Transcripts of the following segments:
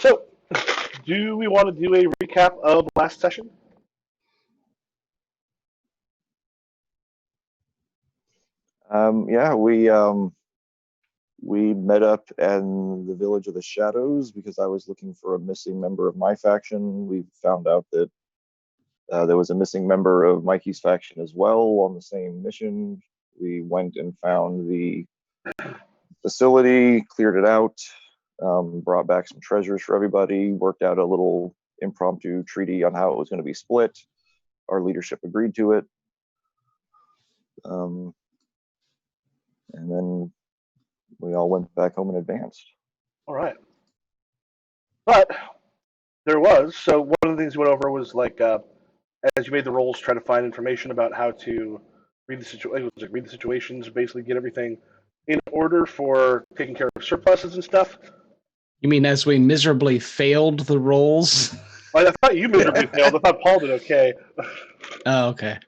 So, do we want to do a recap of last session? Yeah, we met up in the Village of the Shadows because I was looking for a missing member of my faction. We found out that there was a missing member of Mikey's faction as well on the same mission. We went and found the facility, cleared it out, brought back some treasures for everybody, worked out a little impromptu treaty on how it was going to be split. Our leadership agreed to it. And then we all went back home and advanced. All right. But there was, so one of the things we went over was like, as you made the rolls, try to find information about how to read the read the situations, basically get everything in order for taking care of surpluses and stuff. You mean as we miserably failed the rolls? I thought you miserably failed. I thought Paul did okay. Oh, okay.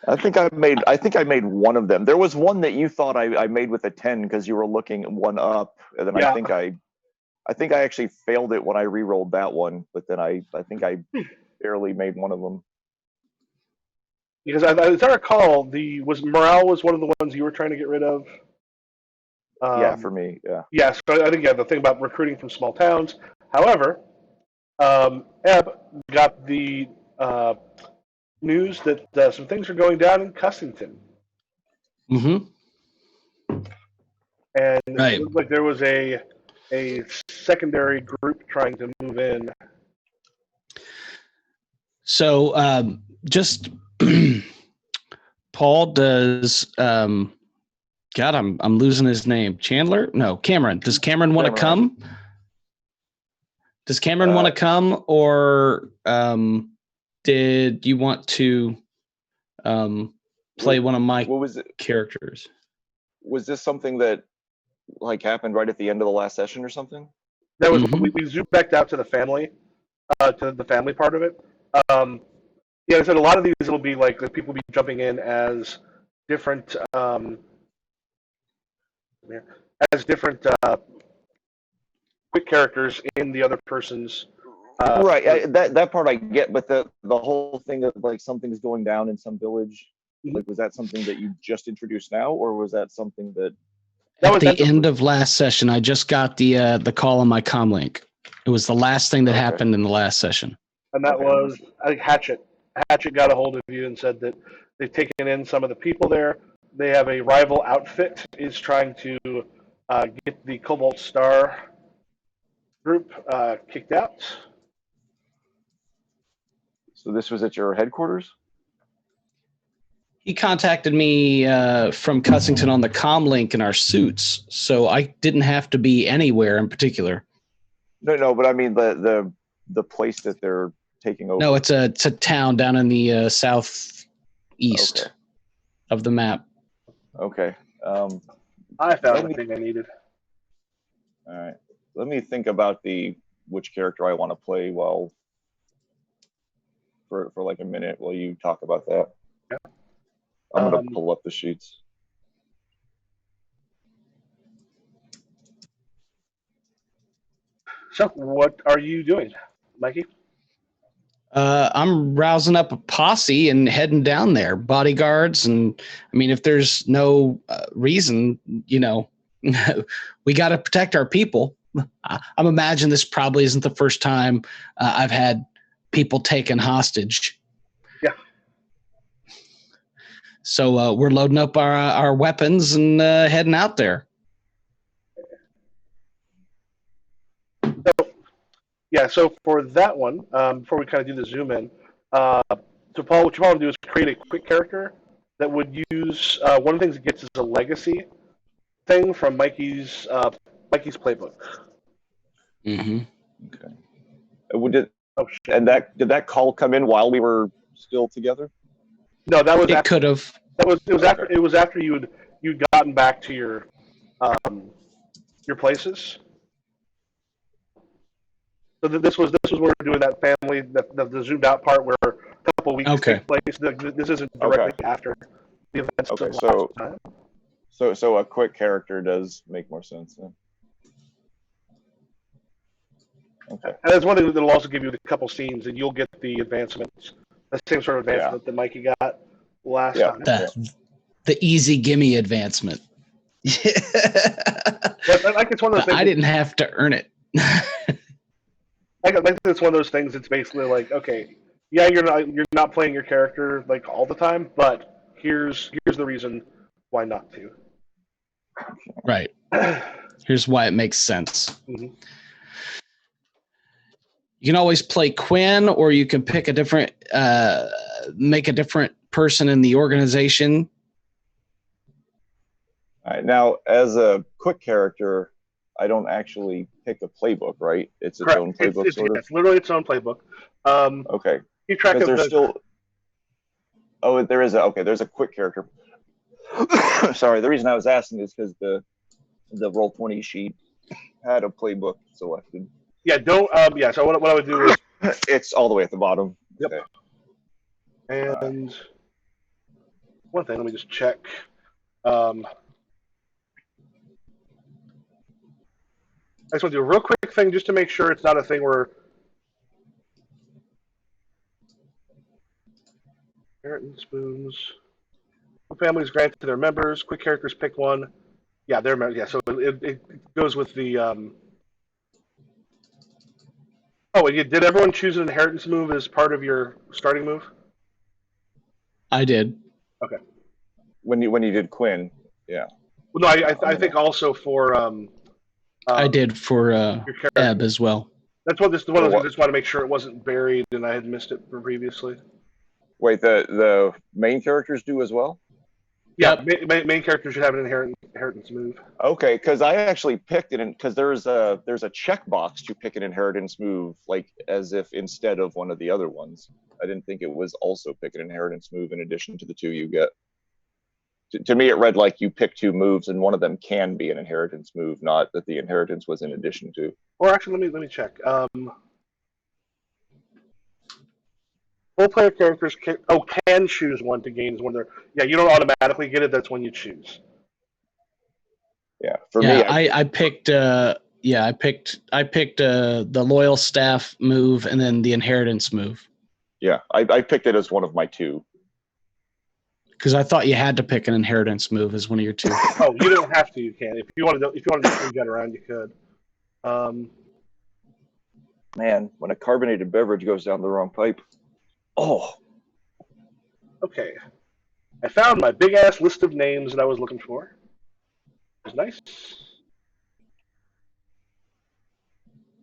I think I made one of them. There was one that you thought I made with a 10 because you were looking one up, and then Yeah. I think I actually failed it when I re-rolled that one, but then I think I barely made one of them. Because as I recall, morale was one of the ones you were trying to get rid of. Yeah, for me, yeah. Yeah, so I think the thing about recruiting from small towns. However, Eb got the news that some things are going down in Cussington. Mm-hmm. And Right. It looked like there was a secondary group trying to move in. So just Paul does God, I'm losing his name. Chandler? No, Cameron. Does Cameron want to come? Does Cameron want to come, or did you want to play one of my characters? Was this something that like happened right at the end of the last session or something? That was we zoomed back out to the family, to the family part of it. Yeah, I said a lot of these will be like the people will be jumping in as different quick characters in the other person's. Right, that part I get, but the whole thing of like something's going down in some village, like was that something that you just introduced now, or was that something that? At the end of last session, I just got the call on my comm link. It was the last thing that happened in the last session. And that was, I think, Hatchet. Hatchet got a hold of you and said that they've taken in some of the people there. They have a rival outfit is trying to get the Cobalt Star group kicked out. So this was at your headquarters? He contacted me from Cussington on the comm link in our suits, so I didn't have to be anywhere in particular. No, but I mean the place that they're taking over. No, it's a town down in the southeast of the map. Okay. I found everything I needed. All right. Let me think about which character I want to play for like a minute while you talk about that. Yeah. I'm gonna pull up the sheets. So, what are you doing, Mikey? I'm rousing up a posse and heading down there, bodyguards, and I mean, if there's no reason, we got to protect our people. I'm imagining this probably isn't the first time I've had people taken hostage. Yeah. So we're loading up our weapons and heading out there. So for that one, before we kind of do the zoom in, so Paul, what you want to do is create a quick character that would use one of the things it gets is a legacy thing from Mikey's playbook. Mm-hmm. Okay. Did that call come in while we were still together? No, that was. It could have. It was after you'd gotten back to your places. So this was where we're doing that family, the zoomed out part where a couple weeks take place. This isn't directly after the events of last time. So a quick character does make more sense then. Okay. And that's one thing that'll also give you a couple scenes, and you'll get the advancements, the same sort of advancement that Mikey got last time. The easy gimme advancement. But I like it's one of those things. I didn't have to earn it. I think it's one of those things. It's basically like, okay, yeah, you're not playing your character like all the time, but here's the reason why not to. Right. Here's why it makes sense. Mm-hmm. You can always play Quinn, or you can pick a different, make a different person in the organization. All right. Now, as a quick character, I don't actually pick a playbook, right? It's its own playbook, sort of? It's literally its own playbook. Okay. Keep track of there's still... Oh, there is there's a quick character. Sorry, the reason I was asking is because the Roll20 sheet had a playbook selected. Yeah, don't... so what I would do is... It's all the way at the bottom. Yep. Okay. And one thing, let me just check. I just want to do a real quick thing just to make sure it's not a thing where inheritance spoons. Families granted to their members. Quick characters pick one. Yeah, they're members. Yeah, so it goes with the. Oh, and did everyone choose an inheritance move as part of your starting move? I did. Okay. When you did Quinn, yeah. Well, no, I think also for. I did for Ebb as well. That's what one of the things I just want to make sure it wasn't buried and I had missed it previously. Wait, the main characters do as well? Yeah, main characters should have an inheritance move. Okay, because I actually picked it, because there's a checkbox to pick an inheritance move, like as if instead of one of the other ones. I didn't think it was also pick an inheritance move in addition to the two you get. To me, it read like you pick two moves, and one of them can be an inheritance move, not that the inheritance was in addition to. Or actually, let me check. Full player characters can choose one to gain as one of their. Yeah, you don't automatically get it. That's when you choose. Yeah, for me, I picked. I picked the loyal staff move and then the inheritance move. Yeah, I picked it as one of my two. Because I thought you had to pick an inheritance move as one of your two. Oh, you don't have to. You can. If you wanted to change that around, you could. Man, when a carbonated beverage goes down the wrong pipe. Oh. Okay. I found my big ass list of names that I was looking for. It was nice.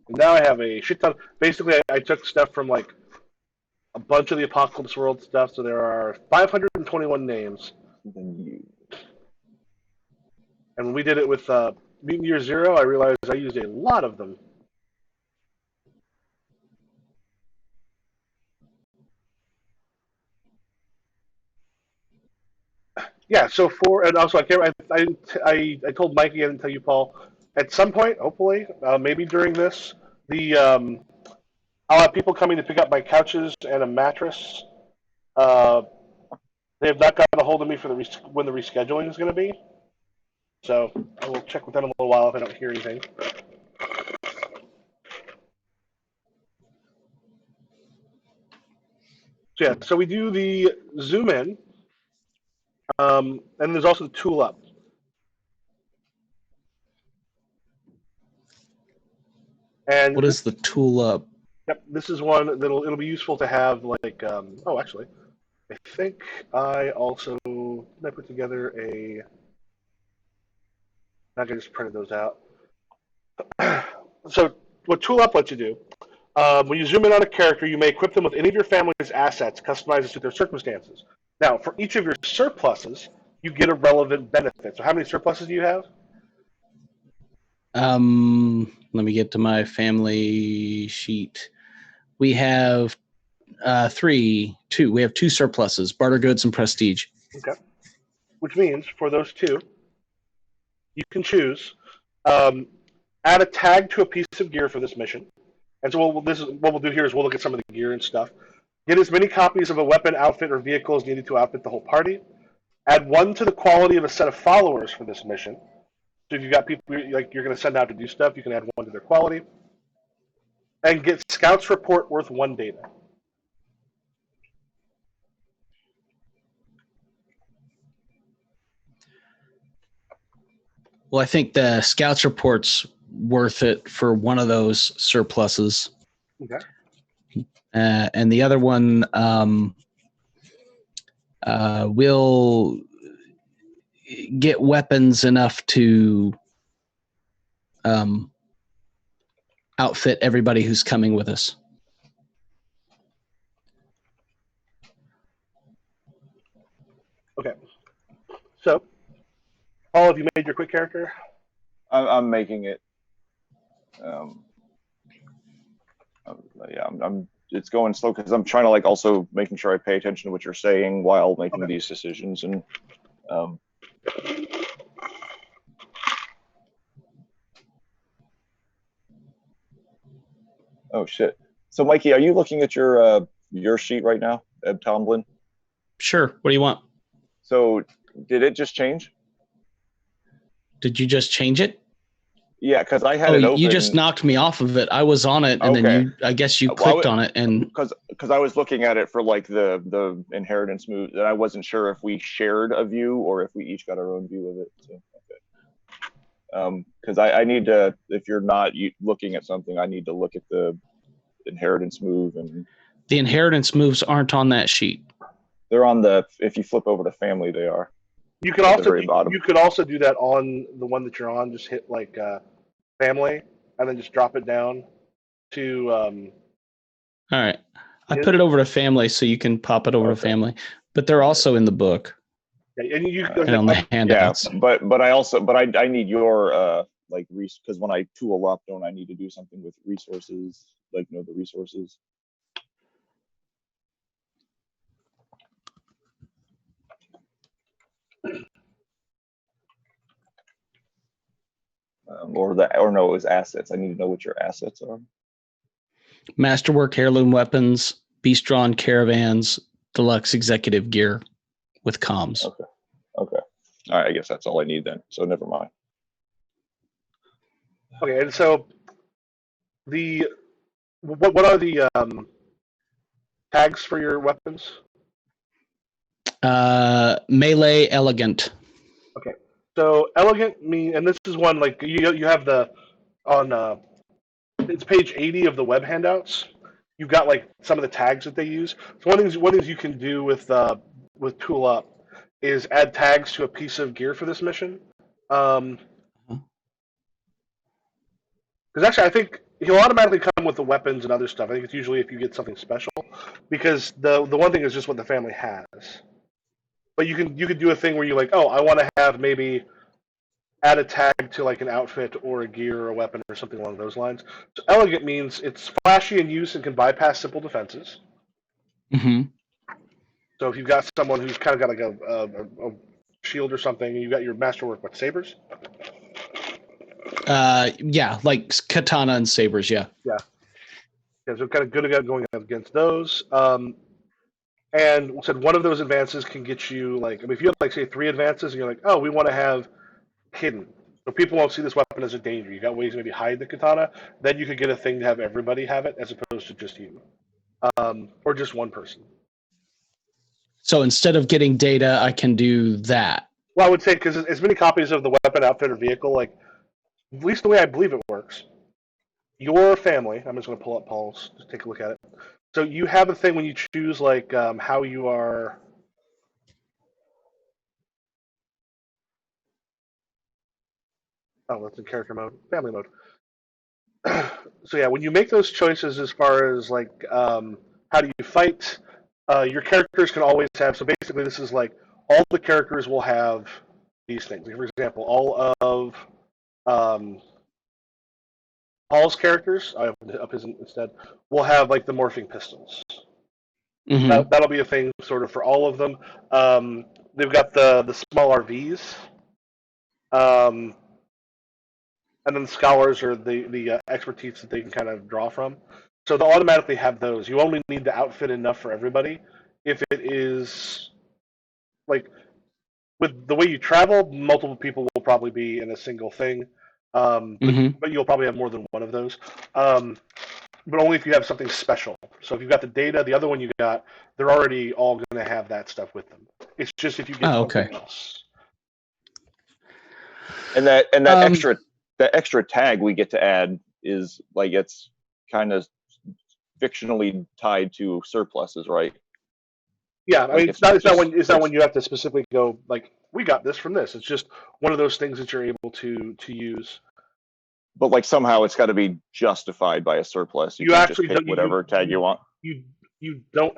And now I have a shit ton. Basically, I took stuff from like a bunch of the Apocalypse World stuff, so there are 521 names. And when we did it with Mutant Year Zero, I realized I used a lot of them. Yeah, so and also I told Mikey, I didn't tell you, Paul, at some point, hopefully, maybe during this, I'll have people coming to pick up my couches and a mattress. They have not gotten a hold of me for when the rescheduling is going to be. So I will check with them in a little while if I don't hear anything. So yeah, so we do the zoom in, and there's also the tool up. And what is the tool up? Yep, this is one it'll be useful to have. Like, actually, I think I also put together a. I just printed those out. So what tool up lets you do? When you zoom in on a character, you may equip them with any of your family's assets, customized to their circumstances. Now, for each of your surpluses, you get a relevant benefit. So how many surpluses do you have? Let me get to my family sheet. We have two. We have two surpluses: barter goods and prestige. Okay. Which means for those two, you can choose add a tag to a piece of gear for this mission. And so what we'll do here is we'll look at some of the gear and stuff. Get as many copies of a weapon, outfit, or vehicle as needed to outfit the whole party. Add one to the quality of a set of followers for this mission. So if you've got people like you're going to send out to do stuff, you can add one to their quality. and get Scout's report worth 1 data. Well, I think the Scouts report's worth it for one of those surpluses. Okay. And the other one will get weapons enough to outfit everybody who's coming with us. Okay. So, Paul, have you made your quick character? I'm making it. It's going slow because I'm trying to like also making sure I pay attention to what you're saying while making these decisions and. Oh shit! So, Mikey, are you looking at your sheet right now, Eb Tomlin? Sure. What do you want? So, did it just change? Did you just change it? Yeah, because I had it open. You just knocked me off of it. I was on it, and then I guess you clicked on it, and because I was looking at it for like the inheritance move, and I wasn't sure if we shared a view or if we each got our own view of it. So, okay. Because I need to, if you're not looking at something, I need to look at the inheritance move, and the inheritance moves aren't on that sheet. They're on if you flip over to family, they are. You could also do that on the one that you're on. Just hit like family, and then just drop it down to. All right, I put it over to family, so you can pop it over to family. But they're also in the book. Yeah, and on the handouts. Yeah, but I need your like because when I tool up, don't I need to do something with resources? Like know the resources. Or no, it was assets. I need to know what your assets are. Masterwork heirloom weapons, beast-drawn caravans, deluxe executive gear with comms. Okay. All right, I guess that's all I need then. So never mind. Okay, and so what are the tags for your weapons? Melee elegant. Okay, so elegant and this is one like you have on it's page 80 of the web handouts. You've got like some of the tags that they use. So one thing you can do with Tool Up is add tags to a piece of gear for this mission. Because actually, I think he'll automatically come with the weapons and other stuff. I think it's usually if you get something special, because the one thing is just what the family has. But you could do a thing where you're like, oh, I want to have maybe add a tag to like an outfit or a gear or a weapon or something along those lines. So elegant means it's flashy in use and can bypass simple defenses. Mm-hmm. So if you've got someone who's kind of got like a shield or something, and you've got your masterwork, sabers? Yeah, like katana and sabers, yeah. Yeah, so kind of good at going against those. And said one of those advances can get you like, if you have like say 3 advances and you're like, oh, we want to have hidden, so people won't see this weapon as a danger. You got ways to maybe hide the katana. Then you could get a thing to have everybody have it as opposed to just you, or just one person. So instead of getting data, I can do that. Well, I would say because as many copies of the weapon, outfit, or vehicle, like at least the way I believe it works, your family. I'm just going to pull up Paul's. Just take a look at it. So you have a thing when you choose like how you are. Oh, that's in character mode, family mode. So yeah, when you make those choices as far as like how do you fight, your characters can always have. So basically, this is like all the characters will have these things. Like, for example, all of Paul's characters, I opened up his instead, will have like the morphing pistols. Mm-hmm. That'll be a thing sort of for all of them. They've got the small RVs. And then the scholars are the expertise that they can kind of draw from. So they'll automatically have those. You only need to outfit enough for everybody. If it is like with the way you travel, multiple people will probably be in a single thing. But you'll probably have more than one of those. but only if you have something special. So if you've got the data, the other one you got, they're already all going to have that stuff with them. It's just if you get something else. And that extra tag we get to add is like it's kind of fictionally tied to surpluses, right? Yeah, I mean, it's not when you have to specifically go like, we got this from this. It's just one of those things that you're able to use. But like somehow it's got to be justified by a surplus. You can't just pick whatever tag you want. You don't,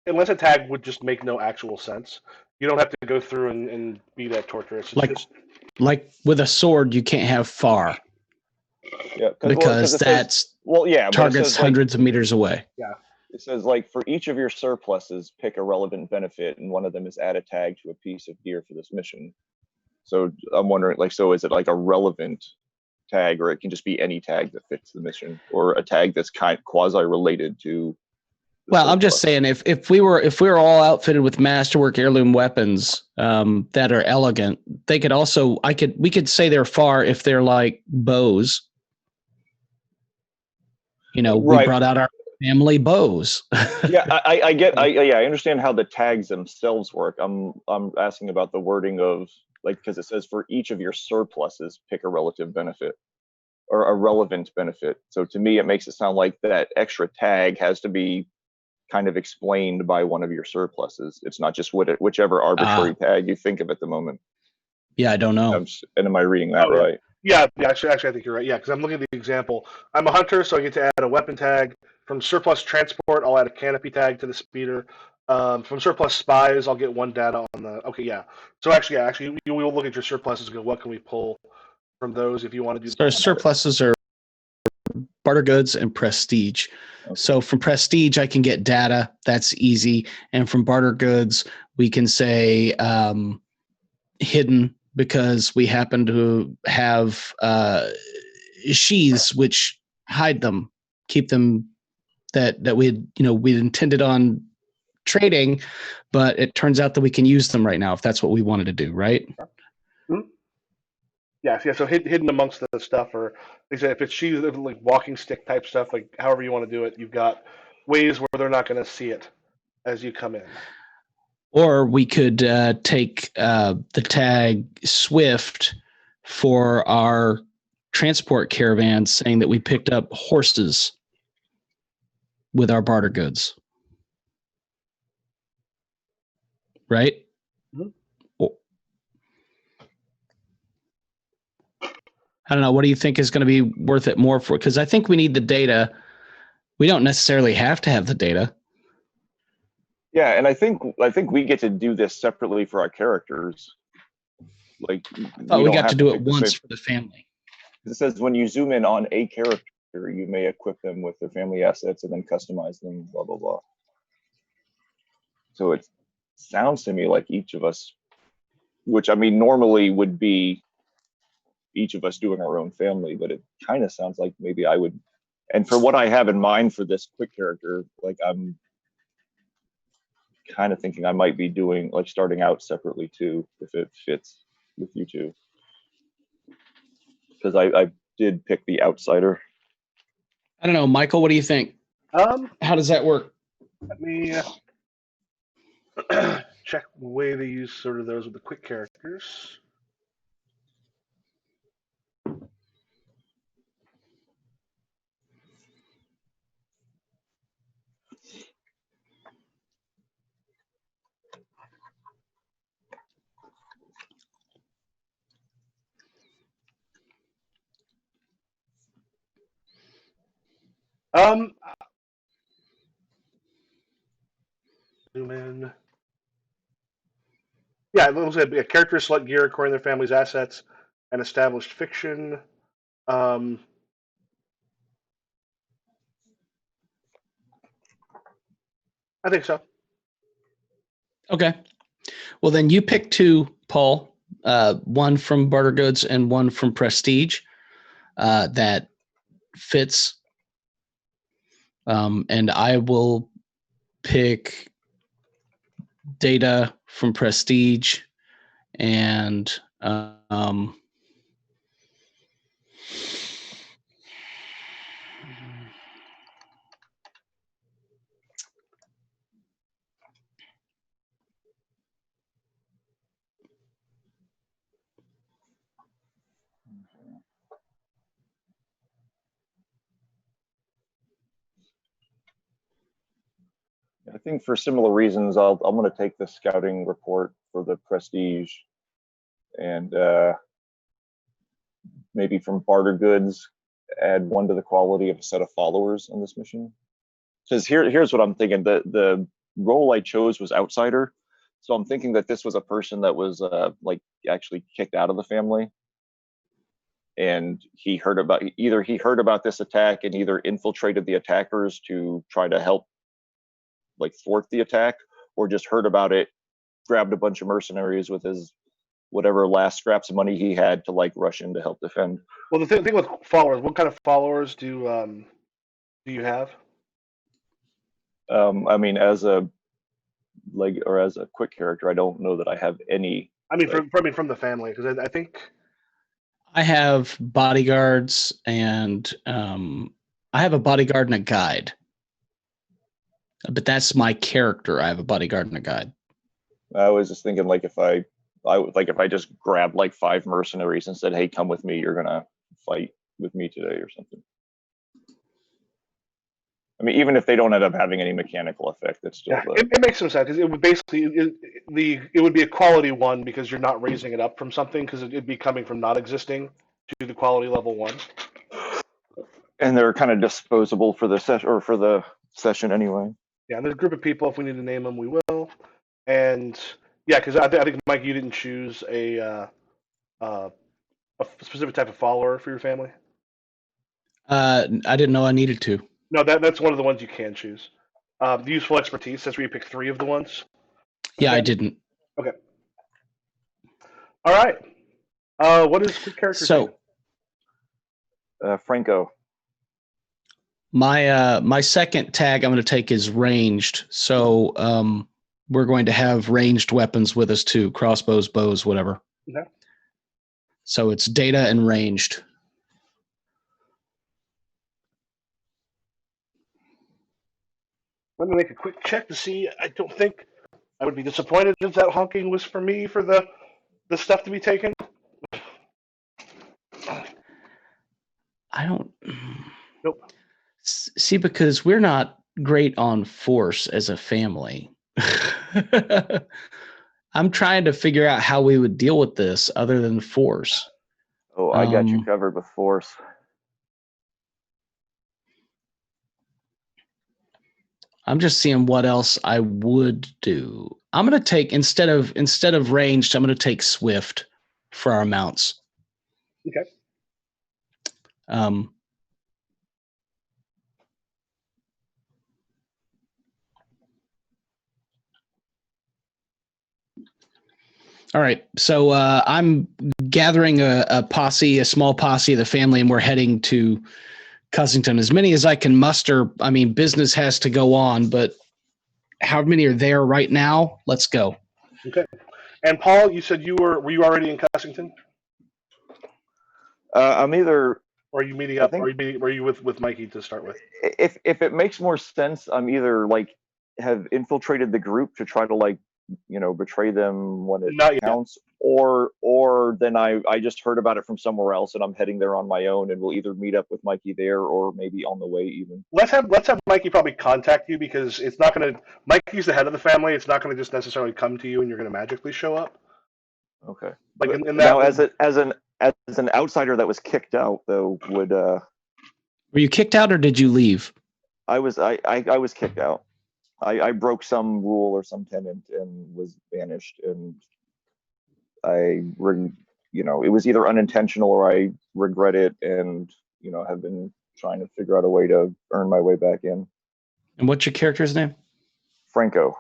unless a tag would just make no actual sense. You don't have to go through and be that torturous. Like with a sword, you can't have far. Yeah, because targets hundreds of meters away. Yeah. It says like for each of your surpluses, pick a relevant benefit, and one of them is add a tag to a piece of gear for this mission. So I'm wondering, like, so is it like a relevant tag, or it can just be any tag that fits the mission, or a tag that's quasi related to? Well, I'm just saying, if we were all outfitted with masterwork heirloom weapons that are elegant, they could also we could say they're far if they're like bows. We brought out our family bows. Yeah, I understand how the tags themselves work. I'm asking about the wording of, like, because it says for each of your surpluses, pick a relative benefit or a relevant benefit. So to me, it makes it sound like that extra tag has to be kind of explained by one of your surpluses. It's not just whichever arbitrary tag you think of at the moment. Yeah, I don't know. And am I reading that right? Yeah, actually, I think you're right. Yeah, because I'm looking at the example. I'm a hunter, so I get to add a weapon tag. From surplus transport, I'll add a canopy tag to the speeder. From surplus spies, I'll get one data on the. Okay, yeah. So actually, we'll look at your surpluses and go, what can we pull from those if you want to do. So surpluses are barter goods and prestige. Okay. So from prestige, I can get data. That's easy. And from barter goods, we can say hidden, because we happen to have sheaths which hide them, keep them that we intended on trading, but it turns out that we can use them right now if that's what we wanted to do, right? Mm-hmm. Yeah. So hidden amongst the stuff, or if it's sheaths, like walking stick type stuff, like however you want to do it, you've got ways where they're not going to see it as you come in. Or we could take the tag Swift for our transport caravan, saying that we picked up horses with our barter goods. Right? Mm-hmm. I don't know. What do you think is going to be worth it more for? Because I think we need the data. We don't necessarily have to have the data. Yeah, and I think we get to do this separately for our characters. Like, we got to do it once for the family. It says when you zoom in on a character, you may equip them with their family assets and then customize them, blah, blah, blah. So it sounds to me like each of us, which I mean normally would be each of us doing our own family, but it kind of sounds like maybe I would. And for what I have in mind for this quick character, like I'm kind of thinking I might be doing, like, starting out separately too, if it fits with you two. Because I did pick the outsider. I don't know, Michael, what do you think? How does that work? Let me check the way they use sort of those with the quick characters. Zoom in. Yeah, it looks like a character select gear according to their family's assets and established fiction. I think so. Okay. Well, then you pick two, Paul. One from barter goods and one from prestige. That fits. And I will pick data from prestige and I think for similar reasons, I'm going to take the scouting report for the prestige, and maybe from barter goods, add 1 to the quality of a set of followers in this mission. Because here's what I'm thinking: the role I chose was outsider, so I'm thinking that this was a person that was like actually kicked out of the family, and he heard about this attack and either infiltrated the attackers to try to help like thwart the attack, or just heard about it, grabbed a bunch of mercenaries with his whatever last scraps of money he had to like rush in to help defend. Well, the thing with followers, what kind of followers do you have? I mean, as a quick character, I don't know that I have any. I mean, from the family, because I think I have bodyguards, and I have a bodyguard and a guide. But that's my character. I have a bodyguard and a guide. I was just thinking, like, if I just grabbed like 5 mercenaries and said, "Hey, come with me. You're gonna fight with me today," or something. I mean, even if they don't end up having any mechanical effect, it's still it makes some sense, because it would basically it would be a quality 1 because you're not raising it up from something, because it'd be coming from not existing to the quality level 1. And they're kind of disposable for the session anyway. Yeah, and there's a group of people. If we need to name them, we will. And yeah, because I think Mike, you didn't choose a specific type of follower for your family. I didn't know I needed to. No, that's one of the ones you can choose. The useful expertise. That's where you pick 3 of the ones. Yeah, I didn't. Okay. All right. What is the character? So, Franco. My second tag I'm going to take is ranged. So we're going to have ranged weapons with us too, crossbows, bows, whatever. Okay. So it's data and ranged. Let me make a quick check to see. I don't think I would be disappointed if that honking was for me for the stuff to be taken. I don't. Nope. See, because we're not great on force as a family. I'm trying to figure out how we would deal with this other than force. Oh, I got you covered with force. I'm just seeing what else I would do. I'm going to take instead of ranged, I'm going to take swift for our mounts. Okay. All right. So I'm gathering a small posse of the family, and we're heading to Cussington. As many as I can muster. I mean, business has to go on, but how many are there right now? Let's go. Okay. And Paul, you said were you already in Cussington? I'm either. Or are you meeting up? Were you with Mikey to start with? If it makes more sense, I'm either like have infiltrated the group to try to like betray them when it counts, or then I just heard about it from somewhere else and I'm heading there on my own, and we'll either meet up with Mikey there or maybe on the way even. Let's have Mikey probably contact you, because it's not going to. Mikey's the head of the family. It's not going to just necessarily come to you and you're going to magically show up. Okay. Like in that. Now, as an outsider that was kicked out, though, would were you kicked out or did you leave? I was kicked out. I broke some rule or some tenant and was banished, and it was either unintentional or I regret it, and have been trying to figure out a way to earn my way back in. And what's your character's name? Franco.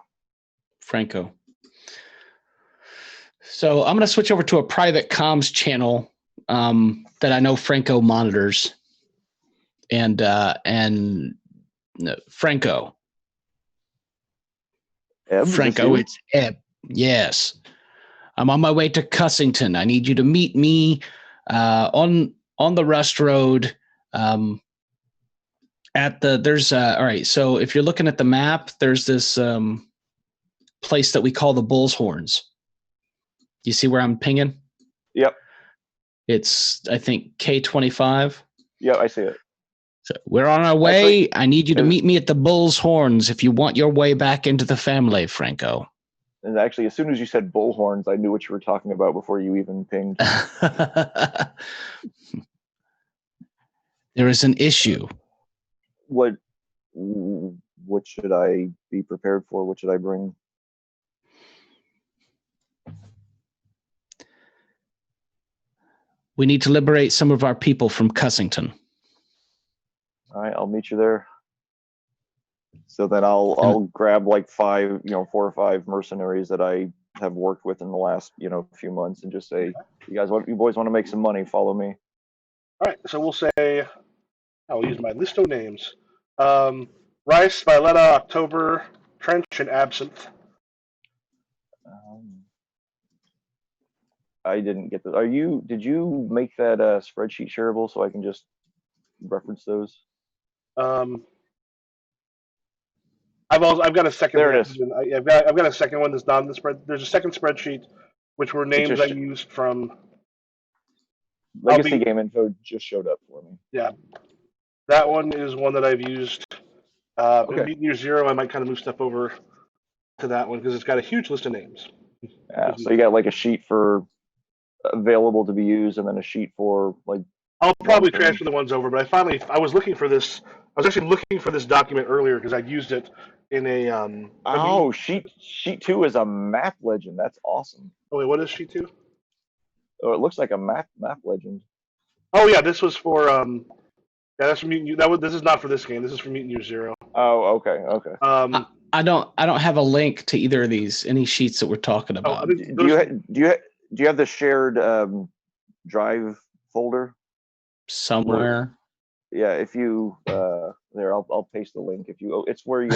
So I'm going to switch over to a private comms channel that I know Franco monitors, and Franco. Eb, Franco, it's Eb. Yes. I'm on my way to Cussington. I need you to meet me on the Rust Road. All right. So if you're looking at the map, there's this place that we call the Bull's Horns. You see where I'm pinging? Yep. It's, I think, K25. Yeah, I see it. So we're on our way. I need you to meet me at the Bull's Horns if you want your way back into the family, Franco. And actually, as soon as you said bullhorns, I knew what you were talking about before you even pinged. There is an issue. What should I be prepared for? What should I bring? We need to liberate some of our people from Cussington. All right, I'll meet you there. So then I'll grab like 4 or 5 mercenaries that I have worked with in the last few months and just say, you boys want to make some money? Follow me. All right, so we'll say I'll use my list of names: Rice, Violetta, October, Trench, and Absinthe. I didn't get this. Did you make that spreadsheet shareable so I can just reference those? I've got a second. There it is. I've got a second one that's not in the spread. There's a second spreadsheet, which were names I used from Legacy Game Info. Just showed up for me. Yeah, that one is one that I've used. In Meet Year Zero, I might kind of move stuff over to that one because it's got a huge list of names. Yeah, so you got like a sheet for available to be used, and then a sheet for like. I'll probably transfer the ones over, but I was looking for this. I was actually looking for this document earlier because I'd used it in a. Sheet 2 is a map legend. That's awesome. Oh wait, what is sheet 2? Oh, it looks like a map legend. Oh yeah, this was for that's for Mutant. This is not for this game. This is for Mutant Year Zero. Oh, okay. I don't have a link to either of these any sheets that we're talking about. Do you have the shared drive folder somewhere? Yeah, if you there, I'll paste the link. It's where you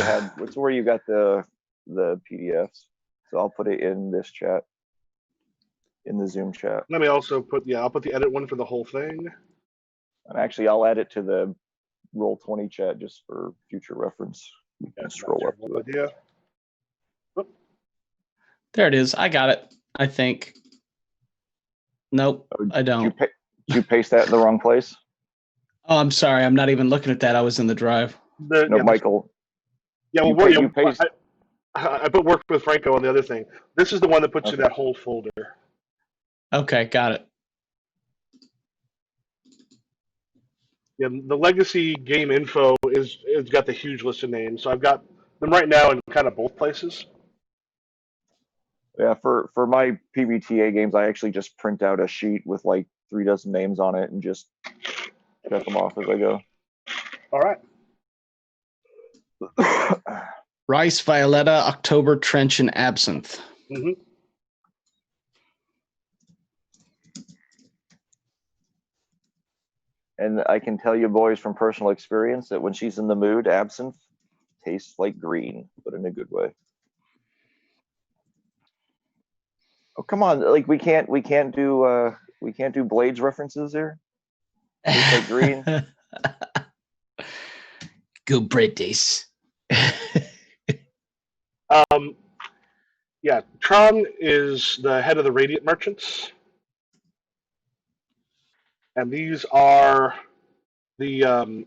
got the PDFs. So I'll put it in this chat, in the Zoom chat. Let me also I'll put the edit one for the whole thing. And actually, I'll add it to the Roll20 chat just for future reference. You can scroll up to it. Oh. There it is. I got it. I think. Nope, I don't. Did you paste that in the wrong place? Oh, I'm sorry. I'm not even looking at that. I was in the drive. Michael. Yeah, well, I put work with Franco on the other thing. This is the one that puts you in that whole folder. Okay, got it. Yeah, the Legacy Game Info it's got the huge list of names. So I've got them right now in kind of both places. Yeah, for my PBTA games, I actually just print out a sheet with like 3 dozen names on it and just check them off as I go. All right. Rice, Violetta, October, Trench, and Absinthe. Mm-hmm. And I can tell you, boys, from personal experience, that when she's in the mood, Absinthe tastes like green, but in a good way. Oh, come on! Like we can't do Blades references here. Tastes like green. Go British. Yeah, Tron is the head of the Radiant Merchants. And these are the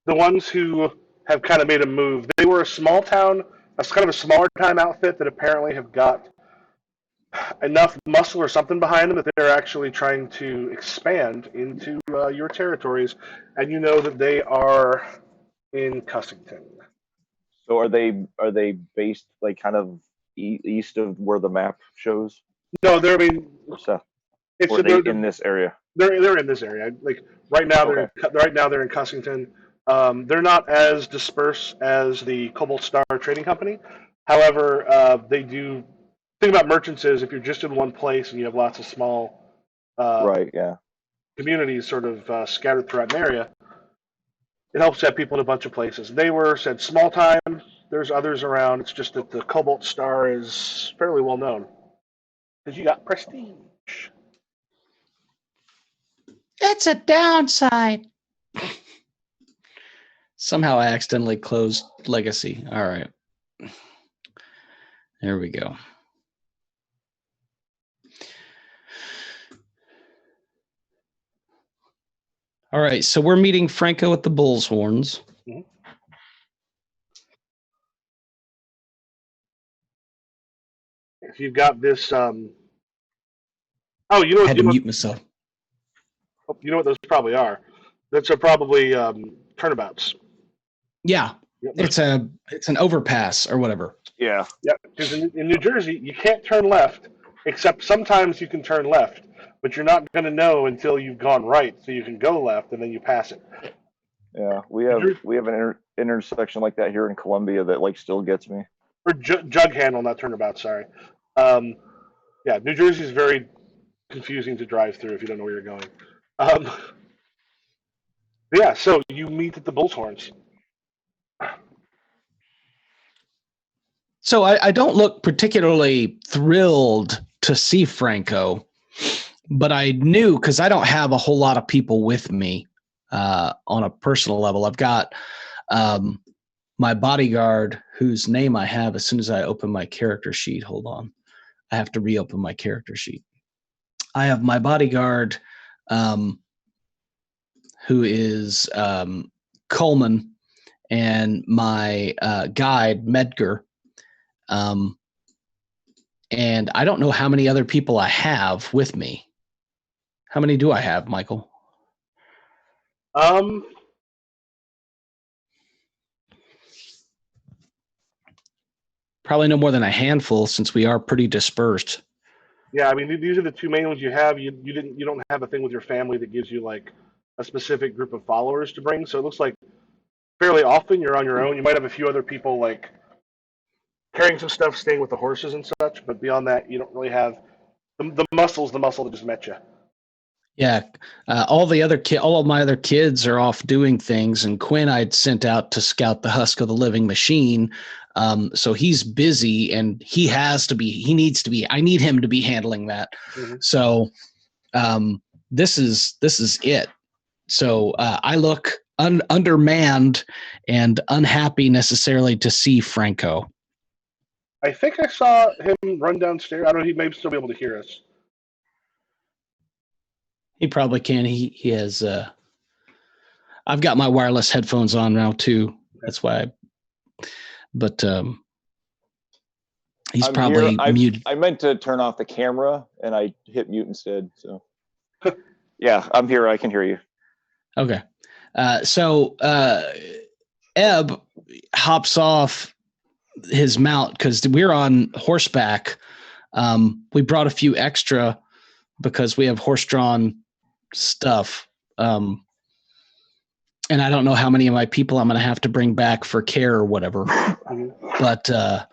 ones who have kind of made a move. They were a small town, kind of a smaller time outfit that apparently have got enough muscle or something behind them that they're actually trying to expand into your territories. And you know that they are in Cussington. So are they based like kind of east of where the map shows? No, they're in this area. They're in this area. Like right now, they're in Cussington. They're not as dispersed as the Cobalt Star Trading Company. However, they do. Thing about merchants is if you're just in one place and you have lots of small, communities sort of scattered throughout an area, it helps to have people in a bunch of places. They said small time. There's others around. It's just that the Cobalt Star is fairly well known because you got prestige. That's a downside. Somehow I accidentally closed Legacy. All right. There we go. All right, so we're meeting Franco at the Bull's Horns. Mhm. If you've got this, oh, I had to mute myself. you know what those probably are. That's probably turnabouts. Yeah, Yep. it's an overpass or whatever. Yeah. Yeah, because in New Jersey you can't turn left, except sometimes you can turn left, but you're not going to know until you've gone right. So you can go left and then you pass it. Yeah, we have an intersection like that here in Columbia that like still gets me. Or jug handle, not turnabout. Sorry. Yeah, New Jersey is very confusing to drive through if you don't know where you're going. Yeah, so you meet at the Bull's Horns. So I don't look particularly thrilled to see Franco, but I knew because I don't have a whole lot of people with me on a personal level. I've got my bodyguard, whose name I have as soon as I open my character sheet. Hold on. I have to reopen my character sheet. I have my bodyguard, who is Coleman, and my guide, Medgar. And I don't know how many other people I have with me. How many do I have, Michael? Probably no more than a handful, since we are pretty dispersed. Yeah, I mean these are the two main ones you have. You don't have a thing with your family that gives you like a specific group of followers to bring. So it looks like fairly often you're on your own. You might have a few other people like carrying some stuff, staying with the horses and such, but beyond that, you don't really have the muscle's the muscle that just met you. Yeah, all of my other kids are off doing things, and Quinn I'd sent out to scout the husk of the living machine. So he's busy, and he needs to be. I need him to be handling that. Mm-hmm. So this is it. So I look undermanned and unhappy necessarily to see Franco. I think I saw him run downstairs. I don't know. He may still be able to hear us. He probably can. He has. I've got my wireless headphones on now too. That's why. But he's probably muted. I meant to turn off the camera and I hit mute instead. So yeah, I'm here. I can hear you. Okay. So Ebb hops off his mount because we're on horseback. We brought a few extra because we have horse-drawn stuff. And I don't know how many of my people I'm going to have to bring back for care or whatever. But I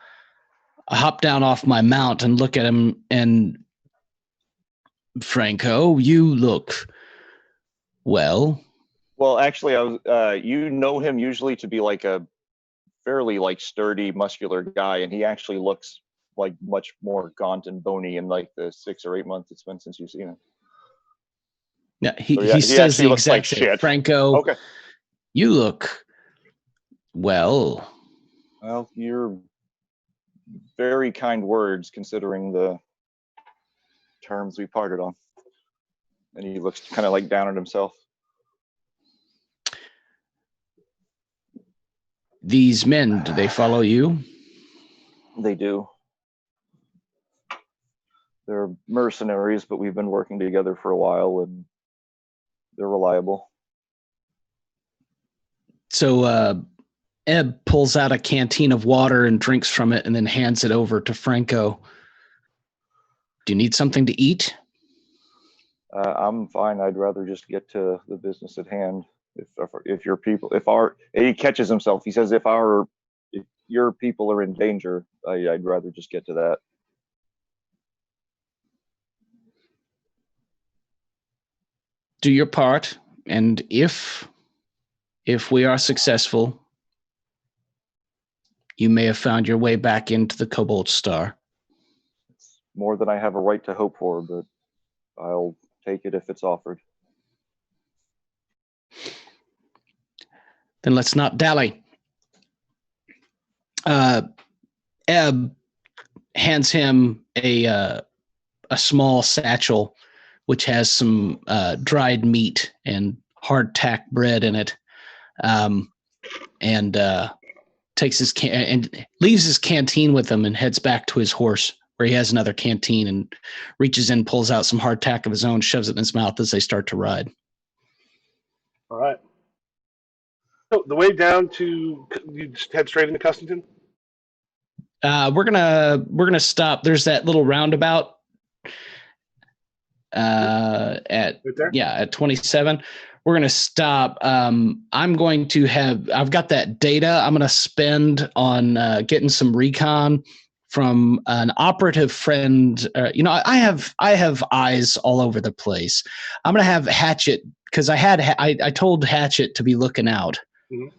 hop down off my mount and look at him, and Franco, you look well. Well, actually, I was. You know him usually to be like a fairly like sturdy, muscular guy, and he actually looks like much more gaunt and bony in like the 6 or 8 months it's been since you've seen him. Yeah, he says the exact same. Shit. Franco, okay, you look well. Well, you're very kind words considering the terms we parted on. And he looks kind of like down at himself. These men, do they follow you? They do. They're mercenaries, but we've been working together for a while, and they're reliable. So Ebb pulls out a canteen of water and drinks from it and then hands it over to Franco. Do you need something to eat? I'm fine. I'd rather just get to the business at hand. If your people, he catches himself. He says, if your people are in danger, I'd rather just get to that. Do your part, and if we are successful, you may have found your way back into the Cobalt Star. It's more than I have a right to hope for, but I'll take it if it's offered. Then let's not dally. Ebb hands him a small satchel, which has some dried meat and hardtack bread in it, and takes his and leaves his canteen with him and heads back to his horse, where he has another canteen, and reaches in, pulls out some hardtack of his own, shoves it in his mouth as they start to ride. All right. So the way down to you just head straight into Custington. We're gonna stop. There's that little roundabout at Right there? at 27. We're gonna stop. I've got that data I'm gonna spend on getting some recon from an operative friend. I have eyes all over the place. I'm gonna have Hatchet, because I told Hatchet to be looking out. Mhm.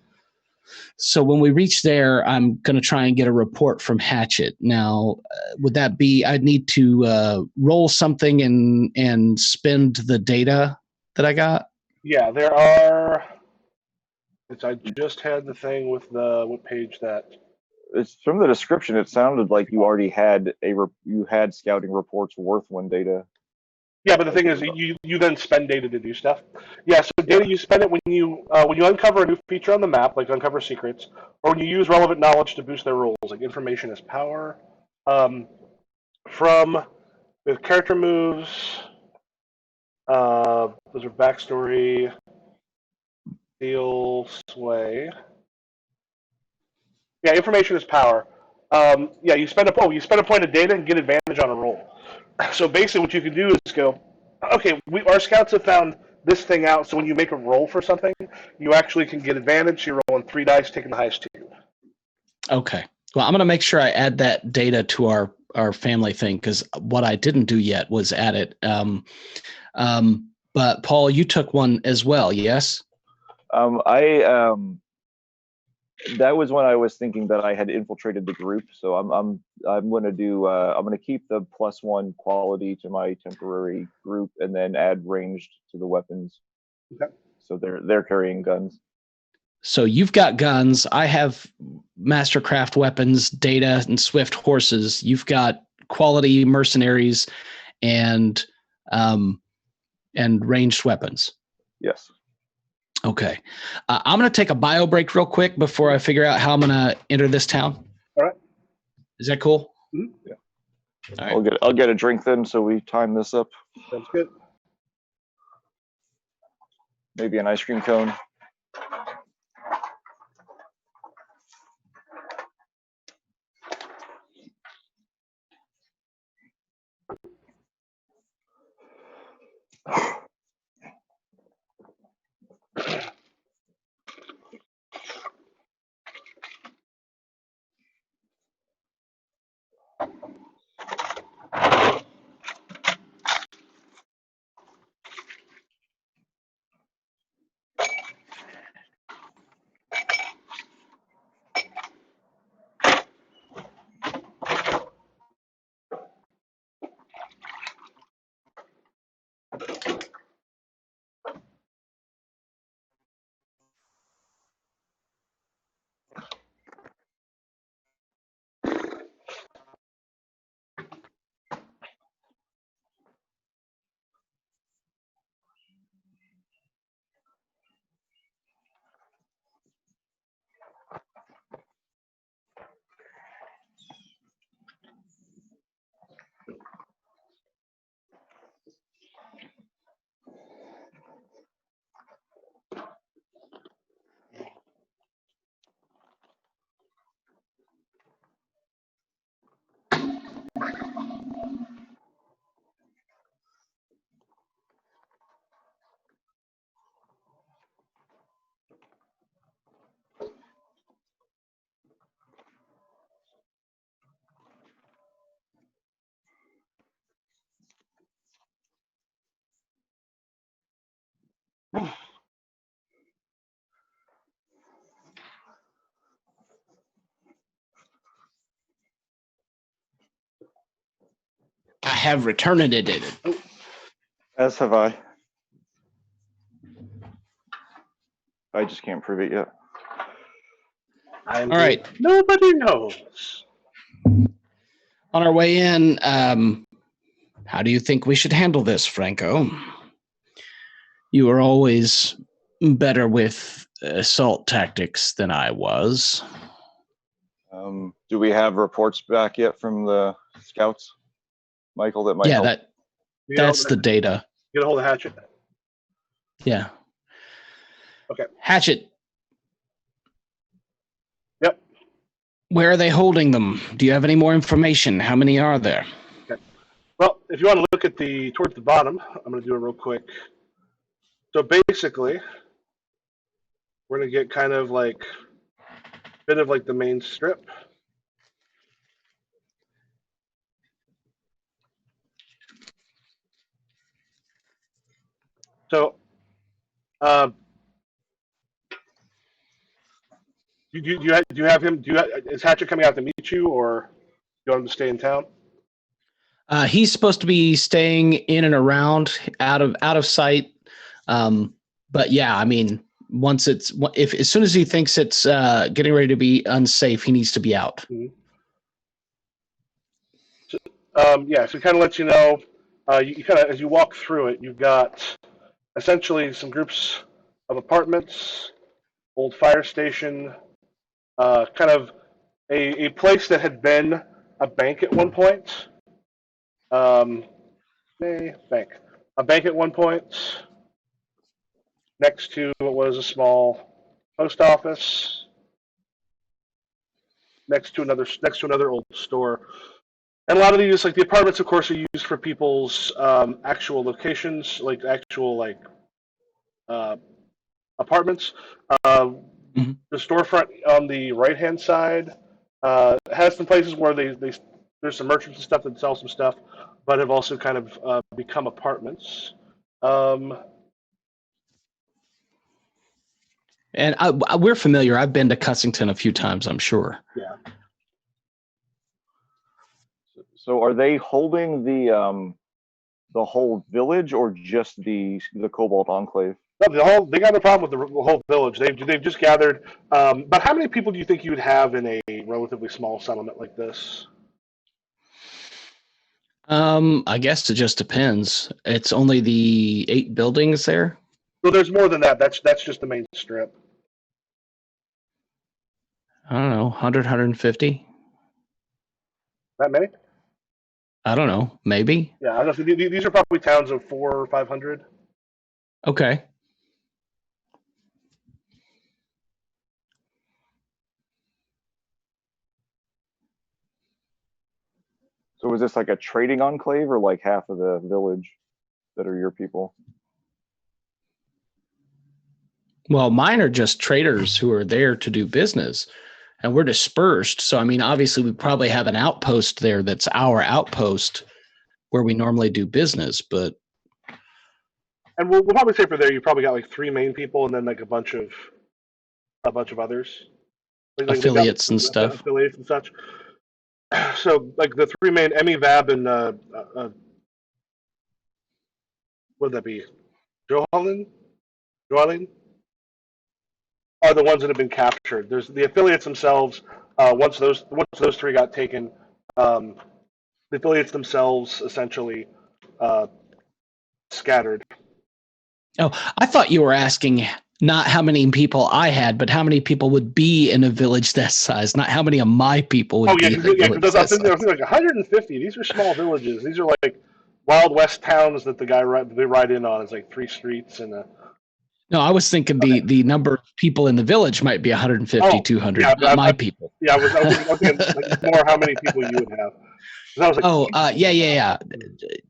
So when we reach there, I'm going to try and get a report from Hatchet. Now, would that be, I'd need to roll something and spend the data that I got? Yeah, there are. I just had the thing with what page that. It's from the description. It sounded like you already had you had scouting reports worth 1 data. Yeah, but the thing is, you then spend data to do stuff. Yeah, so data you spend it when you uncover a new feature on the map, like uncover secrets, or when you use relevant knowledge to boost their rolls, like information is power. From with character moves, those are backstory, deal, sway. Yeah, information is power. Yeah, you spend a point of data and get advantage on a roll. So basically, what you can do is go, okay, our scouts have found this thing out. So when you make a roll for something, you actually can get advantage. You're rolling 3 dice, taking the highest 2. Okay. Well, I'm going to make sure I add that data to our family thing, because what I didn't do yet was add it. But Paul, you took one as well, yes? That was when I was thinking that I had infiltrated the group. So I'm going to do I'm going to keep the +1 quality to my temporary group, and then add ranged to the weapons. Okay. So they're carrying guns. So you've got guns. I have mastercraft weapons, data, and swift horses. You've got quality mercenaries and ranged weapons. Yes. Okay. I'm going to take a bio break real quick before I figure out how I'm going to enter this town. All right. Is that cool? Mm-hmm. Yeah. All right. I'll get a drink then, so we time this up. Sounds good. Maybe an ice cream cone. I have returned it. As have I. I just can't prove it yet. All right. Nobody knows. On our way in, how do you think we should handle this, Franco? You are always better with assault tactics than I was. Do we have reports back yet from the scouts, Michael? That might Yeah, help. that's the data. Get a hold of Hatchet. Yeah. Okay. Hatchet. Yep. Where are they holding them? Do you have any more information? How many are there? Okay. Well, if you want to look at towards the bottom, I'm going to do it real quick. So basically, we're going to get kind of like a bit of like the main strip. So, do you have him? Is Hatchet coming out to meet you, or do you want him to stay in town? He's supposed to be staying in and around, out of sight. But yeah, I mean, as soon as he thinks it's getting ready to be unsafe, he needs to be out. Mm-hmm. Yeah, so it kind of lets you know. You kind of, as you walk through it, you've got essentially some groups of apartments, old fire station, kind of a place that had been a bank at one point. A bank at one point, next to what was a small post office, next to another old store. And a lot of these, like the apartments, of course, are used for people's actual locations, like actual uh, apartments. Mhm. The storefront on the right-hand side has some places where there's some merchants and stuff that sell some stuff, but have also kind of become apartments. And we're familiar. I've been to Cussington a few times, I'm sure. Yeah. So, are they holding the whole village or just the Cobalt Enclave? No, they got no problem with the whole village. They've just gathered. But how many people do you think you would have in a relatively small settlement like this? I guess it just depends. It's only the 8 buildings there. Well, there's more than that. That's just the main strip. I don't know, 100, 150. That many? I don't know, maybe. Yeah, I don't know. These are probably towns of 400 or 500. Okay. So, is this like a trading enclave or like half of the village that are your people? Well, mine are just traders who are there to do business, and we're dispersed. So, I mean, obviously, we probably have an outpost there that's our outpost where we normally do business. But And we'll probably say for there, you probably got like 3 main people, and then like a bunch of others, like they've got affiliates and stuff. affiliates and such. So like the 3 main, Emmy, Vab, and what would that be? Johalin are the ones that have been captured. There's the affiliates themselves. Once those 3 got taken, the affiliates themselves essentially scattered. Oh, I thought you were asking not how many people I had, but how many people would be in a village that size, not how many of my people would be in a village because I that think size. like 150. These are small villages. These are like Wild West towns that they ride in on. It's like 3 streets and No, I was thinking the number of people in the village might be 150, 200, yeah, not my people. Yeah, I was thinking like more how many people you would have. I was like,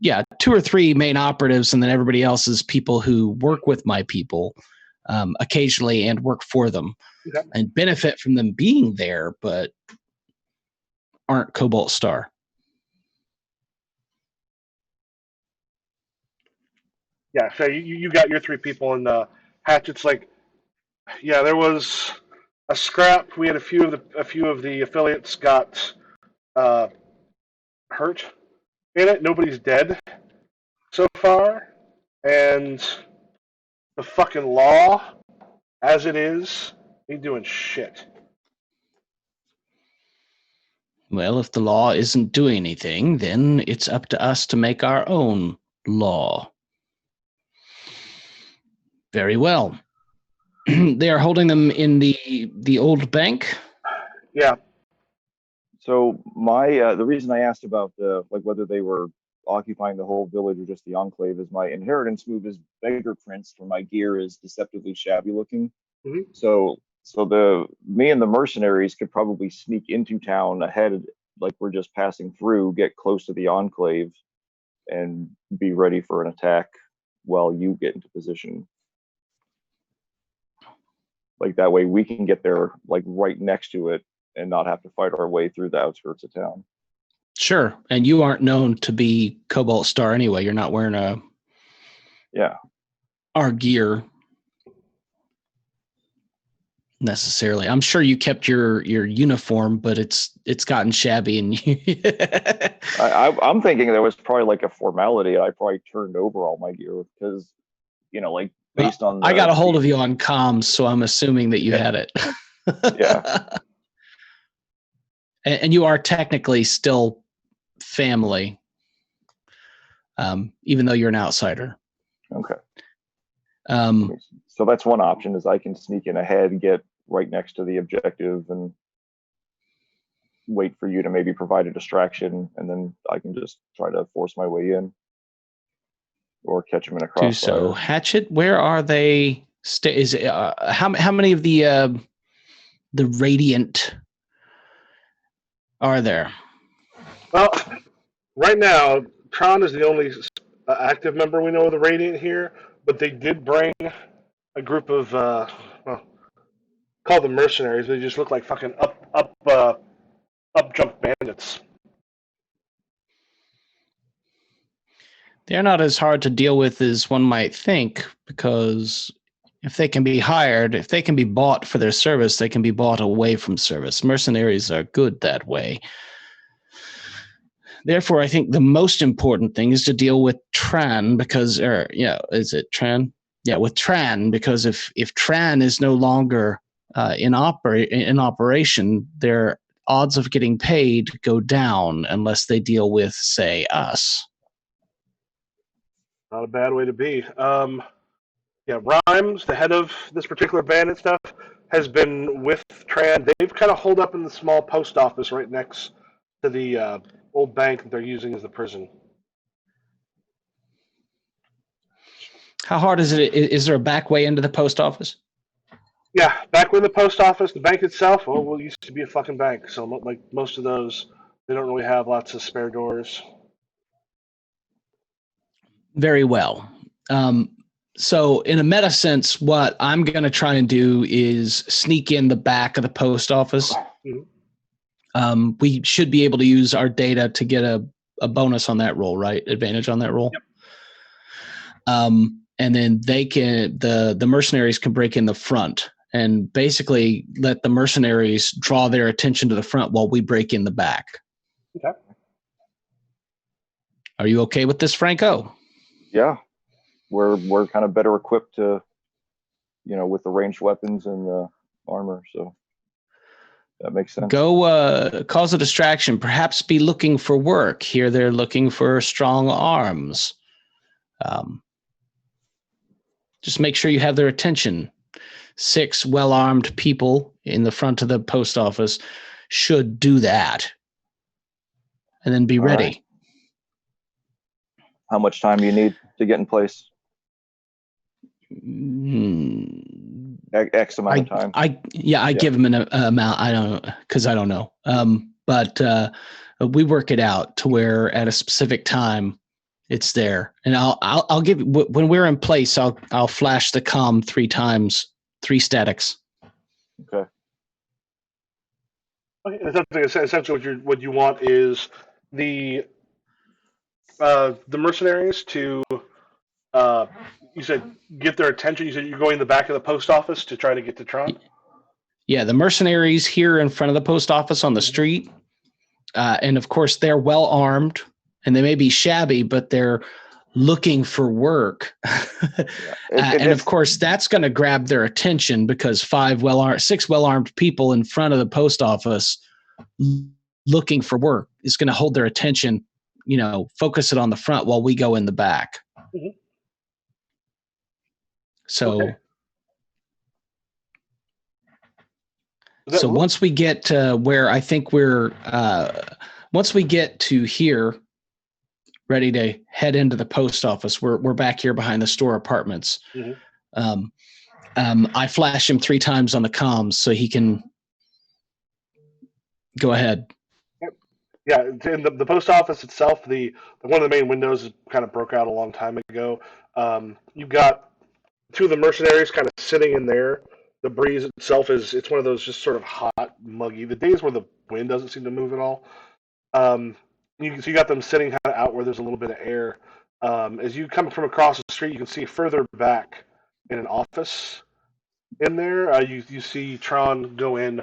yeah. 2 or 3 main operatives, and then everybody else is people who work with my people occasionally and work for them okay. and benefit from them being there, but aren't Cobalt Star. Yeah, so you got your 3 people, and Hatchet's like, yeah, there was a scrap. We had a few of the affiliates got hurt in it. Nobody's dead so far, and the fucking law, as it is, ain't doing shit. Well, if the law isn't doing anything, then it's up to us to make our own law. Very well. they are holding them in the old bank. Yeah. So the reason I asked about whether they were occupying the whole village or just the enclave is my inheritance move is beggar prince, for my gear is deceptively shabby looking. Mhm. So me and the mercenaries could probably sneak into town ahead, like we're just passing through, get close to the enclave, and be ready for an attack while you get into position. Like that way we can get there like right next to it and not have to fight our way through the outskirts of town. Sure. And you aren't known to be Cobalt Star anyway. You're not wearing our gear necessarily. I'm sure you kept your uniform, but it's gotten shabby and I'm thinking there was probably like a formality. I probably turned over all my gear because, like based on I got a hold of you on comms, so I'm assuming that you had it. Yeah. And you are technically still family, even though you're an outsider. Okay. Um, So that's one option, is I can sneak in ahead, get right next to the objective, and wait for you to maybe provide a distraction, and then I can just try to force my way in or catch them in a crossfire. do so. Hatchet, where are they? How many of the Radiant are there? Well, right now, Tron is the only active member we know of the Radiant here, but they did bring a group of, call them mercenaries. They just look like fucking up jump bandits. They're not as hard to deal with as one might think, because if they can be hired, if they can be bought for their service, they can be bought away from service. Mercenaries are good that way. Therefore, I think the most important thing is to deal with Tran, because, is it Tran? Yeah, with Tran, because if Tran is no longer in operation, their odds of getting paid go down unless they deal with, say, us. Not a bad way to be. Yeah, Rhymes, the head of this particular bandit stuff, has been with Tran. They've kind of holed up in the small post office right next to the old bank that they're using as the prison. How hard is it? Is there a back way into the post office? Yeah, back when the post office, the bank itself, well, it used to be a fucking bank. So, like most of those, they don't really have lots of spare doors. Very well. So in a meta sense, what I'm going to try and do is sneak in the back of the post office. Mm-hmm. We should be able to use our data to get a bonus on that roll, right? Advantage on that roll. Yep. And then the mercenaries can break in the front and basically let the mercenaries draw their attention to the front while we break in the back. Okay. Are you okay with this, Franco? Yeah. We're kind of better equipped to, with the ranged weapons and the armor, so that makes sense. Go cause a distraction. Perhaps be looking for work. Here they're looking for strong arms. Just make sure you have their attention. 6 well-armed people in the front of the post office should do that. And then be ready. Right. How much time do you need to get in place? X amount of time. I give them an amount. I don't know, because I don't know. But we work it out to where at a specific time it's there, and I'll give, when we're in place, I'll flash the comm 3 times, 3 statics. Okay. Essentially, what you want is the mercenaries to you said get their attention. You said you're going to the back of the post office to try to get to Tron. Yeah, the mercenaries here in front of the post office on the street, and of course they're well armed, and they may be shabby, but they're looking for work. And of course that's going to grab their attention, because 6 well-armed people in front of the post office looking for work is going to hold their attention, focus it on the front while we go in the back. Mm-hmm. So okay. So once we get to where I think once we get to here, ready to head into the post office, we're back here behind the store apartments. I flash him 3 times on the comms so he can go ahead. Yeah, in the post office itself, one of the main windows kind of broke out a long time ago. You've got 2 of the mercenaries kind of sitting in there. The breeze itself it's one of those just sort of hot, muggy. The days where the wind doesn't seem to move at all. You got them sitting kind of out where there's a little bit of air. As you come from across the street, you can see further back in an office in there. You see Tron go in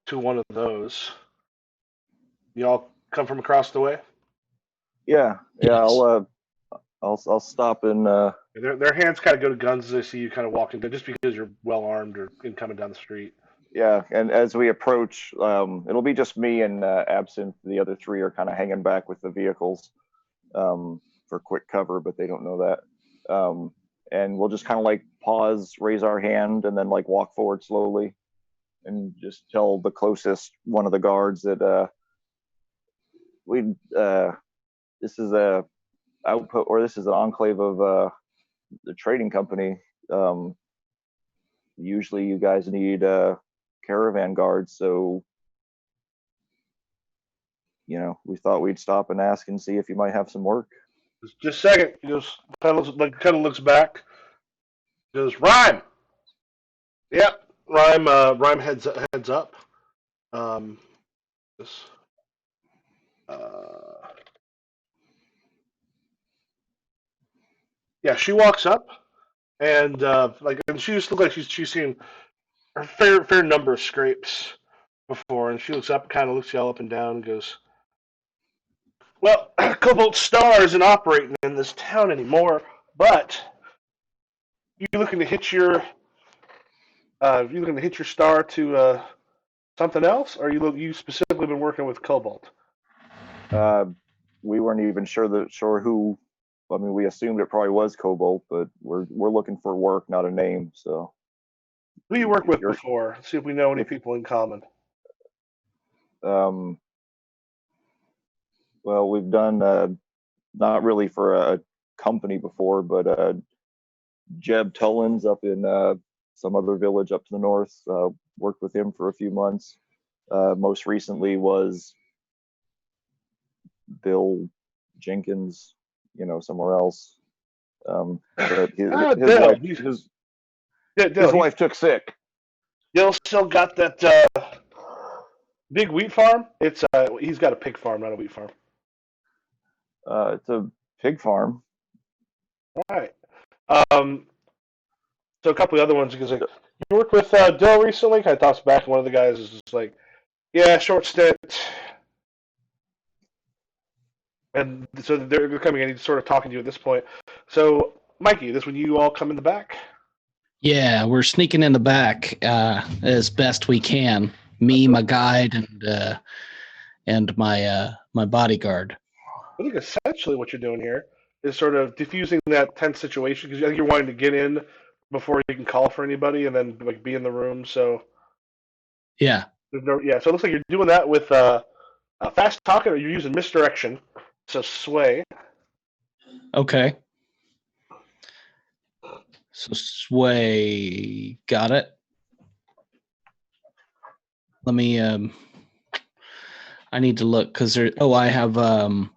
to one of those. Y'all come from across the way? Yeah. Yes. I'll stop and Their hands kind of go to guns as they see you kind of walking, just because you're well armed or coming down the street. yeah. And as we approach, it'll be just me and Absinthe. The other 3 are kind of hanging back with the vehicles for quick cover, but they don't know that. And we'll just kind of like pause, raise our hand, and then like walk forward slowly, and just tell the closest one of the guards that this is a output, or this is an enclave of the trading company. Usually you guys need caravan guards, so we thought we'd stop and ask and see if you might have some work. Just a second. He goes, kind of looks back. He goes, Rhyme. Yep, Rhyme heads up. This. Yeah, she walks up, and and she just looks like she's seen a fair number of scrapes before, and she looks up, kind of looks y'all up and down, and goes, "Well, Cobalt Star isn't operating in this town anymore, but you looking to hitch your star to something else, or you specifically been working with Cobalt?" We weren't even sure who. I mean, we assumed it probably was Cobalt, but we're looking for work, not a name. So, who you worked with before? See if we know any people in common. Well, we've done not really for a company before, but Jeb Tullins up in some other village up to the north. Worked with him for a few months. Most recently was Bill Jenkins, somewhere else. But his wife took sick. Bill still got that big wheat farm. He's got a pig farm, not a wheat farm. It's a pig farm. All right. So a couple of other ones, because you worked with Dill recently. Kind of talks back, and one of the guys is just like, "Yeah, short stint." And so they're coming in, he's sort of talking to you at this point. So, Mikey, this when you all come in the back? Yeah, we're sneaking in the back as best we can. Me, my guide, and my bodyguard. I think essentially what you're doing here is sort of diffusing that tense situation, because I think you're wanting to get in before you can call for anybody, and then be in the room. So yeah, so it looks like you're doing that with fast talking, or you're using misdirection. So sway. Okay. So sway, got it. Let me. I need to look because there. Oh, I have. Oh,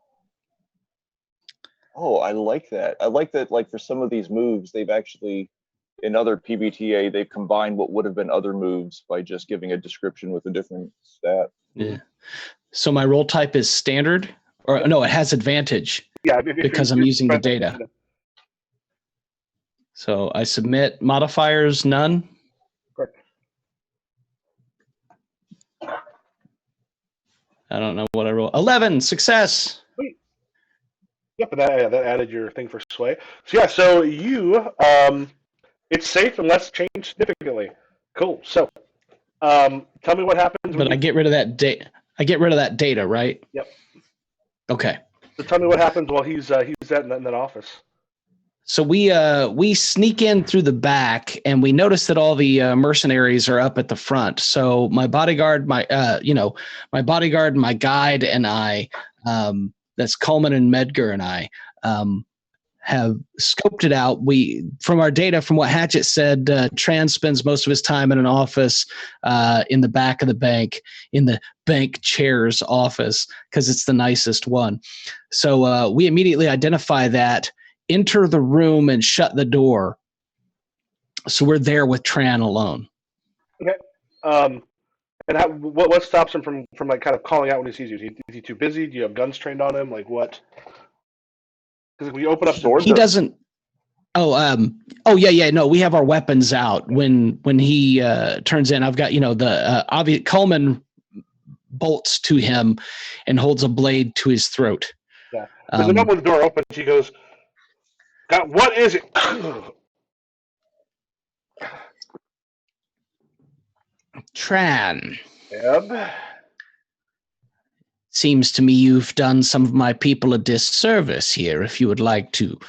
I like that. I like that. Like for some of these moves, they've actually, in other PBTA, they've combined what would have been other moves by just giving a description with a different stat. Yeah. So my roll type is standard. Or no, it has advantage. Yeah, because I'm using the data. So I submit modifiers, none. Correct. I don't know what I roll. 11, success. Sweet. Yep, and that added your thing for sway. So yeah, so you it's safe unless changed significantly. Cool. So tell me what happens. But I get rid of that data. I get rid of that data, right? Yep. Okay. So tell me what happens while he's at in that office. So we sneak in through the back, and we notice that all the mercenaries are up at the front. So my bodyguard, my guide, and I, that's Coleman and Medgar and I, have scoped it out. We, from our data, from what Hatchet said, Tran spends most of his time in an office in the back of the bank, in the bank chair's office, because it's the nicest one. So we immediately identify that, enter the room, and shut the door. So we're there with Tran alone. Okay. And what stops him from like kind of calling out when he sees you? Is he too busy? Do you have guns trained on him? Like what? Because when you open up, He doesn't. Oh yeah. No, we have our weapons out when he turns in. I've got the obvious. Coleman bolts to him and holds a blade to his throat. Yeah. Because the moment when the door opens, he goes, "God, what is it?" Tran. Eb. Seems to me you've done some of my people a disservice here. If you would like to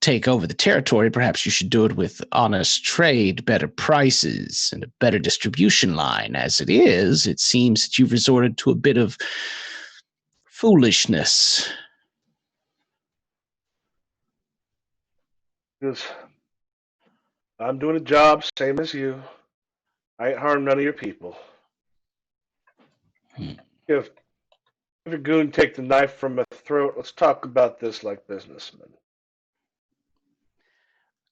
take over the territory, perhaps you should do it with honest trade, better prices, and a better distribution line. As it is, it seems that you've resorted to a bit of foolishness. Because I'm doing a job, same as you. I ain't harmed none of your people. If your goon take the knife from my throat, let's talk about this like businessmen.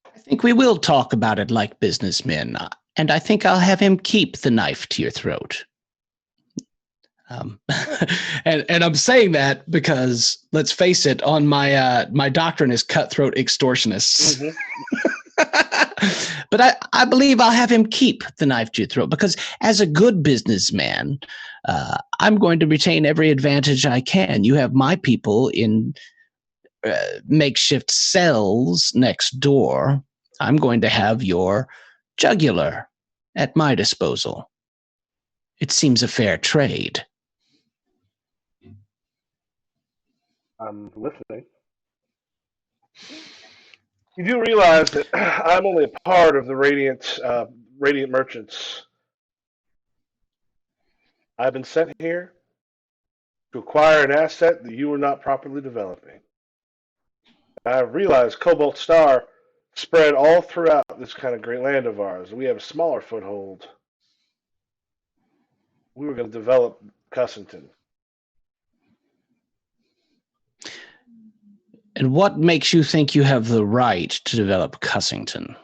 I think we will talk about it like businessmen, and I think I'll have him keep the knife to your throat. And I'm saying that because, let's face it, on my doctrine is cutthroat extortionists. Mm-hmm. But I believe I'll have him keep the knife to your throat because, as a good businessman, I'm going to retain every advantage I can. You have my people in makeshift cells next door. I'm going to have your jugular at my disposal. It seems a fair trade. I'm listening. You do realize that I'm only a part of the Radiant merchants. I've been sent here to acquire an asset that you are not properly developing. I've realized Cobalt Star spread all throughout this kind of great land of ours. We have a smaller foothold. We were going to develop Cussington. And what makes you think you have the right to develop Cussington?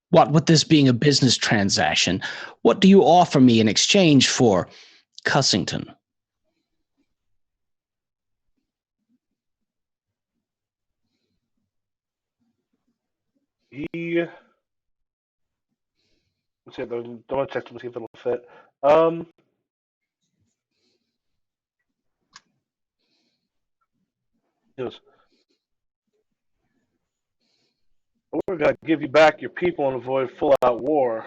What, with this being a business transaction, what do you offer me in exchange for Cussington? Let's see, don't want to check to see if it'll fit. We're going to give you back your people and avoid full-out war.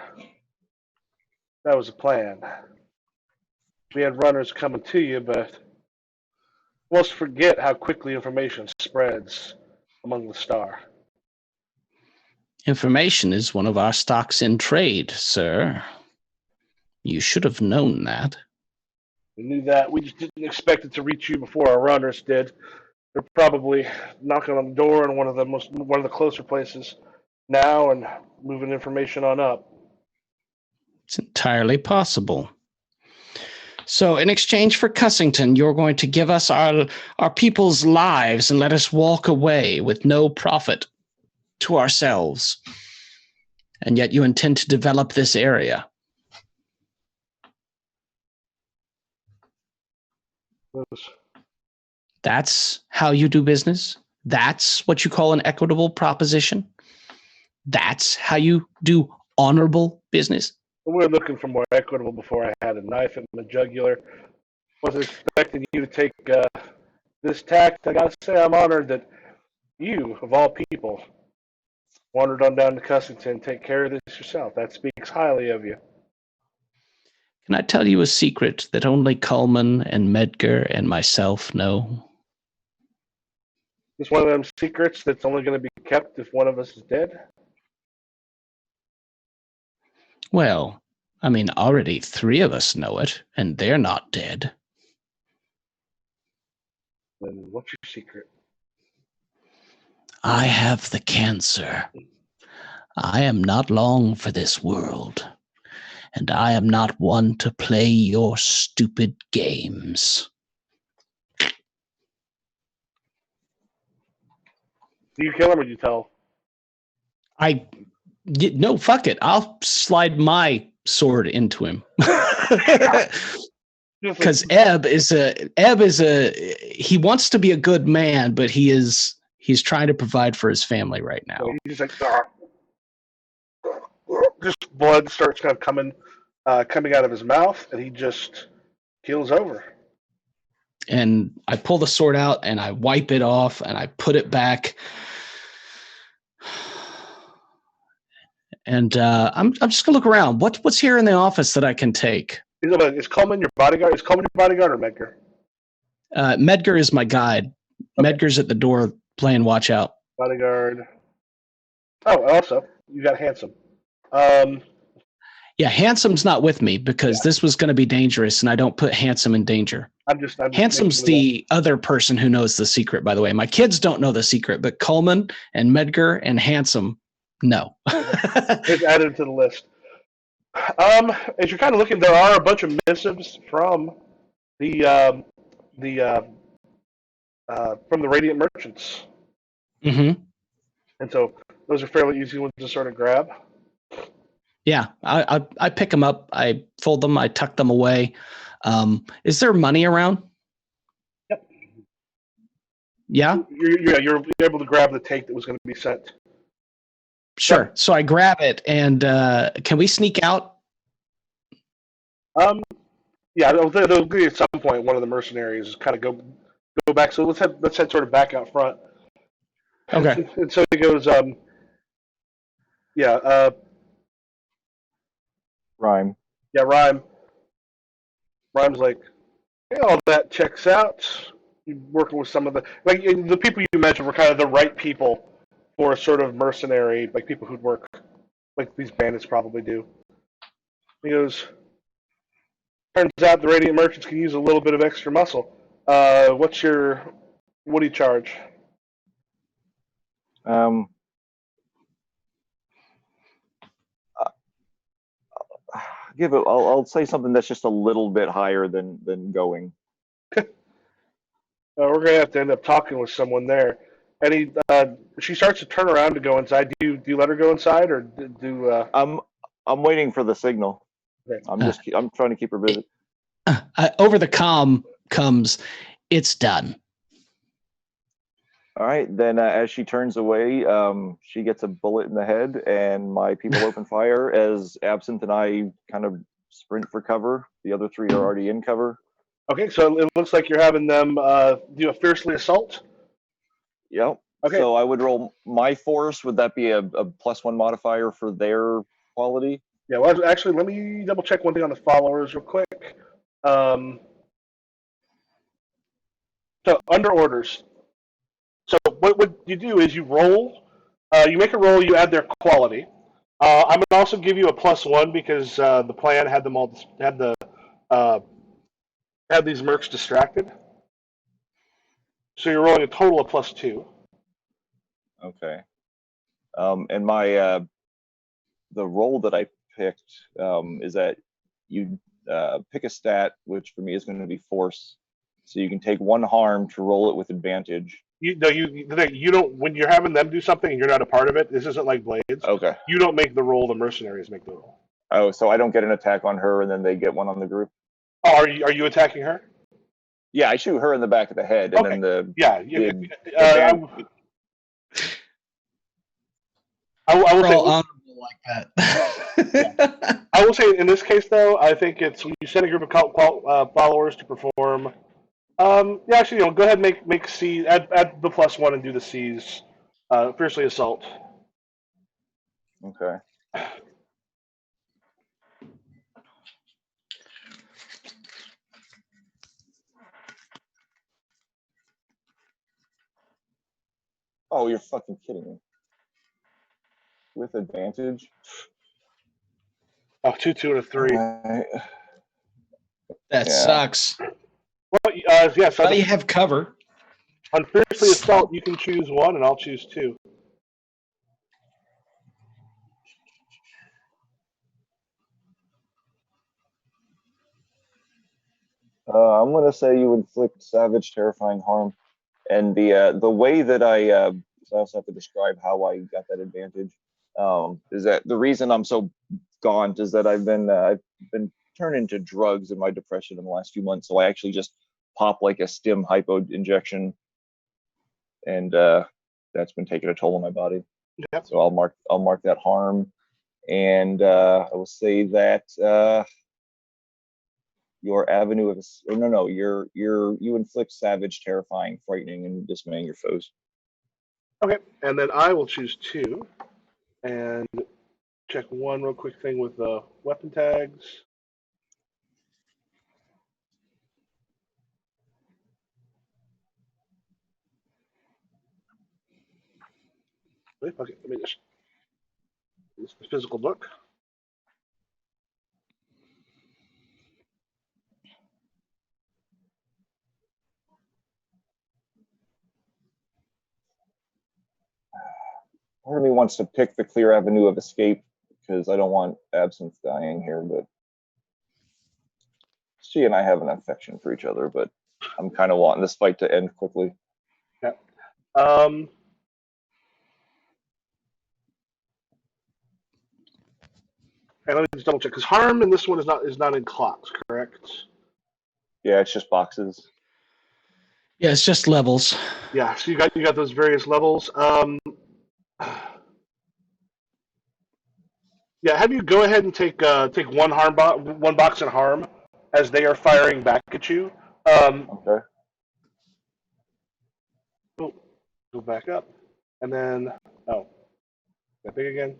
That was the plan. We had runners coming to you, but most forget how quickly information spreads among the Star. Information is one of our stocks in trade, sir. You should have known that. We knew that. We just didn't expect it to reach you before our runners did. They're probably knocking on the door in one of the closer places now and moving information on up. It's entirely possible. So in exchange for Cussington, you're going to give us our people's lives and let us walk away with no profit to ourselves. And yet you intend to develop this area. That's how you do business? That's what you call an equitable proposition? That's how you do honorable business? We were looking for more equitable before I had a knife in my jugular. Wasn't expecting you to take this tact. I gotta say, I'm honored that you, of all people, wandered on down to Cussington. Take care of this yourself. That speaks highly of you. Can I tell you a secret that only Coleman and Medgar and myself know? It's one of them secrets that's only going to be kept if one of us is dead. Well, I mean, already 3 of us know it, and they're not dead. Then what's your secret? I have the cancer. I am not long for this world, and I am not one to play your stupid games. Do you kill him or do you tell? No, fuck it. I'll slide my sword into him. Because Ebb is a he wants to be a good man, but he's trying to provide for his family right now. So he's like, just blood starts kind of coming out of his mouth, and he just keels over. And I pull the sword out and I wipe it off and I put it back. And I'm just gonna look around. What's here in the office that I can take? Is Coleman your bodyguard? Is Coleman your bodyguard or Medgar? Medgar is my guide. Okay. Medgar's at the door playing watch out. Bodyguard. Oh, also you got Handsome. Yeah, Handsome's not with me because this was going to be dangerous, and I don't put Handsome in danger. I'm just Handsome's the other person who knows the secret, by the way. My kids don't know the secret, but Coleman and Medgar and Handsome know. It's added to the list. As you're kind of looking, there are a bunch of missives from the Radiant Merchants. Mm-hmm. And so those are fairly easy ones to sort of grab. Yeah, I pick them up, I fold them, I tuck them away. Is there money around? Yep. Yeah? You're able to grab the take that was going to be sent. Sure. Yep. So I grab it, and can we sneak out? Yeah, they'll be at some point. One of the mercenaries kind of go back. So let's head sort of back out front. Okay. And so he goes, Rhyme. Yeah, Rhyme. Rhyme's like, hey, all that checks out. You're working with some of the people you mentioned were kind of the right people for a sort of mercenary, like people who'd work like these bandits probably do. He goes, turns out the Radiant Merchants can use a little bit of extra muscle. What do you charge? I'll say something that's just a little bit higher than going. We're gonna have to end up talking with someone there. And she starts to turn around to go inside. Do you let her go inside, or do? I'm waiting for the signal. Okay. I'm trying to keep her busy. Over the comm comes, it's done. All right, then as she turns away, she gets a bullet in the head, and my people open fire as Absinthe and I kind of sprint for cover. The other 3 are already in cover. Okay, so it looks like you're having them do a fiercely assault. Yep. Okay. So I would roll my force. Would that be a +1 modifier for their quality? Yeah, well, actually, let me double check one thing on the followers real quick. So under orders. So what you do is you roll, you make a roll, you add their quality. I'm going to also give you a +1 because the plan had them all had these mercs distracted. So you're rolling a total of +2. Okay. And my the roll that I picked is that you pick a stat, which for me is going to be force. So you can take 1 harm to roll it with advantage. You don't, when you're having them do something and you're not a part of it. This isn't like Blades. Okay. You don't make the roll; the mercenaries make the roll. Oh, so I don't get an attack on her, and then they get one on the group. Oh, are you attacking her? Yeah, I shoot her in the back of the head, and okay. then I will say honorable like that. I will say in this case though, I think it's when you send a group of followers to perform. Actually, go ahead and make C, add the +1 and do the C's. Fiercely assault. Okay. Oh, you're fucking kidding me. With advantage? Oh, 2, 2, and a 3. Alright. That Yeah. sucks. Well, yeah, so Well, you have cover. on Fiercely Assault, you can choose 1, and I'll choose 2. I'm going to say you inflict savage, terrifying harm. And the way that I also have to describe how I got that advantage is that the reason I'm so gaunt is that I've been turned into drugs in my depression in the last few months. So I actually just pop like a stim hypo injection, and that's been taking a toll on my body. Yep. So I'll mark that harm, and I will say that your avenue of you inflict savage, terrifying, frightening, and dismaying your foes. Okay, and then I will choose 2, and check one real quick thing with the weapon tags. Okay, let me just use the physical book. Part of me wants to pick the clear avenue of escape because I don't want Absinthe dying here, but she and I have an affection for each other, but I'm kind of wanting this fight to end quickly. Yeah. And let me just double check because harm in this one is not in clocks, correct? Yeah, it's just boxes. Yeah, it's just levels. Yeah, so you got those various levels. Yeah, have you go ahead and take one one box in harm as they are firing back at you. Okay. Oh, go back up, and then that big again.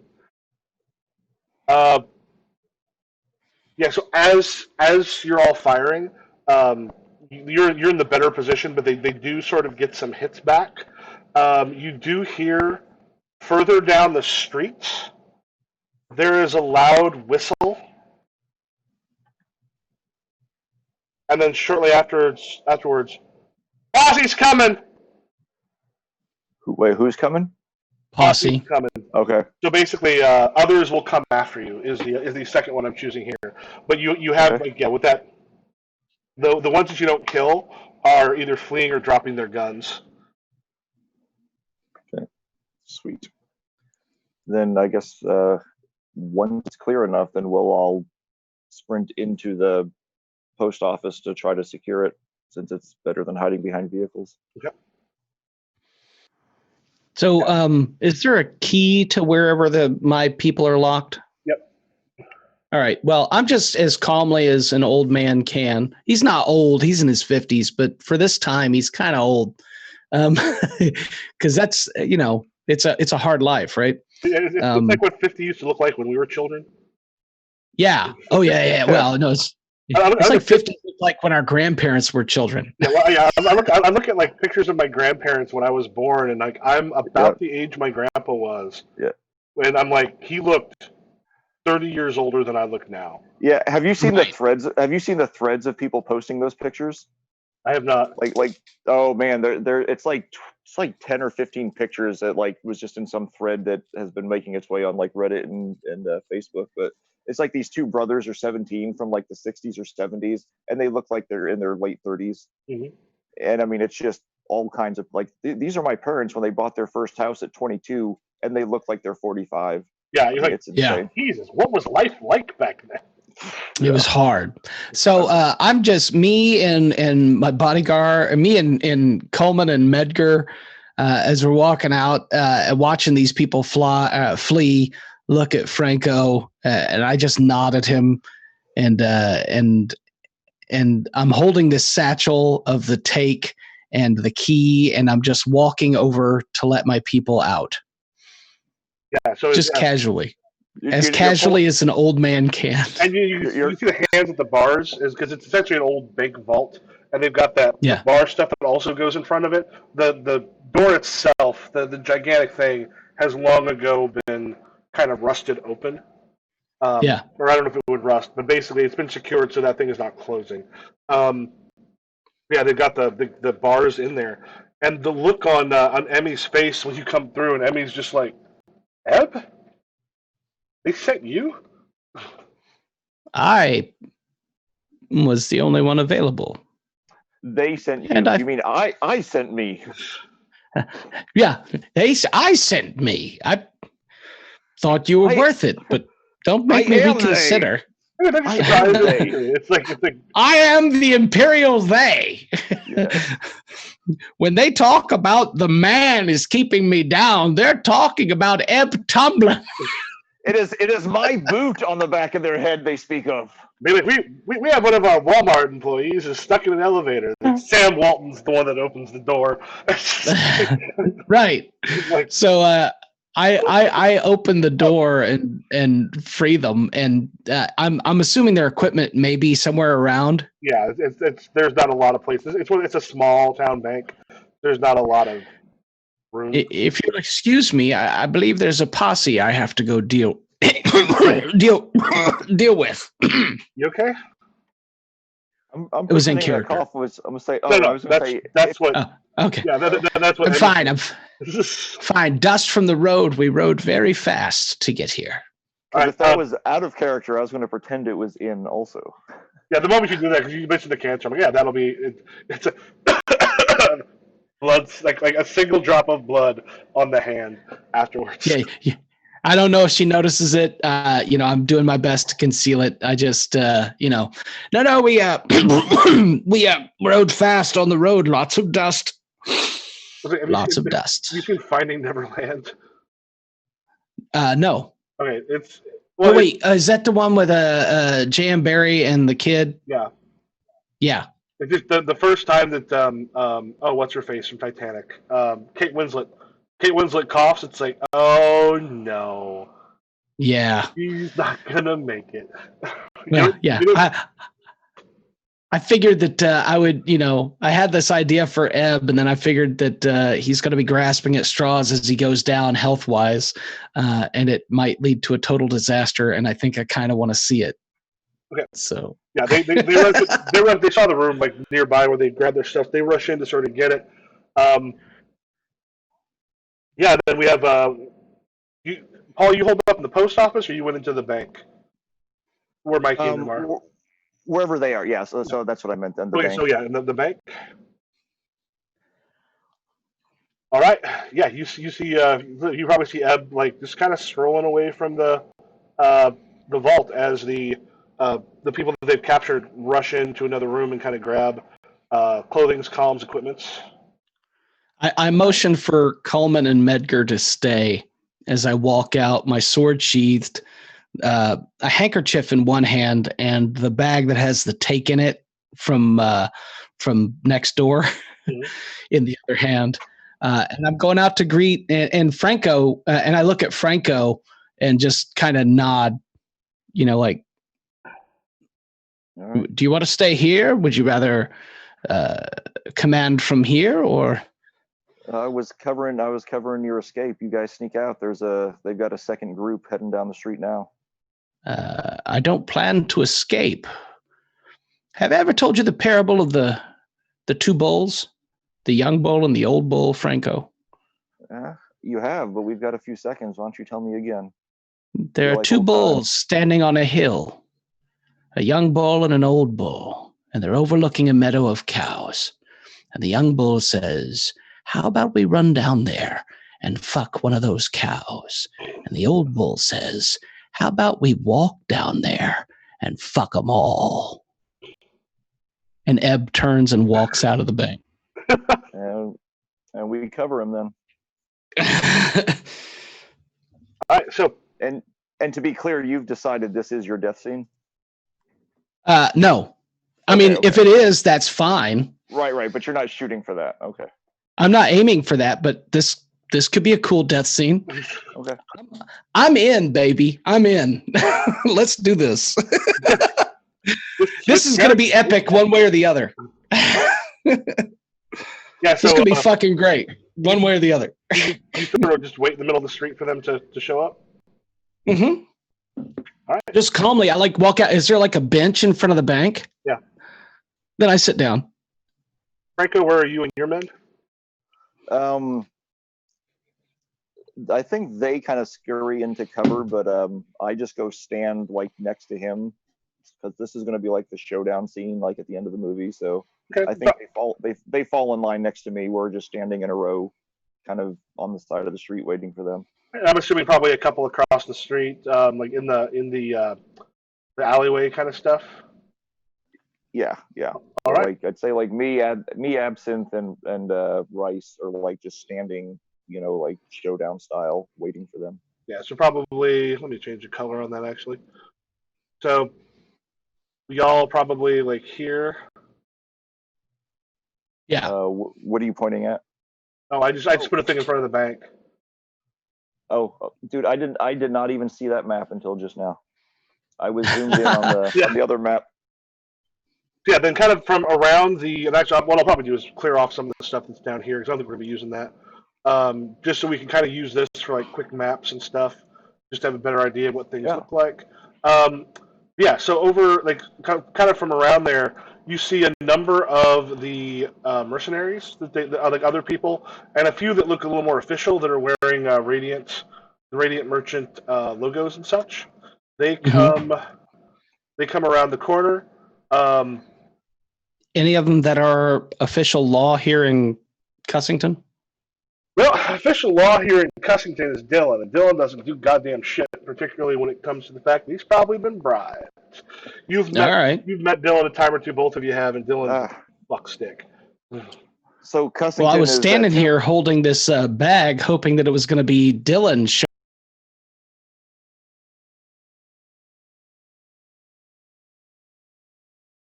Yeah, so as you're all firing, you're in the better position, but they do sort of get some hits back. You do hear further down the street there is a loud whistle, and then shortly afterwards, Posse's coming. Wait, who's coming? Posse. Posse's coming. Okay. So basically, others will come after you. Is the second one I'm choosing here? But you have Okay. like, yeah, with that, the ones that you don't kill are either fleeing or dropping their guns. Okay. Sweet. Then I guess once it's clear enough, then we'll all sprint into the post office to try to secure it, since it's better than hiding behind vehicles. Okay. So, is there a key to wherever my people are locked? Yep. All right. Well, I'm just as calmly as an old man can. He's not old. He's in his 50s, but for this time, he's kind of old. Because that's, it's a hard life, right? It's like what 50 used to look like when we were children. Yeah. Oh, yeah. Well, no, it's like 50 looked like when our grandparents were children. Yeah, well, yeah. I look at like pictures of my grandparents when I was born, and like I'm about the age my grandpa was. Yeah. And I'm like, he looked 30 years older than I look now. Yeah. Have you seen the threads? Have you seen the threads of people posting those pictures? I have not. Like oh man, they're it's like 10 or 15 pictures that like was just in some thread that has been making its way on like Reddit and Facebook. But it's like these two brothers are 17 from like the 60s or 70s, and they look like they're in their late 30s. Mm-hmm. And I mean, it's just all kinds of like these are my parents when they bought their first house at 22, and they look like they're 45. Yeah, you're like, it's insane. Jesus, what was life like back then? It was hard. So I'm just me and my bodyguard, me and Coleman and Medgar, as we're walking out, watching these people flee. Look at Franco, and I just nod at him, and I'm holding this satchel of the take and the key, and I'm just walking over to let my people out. Yeah, so just casually. As casually as an old man can. And you see the hands at the bars is because it's essentially an old bank vault, and they've got that Yeah. bar stuff that also goes in front of it. The door itself, the gigantic thing, has long ago been kind of rusted open. Yeah. Or I don't know if it would rust, but basically it's been secured so that thing is not closing. Yeah, they've got the bars in there, and the look on Emmy's face when you come through, and Emmy's just like, Eb, they sent you? I was the only one available. They sent you. And You mean I sent me? Yeah, I sent me. I thought you were worth it, but don't make me reconsider. It's like I am the imperial they. Yeah. When they talk about the man is keeping me down, they're talking about Ebb Tumblr. It is my boot on the back of their head they speak of. We have one of our Walmart employees is stuck in an elevator. Sam Walton's the one that opens the door. Right. Like, So I open the door and free them, and I'm assuming their equipment may be somewhere around. yeah, it's there's not a lot of places. It's a small town bank. There's not a lot of room. If you'll excuse me, I believe there's a posse I have to go deal with. You okay? I'm It was in pretending that character. cough was. I'm gonna say. No, I was gonna say. that's what. Okay. Yeah, that's what. I'm fine. I'm fine. Dust from the road. We rode very fast to get here. All right, If that was out of character, I was going to pretend it was in also. Yeah, the moment you do that, because you mentioned the cancer, I'm like, yeah, that'll be. It's a blood, like a single drop of blood on the hand afterwards. Yeah. I don't know if she notices it. I'm doing my best to conceal it. I just, no, we rode fast on the road. Lots of dust. Lots of dust. Have you seen Finding Neverland? No. Okay, it's. Well, wait, is that the one with J.M. Barry and the kid? Yeah. Yeah. It's just the first time that what's her face from Titanic? Kate Winslet. Kate Winslet coughs. It's like, oh no. Yeah. He's not gonna make it. I figured that I would, I had this idea for Ebb, and then I figured that he's going to be grasping at straws as he goes down health-wise, and it might lead to a total disaster, and I think I kind of want to see it. Okay. So. Yeah, they saw the room like nearby where they grabbed their stuff. They rush in to sort of get it. Yeah, then we have Paul. You hold up in the post office, or you went into the bank where Mikey and them are. Wherever they are, yeah. So that's what I meant then. The bank. So yeah, in the bank. All right. Yeah, you see. You probably see Ebb like just kind of strolling away from the vault as the people that they've captured rush into another room and kind of grab clothing, comms, equipments. I motion for Coleman and Medgar to stay as I walk out, my sword sheathed, a handkerchief in one hand, and the bag that has the take in it from next door in the other hand. And I'm going out to greet and Franco, and I look at Franco and just kind of nod, like, right. Do you want to stay here? Would you rather command from here, or? I was covering your escape. You guys sneak out. They've got a second group heading down the street now. I don't plan to escape. Have I ever told you the parable of the two bulls, the young bull and the old bull, Franco? You have, but we've got a few seconds. Why don't you tell me again? There are two bulls standing on a hill, a young bull and an old bull, and they're overlooking a meadow of cows. And the young bull says, "How about we run down there and fuck one of those cows?" And the old bull says, "How about we walk down there and fuck them all?" And Ebb turns and walks out of the bank. And we cover him then. All right, so and to be clear, you've decided this is your death scene? No. I mean, if it is, that's fine. Right, but you're not shooting for that. Okay. I'm not aiming for that, but this could be a cool death scene. Okay. I'm in, baby. I'm in. Let's do this. This is going to be epic one way or the other. Yeah, so This could be fucking great, one way or the other. you sort of just wait in the middle of the street for them to show up. Mm-hmm. All right. Just calmly, I like walk out. Is there like a bench in front of the bank? Yeah. Then I sit down. Franco, where are you and your men? I think they kind of scurry into cover, but I just go stand like next to him because this is going to be like the showdown scene, like at the end of the movie. So Okay. I think they fall in line next to me. We're just standing in a row, kind of on the side of the street, waiting for them. I'm assuming probably a couple across the street, like in the alleyway kind of stuff. Yeah. All right. Like I'd say like me, Absinthe, and Rice are like just standing, like showdown style, waiting for them. Yeah, so probably, let me change the color on that actually. So we all probably like here. Yeah. What are you pointing at? Oh, I just put a thing in front of the bank. Oh, dude, I did not even see that map until just now. I was zoomed in on the on the other map. Yeah, then kind of from around and actually, what I'll probably do is clear off some of the stuff that's down here because I don't think we're going to be using that. Just so we can kind of use this for like quick maps and stuff, just to have a better idea of what things look like. Yeah, so over like kind of from around there, you see a number of the mercenaries like other people, and a few that look a little more official that are wearing Radiant Merchant logos and such. They come around the corner. Any of them that are official law here in Cussington? Well, official law here in Cussington is Dylan, and Dylan doesn't do goddamn shit, particularly when it comes to the fact that he's probably been bribed. You've met Dylan a time or two, both of you have, and Dylan's a fuckstick. So Cussington. Well, I was standing here holding this bag, hoping that it was going to be Dylan.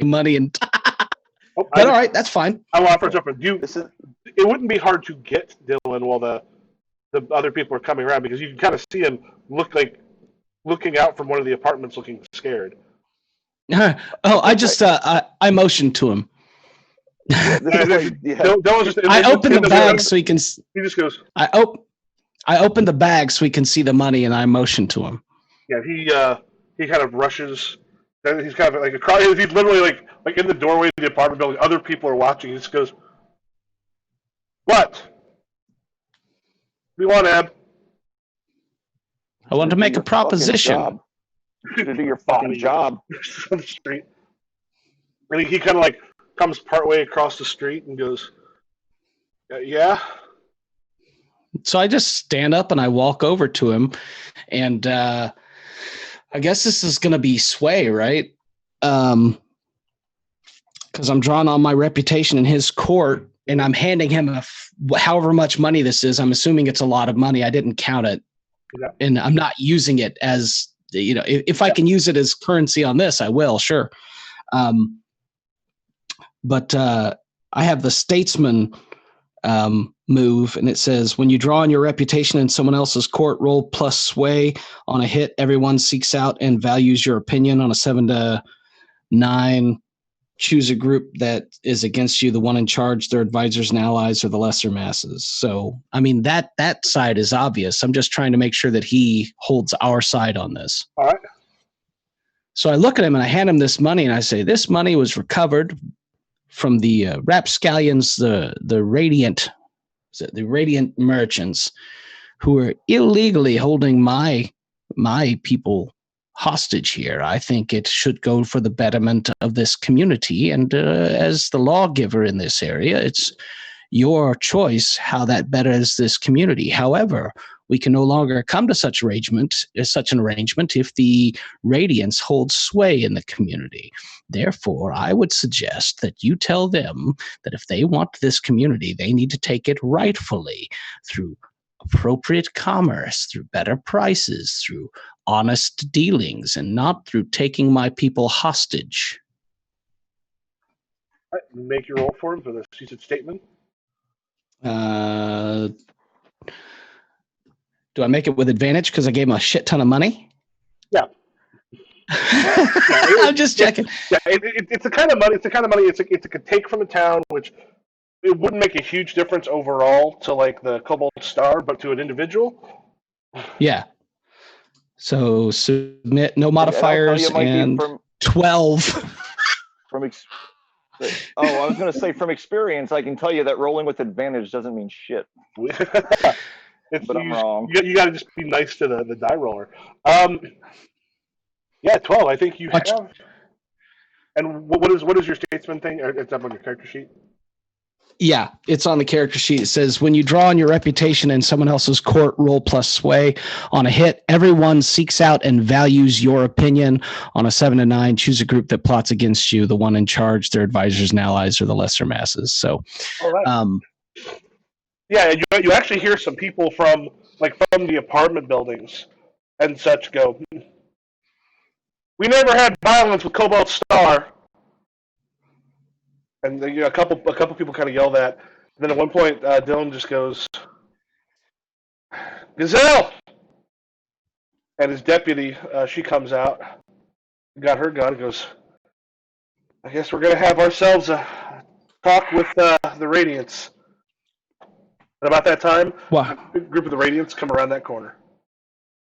Money and but all right, that's fine. I will offer something. It wouldn't be hard to get Dylan while the other people are coming around because you can kind of see him looking out from one of the apartments, looking scared. I just I motioned to him. I opened the bag so he can. He just goes. I opened the bag so he can see the money, and I motioned to him. Yeah, he kind of rushes. He's kind of like across. He's literally like in the doorway of the apartment building. Other people are watching. He just goes, "What? What do you want, Ab?" I want to make a proposition. To do your fucking job. On the street, and he kind of like comes partway across the street and goes, "Yeah." So I just stand up and I walk over to him, and I guess this is going to be sway, right? Because I'm drawing on my reputation in his court, and I'm handing him however much money this is. I'm assuming it's a lot of money. I didn't count it, and I'm not using it as if I can use it as currency on this, I will, sure. But I have the statesman move, and it says when you draw on your reputation in someone else's court, roll plus sway on a hit. Everyone seeks out and values your opinion. On a 7 to 9, choose a group that is against you, the one in charge, their advisors and allies, or the lesser masses. So I mean that side is obvious. I'm just trying to make sure that he holds our side on this. All right. So I look at him and I hand him this money, and I say, this money was recovered from the rapscallions, the Radiant merchants, who are illegally holding my people hostage here. I think it should go for the betterment of this community, and as the lawgiver in this area, it's your choice how that betters this community. However, we can no longer come to such an arrangement if the Radiants hold sway in the community. Therefore, I would suggest that you tell them that if they want this community, they need to take it rightfully through appropriate commerce, through better prices, through honest dealings, and not through taking my people hostage. All right, make your roll for him for the suited statement. Do I make it with advantage because I gave him a shit ton of money? Yeah. I'm just checking. Yeah, it's the kind of money. It's the kind of money. It's a take from the town, which it wouldn't make a huge difference overall to like the Cobalt Star, but to an individual. Yeah. So submit no And I'll tell modifiers you, Mikey, and from 12. I was going to say from experience, I can tell you that rolling with advantage doesn't mean shit. But I'm wrong. You got to just be nice to the die roller. Yeah, 12. I think you have. And what is your statesman thing? Or it's up on your character sheet. Yeah, it's on the character sheet. It says when you draw on your reputation in someone else's court, roll plus sway. On a hit, everyone seeks out and values your opinion. On a 7 to 9, choose a group that plots against you, the one in charge, their advisors and allies, or the lesser masses. So, all right. Yeah, you actually hear some people from the apartment buildings and such go, we never had violence with Cobalt Star. And a couple people kind of yell that. And then at one point, Dylan just goes, Gazelle! And his deputy, she comes out, got her gun, and goes, I guess we're going to have ourselves a talk with the Radiants. And about that time, a big group of the Radiants come around that corner.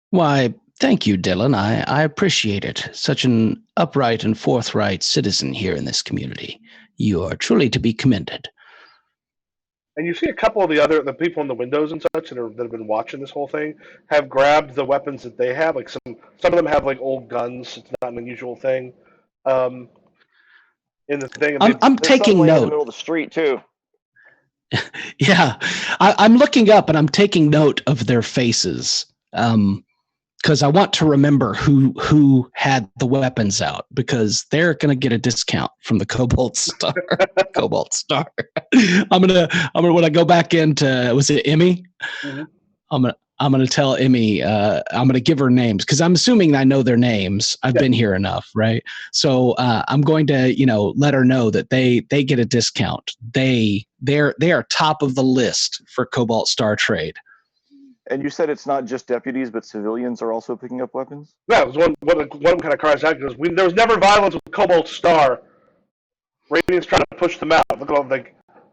Why, thank you, Dylan. I appreciate it. Such an upright and forthright citizen here in this community. You are truly to be commended. And you see a couple of the people in the windows and such that have been watching this whole thing have grabbed the weapons that they have. Like some of them have like old guns. It's not an unusual thing. In the thing, I'm taking note. In the middle of the street too. Yeah, I'm looking up and I'm taking note of their faces. Because I want to remember who had the weapons out, because they're gonna get a discount from the Cobalt Star. Cobalt Star. I'm gonna when I go back into, was it Emmy? Mm-hmm. I'm gonna tell Emmy. I'm gonna give her names because I'm assuming I know their names. I've been here enough, right? So I'm going to let her know that they get a discount. They are top of the list for Cobalt Star trade. And you said it's not just deputies, but civilians are also picking up weapons? Yeah, it was one kind of cries out because there was never violence with Cobalt Star. Radiant's trying to push them out. Look at all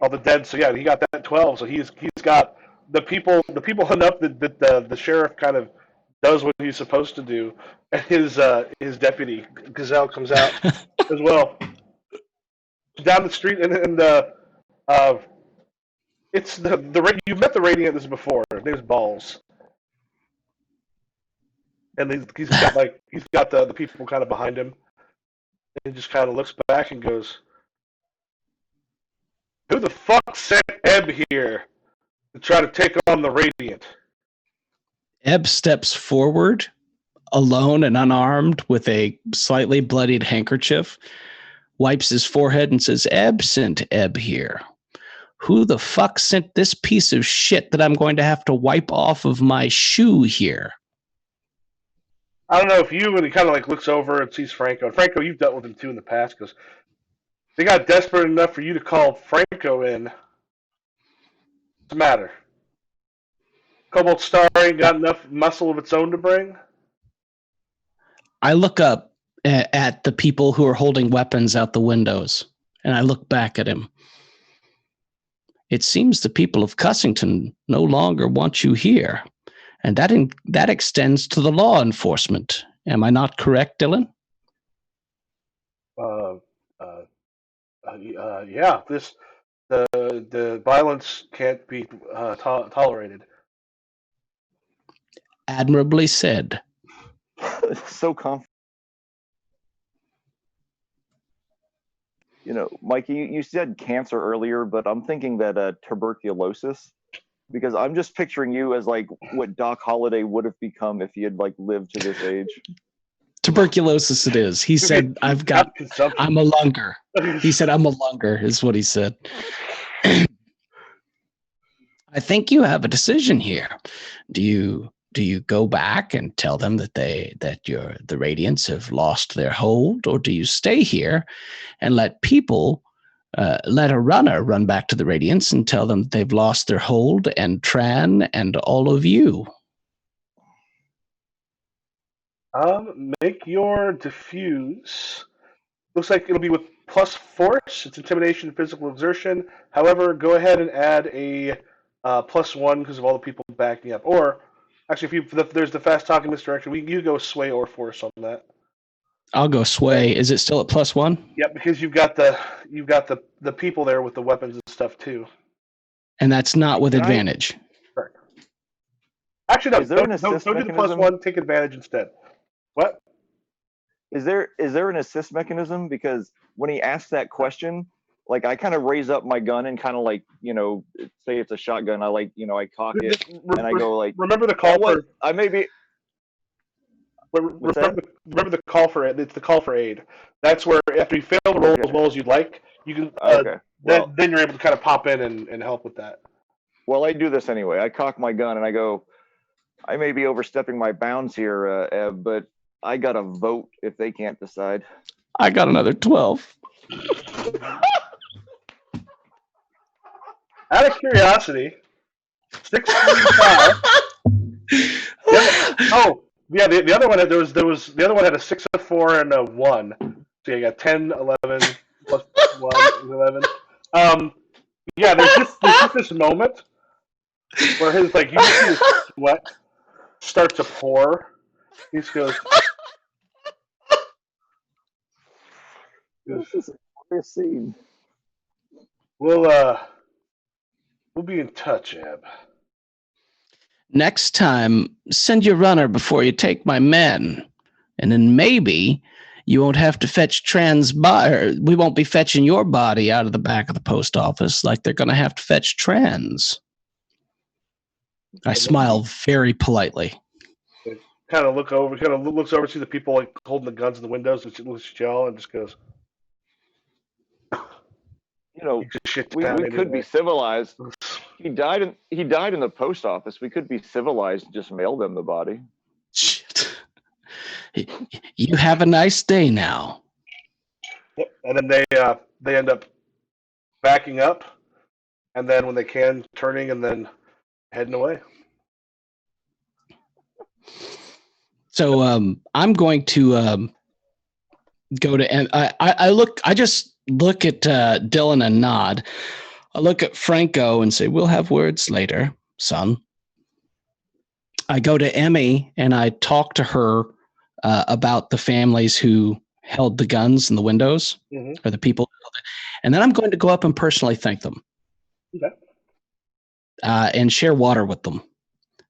the dead. So yeah, he got that 12. So he's got the people enough that the sheriff kind of does what he's supposed to do, and his deputy Gazelle comes out as well down the street and it's you've met the Radiant this before. His name's Balls, and he's got the people kind of behind him, and he just kind of looks back and goes, "Who the fuck sent Ebb here to try to take on the Radiant?" Ebb steps forward, alone and unarmed, with a slightly bloodied handkerchief, wipes his forehead, and says, "Ebb sent Ebb here. Who the fuck sent this piece of shit that I'm going to have to wipe off of my shoe here?" I don't know if when he kind of looks over and sees Franco. And Franco, you've dealt with him too in the past, because they got desperate enough for you to call Franco in. What's the matter? Cobalt Star ain't got enough muscle of its own to bring? I look up at the people who are holding weapons out the windows, and I look back at him. It seems the people of Cussington no longer want you here, and that extends to the law enforcement. Am I not correct, Dylan? Yeah. The violence can't be tolerated. Admirably said. So confident. Mikey, you said cancer earlier, but I'm thinking that tuberculosis, because I'm just picturing you as what Doc Holliday would have become if he had lived to this age. Tuberculosis it is. He said, I'm a lunger. He said, I'm a lunger, is what he said. I think you have a decision here. Do you go back and tell them that the Radiants have lost their hold, or do you stay here and let a runner run back to the Radiants and tell them that they've lost their hold, and Tran and all of you? Make your diffuse. Looks like it'll be with plus force. It's intimidation, physical exertion. However, go ahead and add a +1 because of all the people backing up. Or actually, if there's the fast talking misdirection, you go sway or force on that. I'll go sway. Is it still at +1? Yep, because you've got the people there with the weapons and stuff too. And that's not with advantage. Correct. Actually, no. Is there an Don't assist do the mechanism? +1. Take advantage instead. What? Is there an assist mechanism? Because when he asks that question, like I kind of raise up my gun and kind of like, say it's a shotgun, I cock it and I go like, remember the call for. I may be. Remember the call for it. It's the call for aid. That's where after you fail to roll as well as you'd like, you can. Okay. Well, then you're able to kind of pop in and help with that. Well, I do this anyway. I cock my gun and I go, I may be overstepping my bounds here, Eb, but I got to vote if they can't decide. I got another 12. Out of curiosity, 6.5. Oh, yeah. The other one the other one had a 6, a 4, and a 1. So you got 10, 11 plus 1 is 11. Yeah. There's just this moment where you see his sweat start to pour. He just goes. This is a glorious scene. We'll be in touch, Eb. Next time, send your runner before you take my men. And then maybe you won't have to fetch we won't be fetching your body out of the back of the post office like they're going to have to fetch Trans. I smile very politely. Kind of looks over to see the people like holding the guns in the windows, and looks at y'all and just goes. We could be civilized. He died in the post office. We could be civilized and just mail them the body. Shit. You have a nice day now. Yep. And then they end up backing up, and then when they can, turning and then heading away. So I'm going to go to. I just look at Dylan and nod. I look at Franco and say, "We'll have words later, son." I go to Emmy and I talk to her about the families who held the guns in the windows, or the people, and then I'm going to go up and personally thank them, and share water with them,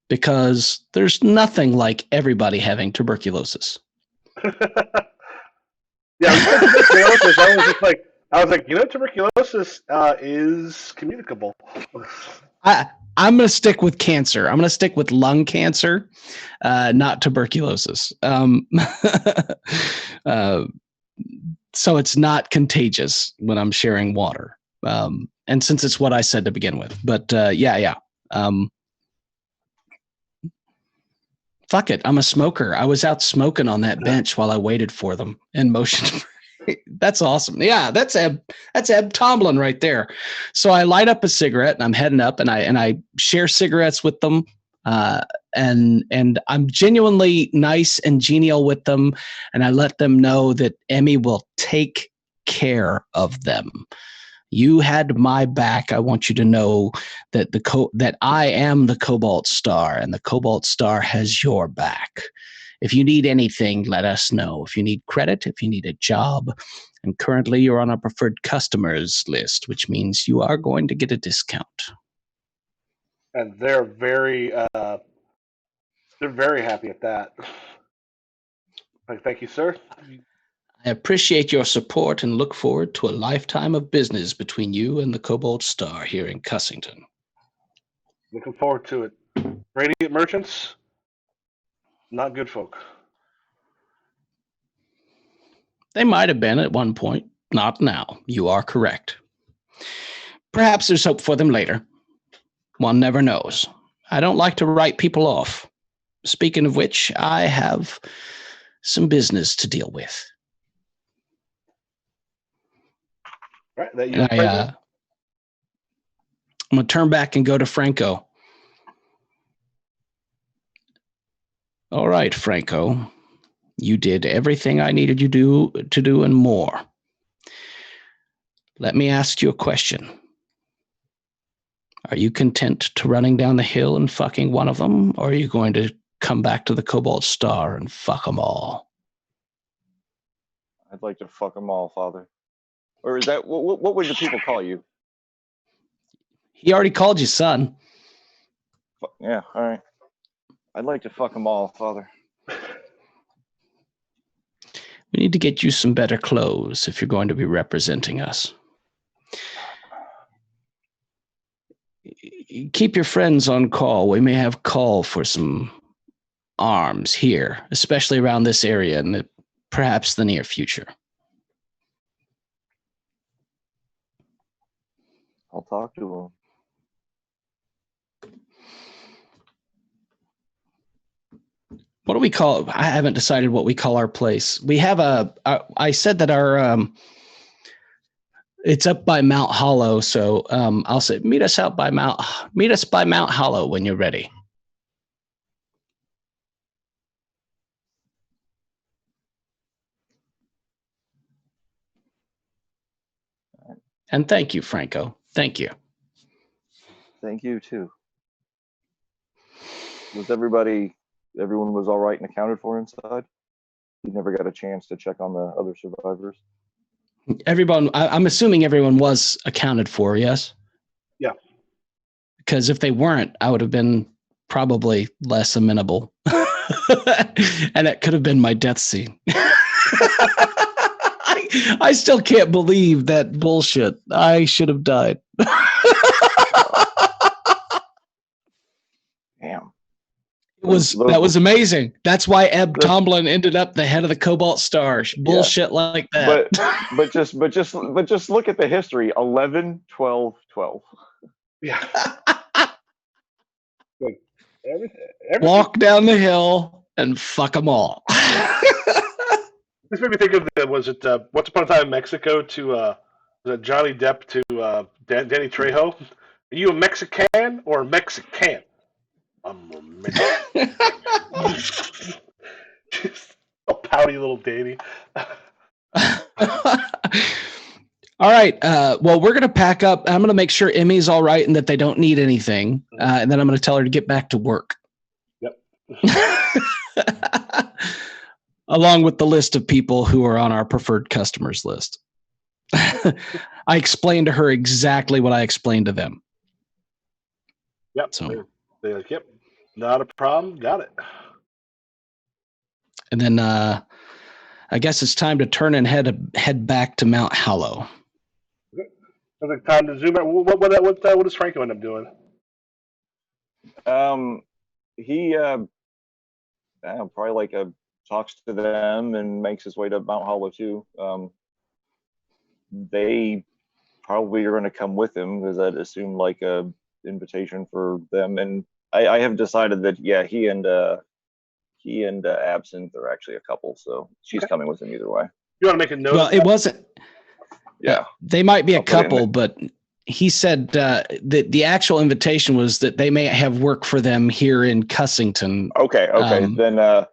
because there's nothing like everybody having tuberculosis. Yeah, tuberculosis. I was like, tuberculosis is communicable. I'm going to stick with cancer. I'm going to stick with lung cancer, not tuberculosis. So it's not contagious when I'm sharing water. And since it's what I said to begin with, but yeah. Fuck it. I'm a smoker. I was out smoking on that bench while I waited for them and motioned. That's awesome. Yeah, that's Eb Tomlin right there. So I light up a cigarette and I'm heading up and I share cigarettes with them. And I'm genuinely nice and genial with them. And I let them know that Emmy will take care of them. You had my back. I want you to know that that I am the Cobalt Star, and the Cobalt Star has your back. If you need anything, let us know. If you need credit, if you need a job, and currently you're on our preferred customers list, which means you are going to get a discount. And they're very happy at that. Thank you, sir. I appreciate your support and look forward to a lifetime of business between you and the Cobalt Star here in Cussington. Looking forward to it. Radiant merchants, not good folk. They might have been at one point, not now. You are correct. Perhaps there's hope for them later. One never knows. I don't like to write people off. Speaking of which, I have some business to deal with. Right, I'm going to turn back and go to Franco. All right, Franco. You did everything I needed you to do and more. Let me ask you a question. Are you content to running down the hill and fucking one of them, or are you going to come back to the Cobalt Star and fuck them all? I'd like to fuck them all, Father. Or is that what would the people call you? He already called you son. Yeah, all right. I'd like to fuck them all, Father. We need to get you some better clothes if you're going to be representing us. Keep your friends on call. We may have call for some arms here, especially around this area in perhaps the near future. I'll talk to him. What do we call? I haven't decided what we call our place. We have I said that our it's up by Mount Hollow, so I'll say meet us by Mount Hollow when you're ready. And thank you, Franco. Thank you. Thank you too. Was everyone was all right and accounted for inside? You never got a chance to check on the other survivors? Everyone, I'm assuming everyone was accounted for, yes? Yeah. Because if they weren't, I would have been probably less amenable. And that could have been my death scene. I still can't believe that bullshit. I should have died. Damn. That was amazing. That's why Ebb Tomlin ended up the head of the Cobalt Star. Bullshit like that. But just look at the history. 11, 12, 12. Yeah. Like, everything. Walk down the hill and fuck them all. This made me think of was it Once Upon a Time in Mexico to was it Johnny Depp to Danny Trejo? Are you a Mexican or a Mexican? I'm a Mexican. Just a pouty little Danny. All right. Well, we're going to pack up. I'm going to make sure Emmy's all right and that they don't need anything. And then I'm going to tell her to get back to work. Yep. Along with the list of people who are on our preferred customers list. I explained to her exactly what I explained to them. Yep. So they're like, yep, not a problem. Got it. And then I guess it's time to turn and head back to Mount Hollow. Okay. Sounds like time to zoom out. What does Franco end up doing? He probably like talks to them and makes his way to Mount Hollow too. They probably are going to come with him because I'd assume like a invitation for them. And I have decided that he and Absinthe are actually a couple, so she's coming with him either way. You want to make a note? Well, it wasn't. Yeah, they might be a couple, but he said that the actual invitation was that they may have work for them here in Cussington. Okay. Then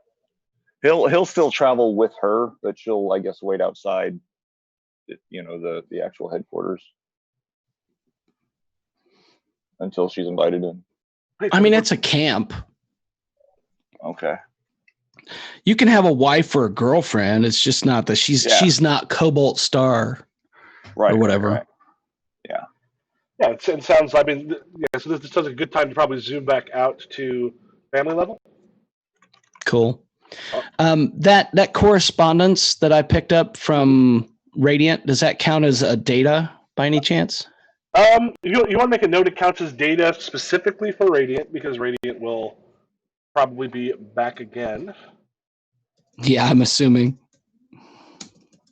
he'll still travel with her, but she'll, I guess, wait outside. The actual headquarters until she's invited in. I mean, it's a camp. Okay. You can have a wife or a girlfriend. It's just not that she's not Cobalt Star, right, or whatever. Right. Yeah. Yeah, it sounds. I mean, yeah. So this sounds like a good time to probably zoom back out to family level. Cool. That correspondence that I picked up from Radiant, does that count as a data by any chance? You want to make a note it counts as data specifically for Radiant because Radiant will probably be back again. Yeah, I'm assuming.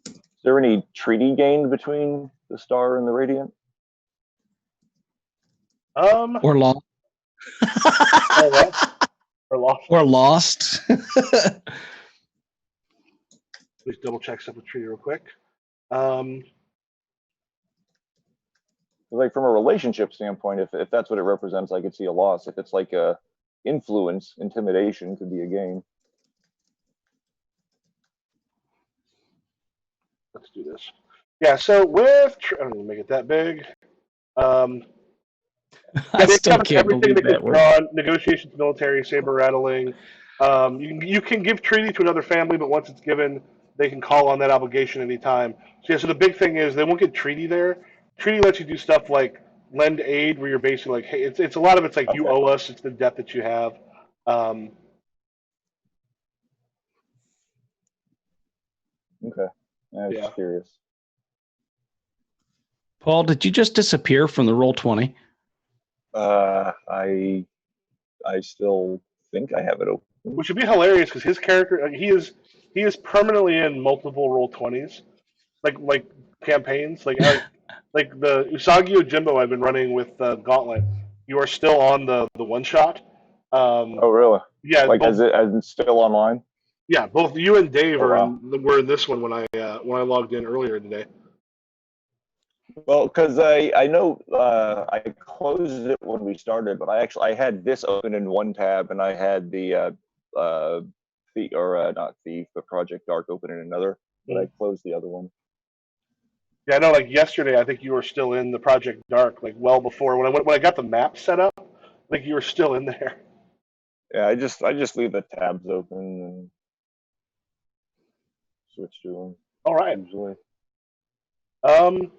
Is there any treaty gained between the Star and the Radiant? Or lost. Or lost. Please double check stuff with treaty real quick. Like from a relationship standpoint, if that's what it represents, I could see a loss. If it's like a influence, intimidation could be a gain. let's do this. Yeah, so with I'm gonna make it that big. Um, I yeah, they still have can't everything believe that can that be word. drawn: negotiations, military, saber rattling. You can give treaty to another family, but once it's given, they can call on that obligation anytime. So yeah, so the big thing is they won't get treaty there. Treaty lets you do stuff like lend aid, where you're basically like, hey, it's a lot of it's like you Okay. owe us. It's the debt that you have. Um, Okay. I was yeah. just curious. Paul, did you just disappear from the roll 20? I still think I have it open. Which would be hilarious because his character he is permanently in multiple roll 20s, like campaigns, like the Usagi Ojimbo I've been running with Gauntlet. You are still on the one shot. Oh, really? Yeah, Like, both as it's still online? yeah both you and Dave Oh, are wow. were in this one when I logged in earlier today. Well, because I know I closed it when we started, but I had this open in one tab, and I had the not Thief, but Project Dark open in another, but I closed the other one. Yeah, I know. Like yesterday, I think you were still in the Project Dark, like well before when I got the map set up. I think you were still in there. Yeah, I just leave the tabs open and switch to them All right. usually. Um,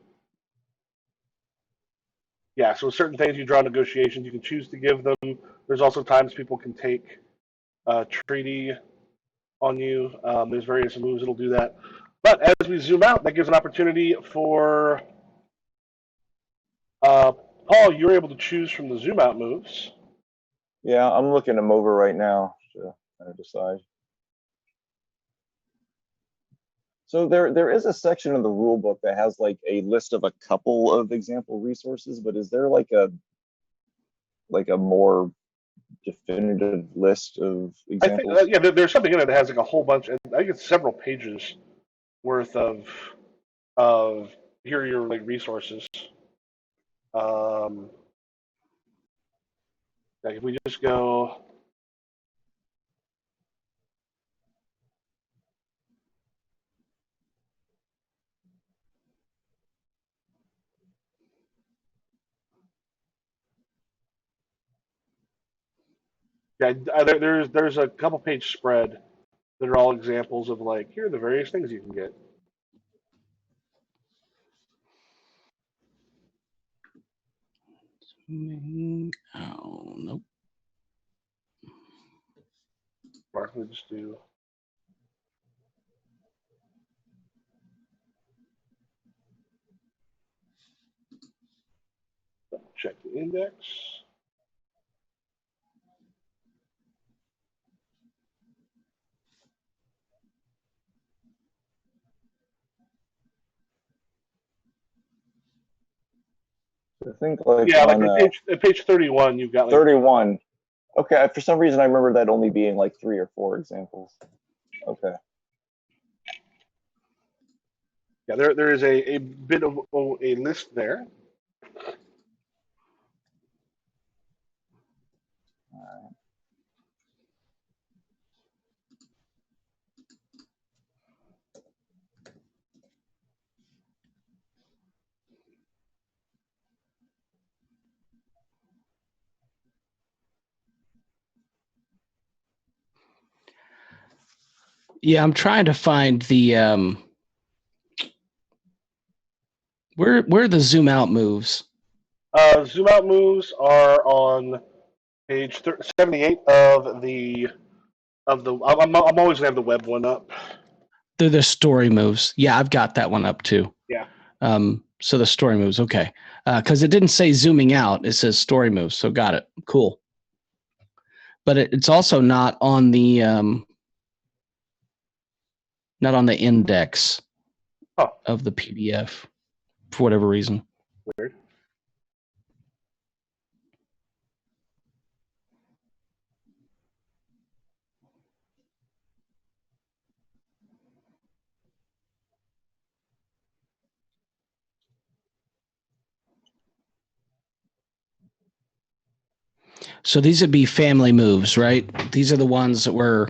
yeah, so certain things you draw negotiations, you can choose to give them. There's also times people can take treaty on you. There's various moves that'll do that. But as we zoom out, that gives an opportunity for Paul. You're able to choose from the zoom out moves. Yeah, I'm looking them over right now to kind of decide. So there is a section in the rule book that has like a list of a couple of example resources, but is there like a more definitive list of I think examples? yeah, there's something in it that has like a whole bunch. I think it's several pages worth of here are your like resources. Um, like if we just go. Yeah, there's a couple page spread that are all examples of like here are the various things you can get. Oh, nope. Mark, we just do. Check the index. I think like Yeah, like on at page 31, you've got like 31. Okay, for some reason I remember that only being like 3 or 4 examples. Okay. yeah, there is a bit of a list there. Yeah, I'm trying to find the where are the zoom out moves? Zoom out moves are on page 78 of the. I'm always gonna have the web one up. They're the story moves. Yeah, I've got that one up too. Yeah. So the story moves, okay. Because it didn't say zooming out, it says story moves. So got it. Cool. But it's also not on the index of the PDF for whatever reason. Weird. So these would be family moves, right? These are the ones that we're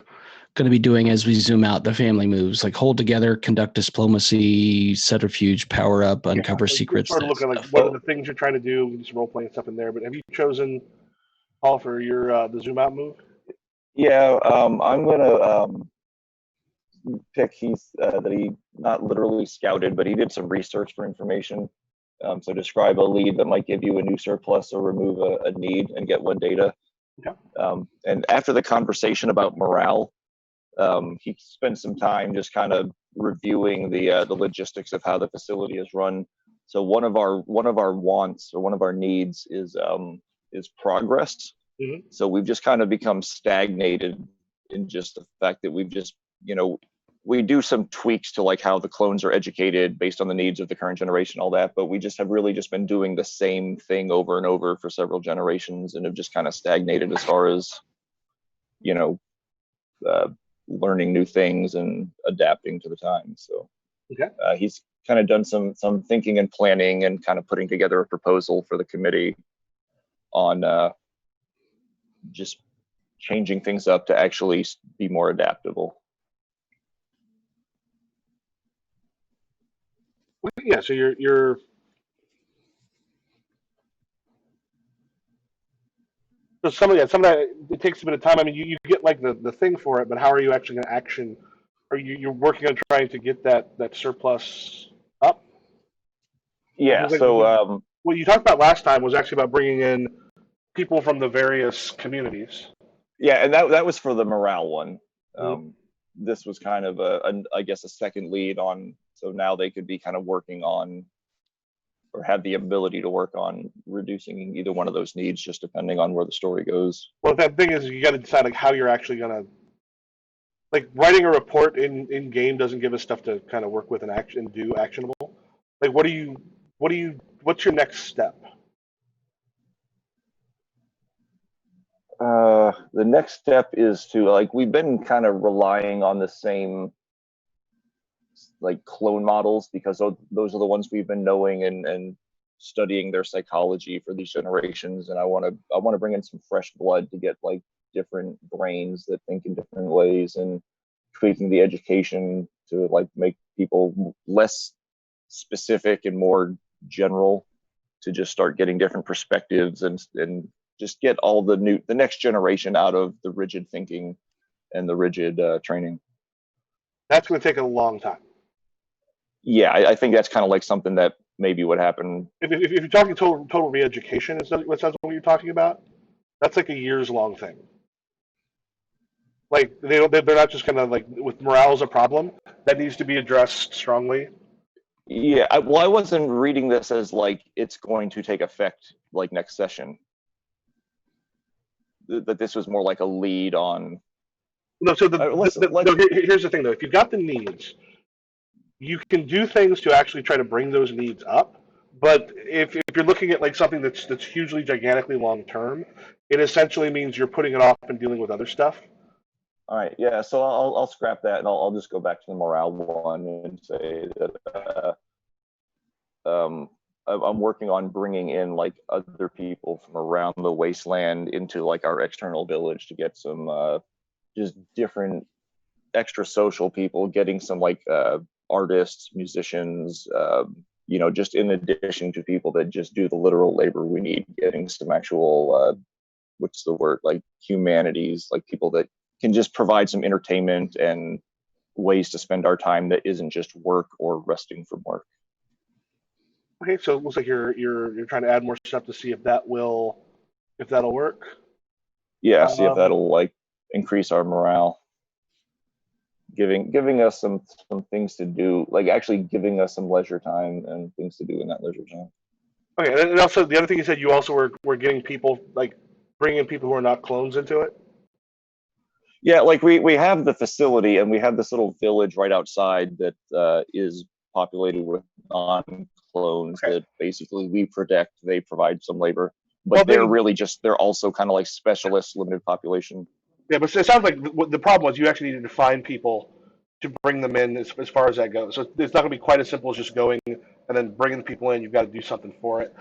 going to be doing as we zoom out the family moves, like hold together, conduct diplomacy, centrifuge, power up, uncover secrets. Sort of look at like what are the things you're trying to do. We can do some role playing stuff in there. But have you chosen Paul for your the zoom out move? Yeah, I'm gonna pick Heath that he not literally scouted, but he did some research for information. So describe a lead that might give you a new surplus or remove a need and get one data. Okay. And after the conversation about morale, he spent some time just kind of reviewing the logistics of how the facility is run. So one of our wants or one of our needs is progress. Mm-hmm. So we've just kind of become stagnated in just the fact that we've just, we do some tweaks to like how the clones are educated based on the needs of the current generation, all that, but we just have really just been doing the same thing over and over for several generations and have just kind of stagnated as far as, learning new things and adapting to the times. So okay. He's kind of done some thinking and planning and kind of putting together a proposal for the committee on just changing things up to actually be more adaptable. Yeah, so you're so some of that it takes a bit of time. I mean, you get like the thing for it, but how are you actually going to action? Are you're working on trying to get that surplus up? Yeah. So what you talked about last time was actually about bringing in people from the various communities. Yeah, and that was for the morale one. Mm-hmm. This was kind of I guess a second lead on. So now they could be kind of working on, or have the ability to work on reducing either one of those needs, just depending on where the story goes. Well, that thing is, you got to decide like how you're actually gonna, like, writing a report in game doesn't give us stuff to kind of work with and do actionable. Like, what's your next step? The next step is to, like, we've been kind of relying on the same like clone models because those are the ones we've been knowing and studying their psychology for these generations. And I want to bring in some fresh blood to get like different brains that think in different ways and tweaking the education to like make people less specific and more general, to just start getting different perspectives and just get all the next generation out of the rigid thinking and the rigid training. That's going to take a long time. Yeah, I think that's kind of like something that maybe would happen. If you're talking total re-education, is that what you're talking about? That's like a years-long thing. Like they're not just gonna, like, with morale as a problem that needs to be addressed strongly. Yeah, I wasn't reading this as like it's going to take effect like next session. That this was more like a lead on. No, so here's the thing though. If you've got the needs, you can do things to actually try to bring those needs up. But if you're looking at like something that's hugely gigantically long term, it essentially means you're putting it off and dealing with other stuff. All right, yeah. So I'll scrap that and I'll just go back to the morale one and say that I'm working on bringing in like other people from around the wasteland into like our external village to get some just different extra social people, getting some like artists, musicians, just in addition to people that just do the literal labor we need, getting some actual, what's the word, like humanities, like people that can just provide some entertainment and ways to spend our time that isn't just work or resting from work. Okay, so it looks like you're trying to add more stuff to see if that'll work. Yeah, see if that'll like increase our morale. Giving us some things to do, like actually giving us some leisure time and things to do in that leisure time. Okay, and also the other thing you said, you also were getting people, like bringing people who are not clones into it. Yeah, like we have the facility and we have this little village right outside that is populated with non-clones that basically we protect. They provide some labor, but they're also kind of like specialist, limited population. Yeah, but it sounds like the problem was you actually needed to find people to bring them in as far as that goes. So it's not going to be quite as simple as just going and then bringing the people in. You've got to do something for it.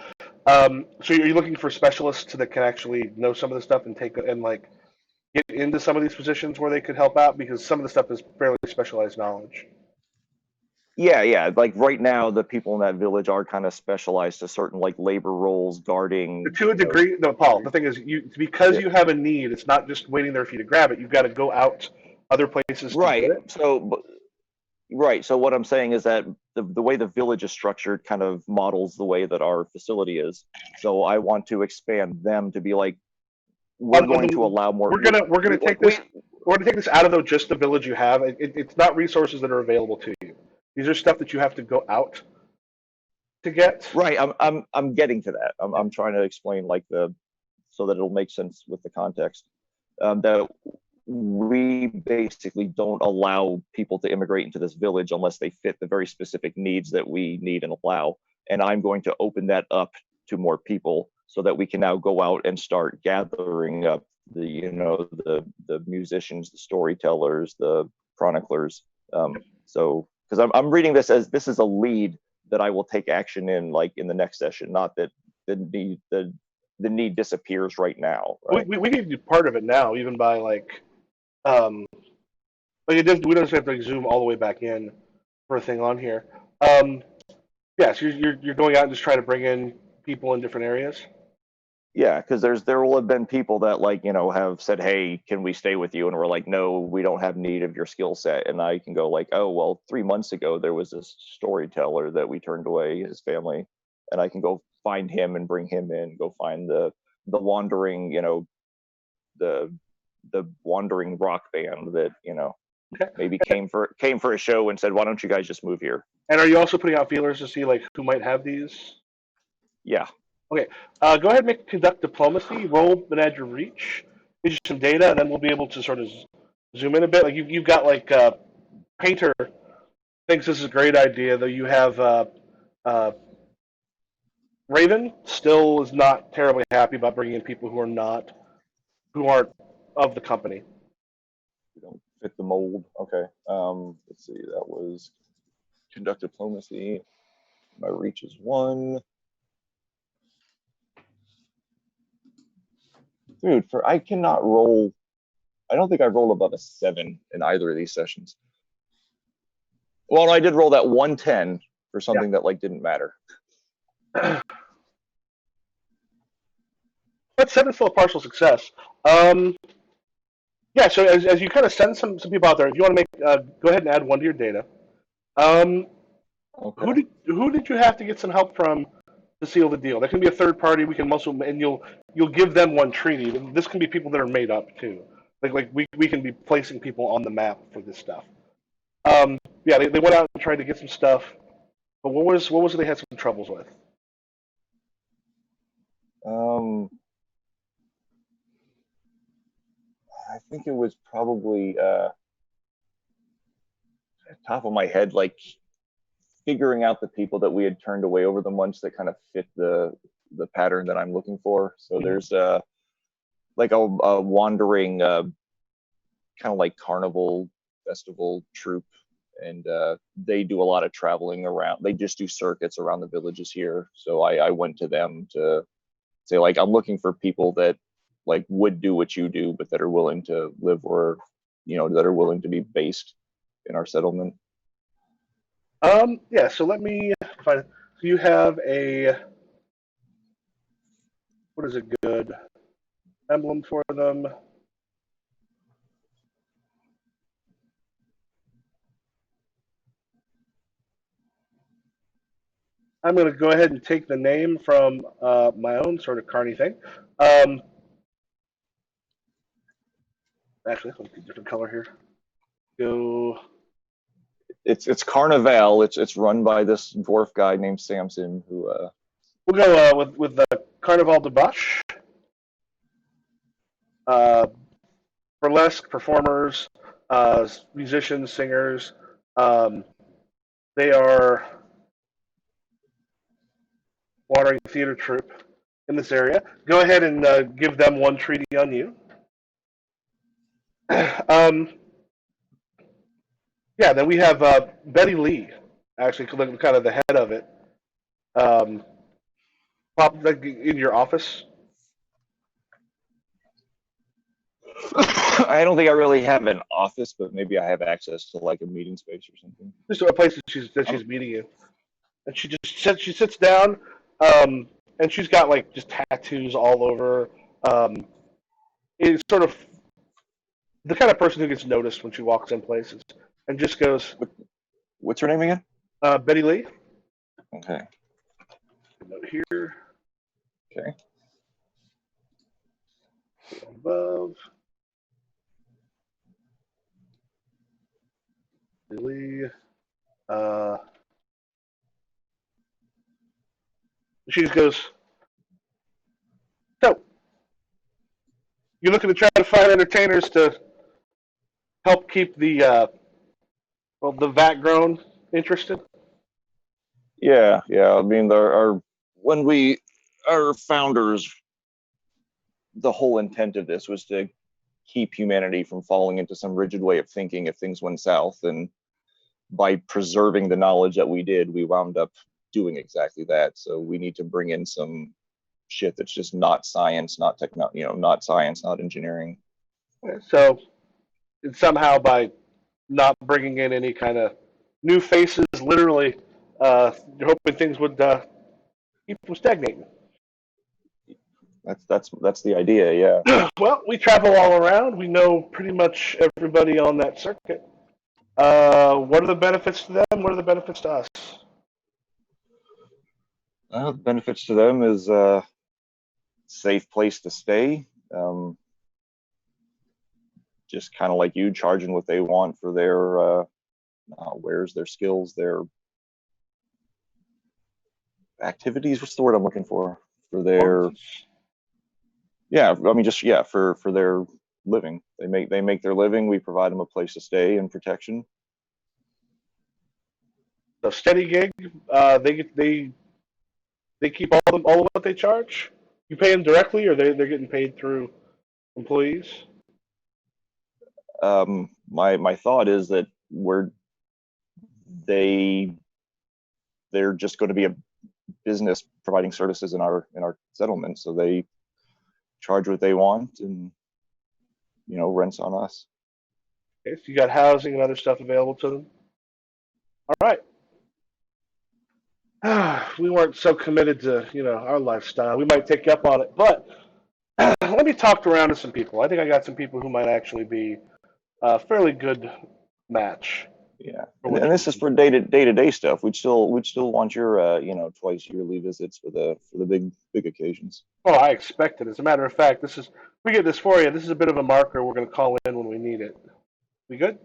So you're looking for specialists that can actually know some of the stuff and take and like get into some of these positions where they could help out? Because some of the stuff is fairly specialized knowledge. Yeah. Like right now, the people in that village are kind of specialized to certain like labor roles, guarding. To a degree, no, Paul. The thing is, because Yeah. you have a need, it's not just waiting there for you to grab it. You've got to go out other places to get Right. it. Right. So what I'm saying is that the way the village is structured kind of models the way that our facility is. So I want to expand them to be like, we're going to allow more. We're gonna take this. We're gonna take this out of just the village you have. It's not resources that are available to you. These are stuff that you have to go out to get. Right. I'm getting to that. I'm trying to explain like so that it'll make sense with the context. That we basically don't allow people to immigrate into this village unless they fit the very specific needs that we need and allow. And I'm going to open that up to more people so that we can now go out and start gathering up the musicians, the storytellers, the chroniclers. So because I'm reading this as this is a lead that I will take action in like in the next session, not that the need disappears right now. Right? We need to do part of it now, even by um, it does. We don't just have to zoom all the way back in for a thing on here. Yeah, so you're going out and just trying to bring in people in different areas. Yeah, because there will have been people that like have said, "Hey, can we stay with you?" And we're like, "No, we don't have need of your skill set." And I can go like, "Oh, well, 3 months ago there was this storyteller that we turned away his family, and I can go find him and bring him in. Go find the wandering the wandering rock band that Okay. maybe came for a show and said, "Why don't you guys just move here?" And are you also putting out feelers to see like who might have these? Yeah. Okay. Go ahead and conduct diplomacy. Roll and add your reach. Gives you some data, and then we'll be able to sort of zoom in a bit. Like you've got like Painter thinks this is a great idea, though you have uh, Raven still is not terribly happy about bringing in people who aren't of the company. We don't fit the mold. Okay. Let's see. That was conduct diplomacy. My reach is 1. Dude, I cannot roll. I don't think I rolled above a 7 in either of these sessions. Well, no, I did roll that 110 for something that like didn't matter. But 7's still a partial success. Yeah, so as you kind of send some people out there, if you want to make, go ahead and add 1 to your data. Okay. Who did you have to get some help from to seal the deal? There can be a third party. We can also, and you'll give them 1 treaty. This can be people that are made up too. Like we can be placing people on the map for this stuff. Yeah, they went out and tried to get some stuff, but what was it they had some troubles with? Um, I think it was probably top of my head, like figuring out the people that we had turned away over the months that kind of fit the pattern that I'm looking for. So there's like a wandering kind of like carnival festival troupe, and they do a lot of traveling around. They just do circuits around the villages here. So I went to them to say like I'm looking for people that like would do what you do, but that are willing to live where that are willing to be based in our settlement. Yeah. So let me find. So you have a what is a good emblem for them? I'm going to go ahead and take the name from my own sort of carny thing. Actually, let's get a different color here. Go. It's Carnival. It's run by this dwarf guy named Samson who. We'll go with the Carnival de Boche. Uh, Burlesque performers, musicians, singers. Um, they are watering theater troupe in this area. Go ahead and give them 1 treaty on you. Yeah, then we have Betty Lee, actually kind of the head of it. Pop like in your office. I don't think I really have an office, but maybe I have access to like a meeting space or something. Just a place that she's meeting you, and she sits down, um, and she's got like just tattoos all over. It's sort of the kind of person who gets noticed when she walks in places, and just goes, What's her name again? Betty Lee. Okay. Note here Okay. above. Betty Lee. She just goes, so you're looking to try to find entertainers to help keep the vat grown interested. Yeah, yeah. I mean, when our founders, the whole intent of this was to keep humanity from falling into some rigid way of thinking if things went south, and by preserving the knowledge that we did, we wound up doing exactly that. So we need to bring in some shit that's just not science, not techno, not science, not engineering. So somehow by not bringing in any kind of new faces, literally, you're hoping things would keep from stagnating. That's the idea. Yeah. Well, we travel all around. We know pretty much everybody on that circuit. What are the benefits to them? What are the benefits to us? The benefits to them is safe place to stay. Just kind of like you, charging what they want for their wares, their skills, their activities. What's the word I'm looking for? For their yeah, I mean just yeah, for their living. They make their living. We provide them a place to stay and protection. The steady gig, they keep all of what they charge. You pay them directly, or they're getting paid through employees. My thought is that they they're just going to be a business providing services in our settlement, so they charge what they want, and rents on us. Okay, so you got housing and other stuff available to them. All right. We weren't so committed to our lifestyle. We might take you up on it, but let me talk around to some people. I think I got some people who might actually be a fairly good match. Yeah, and this is for day-to-day stuff. We'd still want your twice yearly visits for the big occasions. Oh, I expect it. As a matter of fact, we get this for you. This is a bit of a marker. We're going to call in when we need it. We good?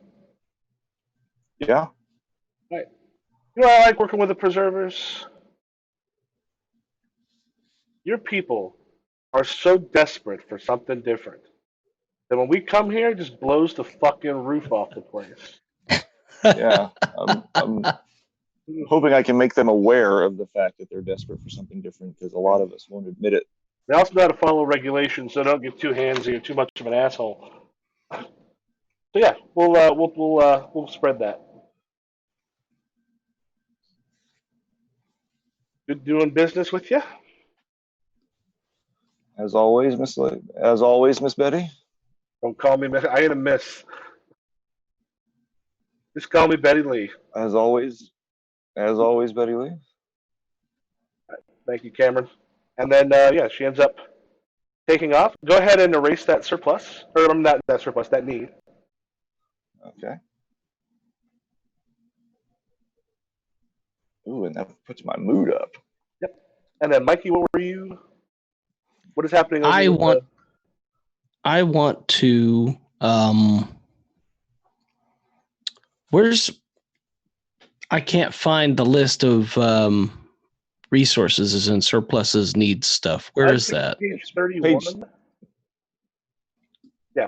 Yeah. All right. I like working with the preservers. Your people are so desperate for something different that when we come here, it just blows the fucking roof off the place. Yeah. I'm hoping I can make them aware of the fact that they're desperate for something different, because a lot of us won't admit it. They also know how to follow regulations, so don't get too handsy or too much of an asshole. So yeah, we'll spread that. Good doing business with you. As always, Miss Betty. Don't call me. I ain't a miss. Just call me Betty Lee. As always, Betty Lee. Thank you, Cameron. And then yeah, she ends up taking off. Go ahead and erase that surplus, or not that surplus, that need. Okay. Ooh, and that puts my mood up. Yep. And then Mikey, what is happening? I want to. I can't find the list of resources and surpluses needs stuff. Where is that? Page 31. Yeah.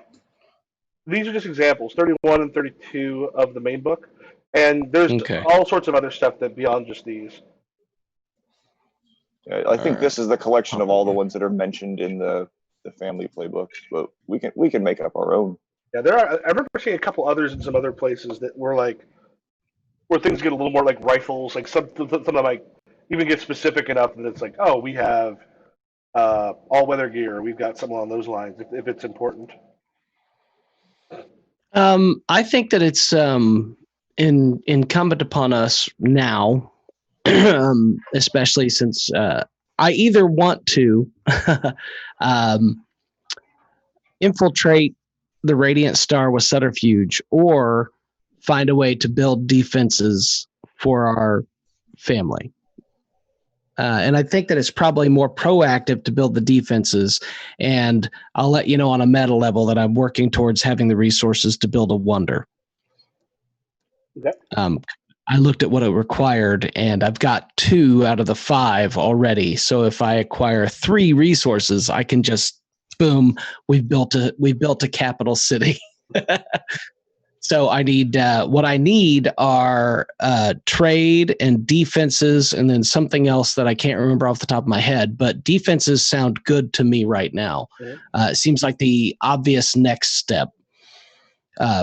These are just examples, 31 and 32 of the main book. And there's all sorts of other stuff that beyond just these. I think this is the collection of all the ones that are mentioned in the family playbook, but we can make up our own. Yeah, I remember seeing a couple others in some other places that were like, where things get a little more like rifles, like some of them like even get specific enough that it's like, oh, we have all weather gear, we've got something along those lines if it's important. I think that it's incumbent upon us now, especially since I either want to um, infiltrate the Radiant Star with subterfuge or find a way to build defenses for our family. And I think that it's probably more proactive to build the defenses. And I'll let you know on a meta level that I'm working towards having the resources to build a wonder. Okay. I looked at what it required, and I've got 2 out of the 5 already. So if I acquire 3 resources, I can just boom. We've built a capital city. So I need what I need are trade and defenses, and then something else that I can't remember off the top of my head. But defenses sound good to me right now. Mm-hmm. It seems like the obvious next step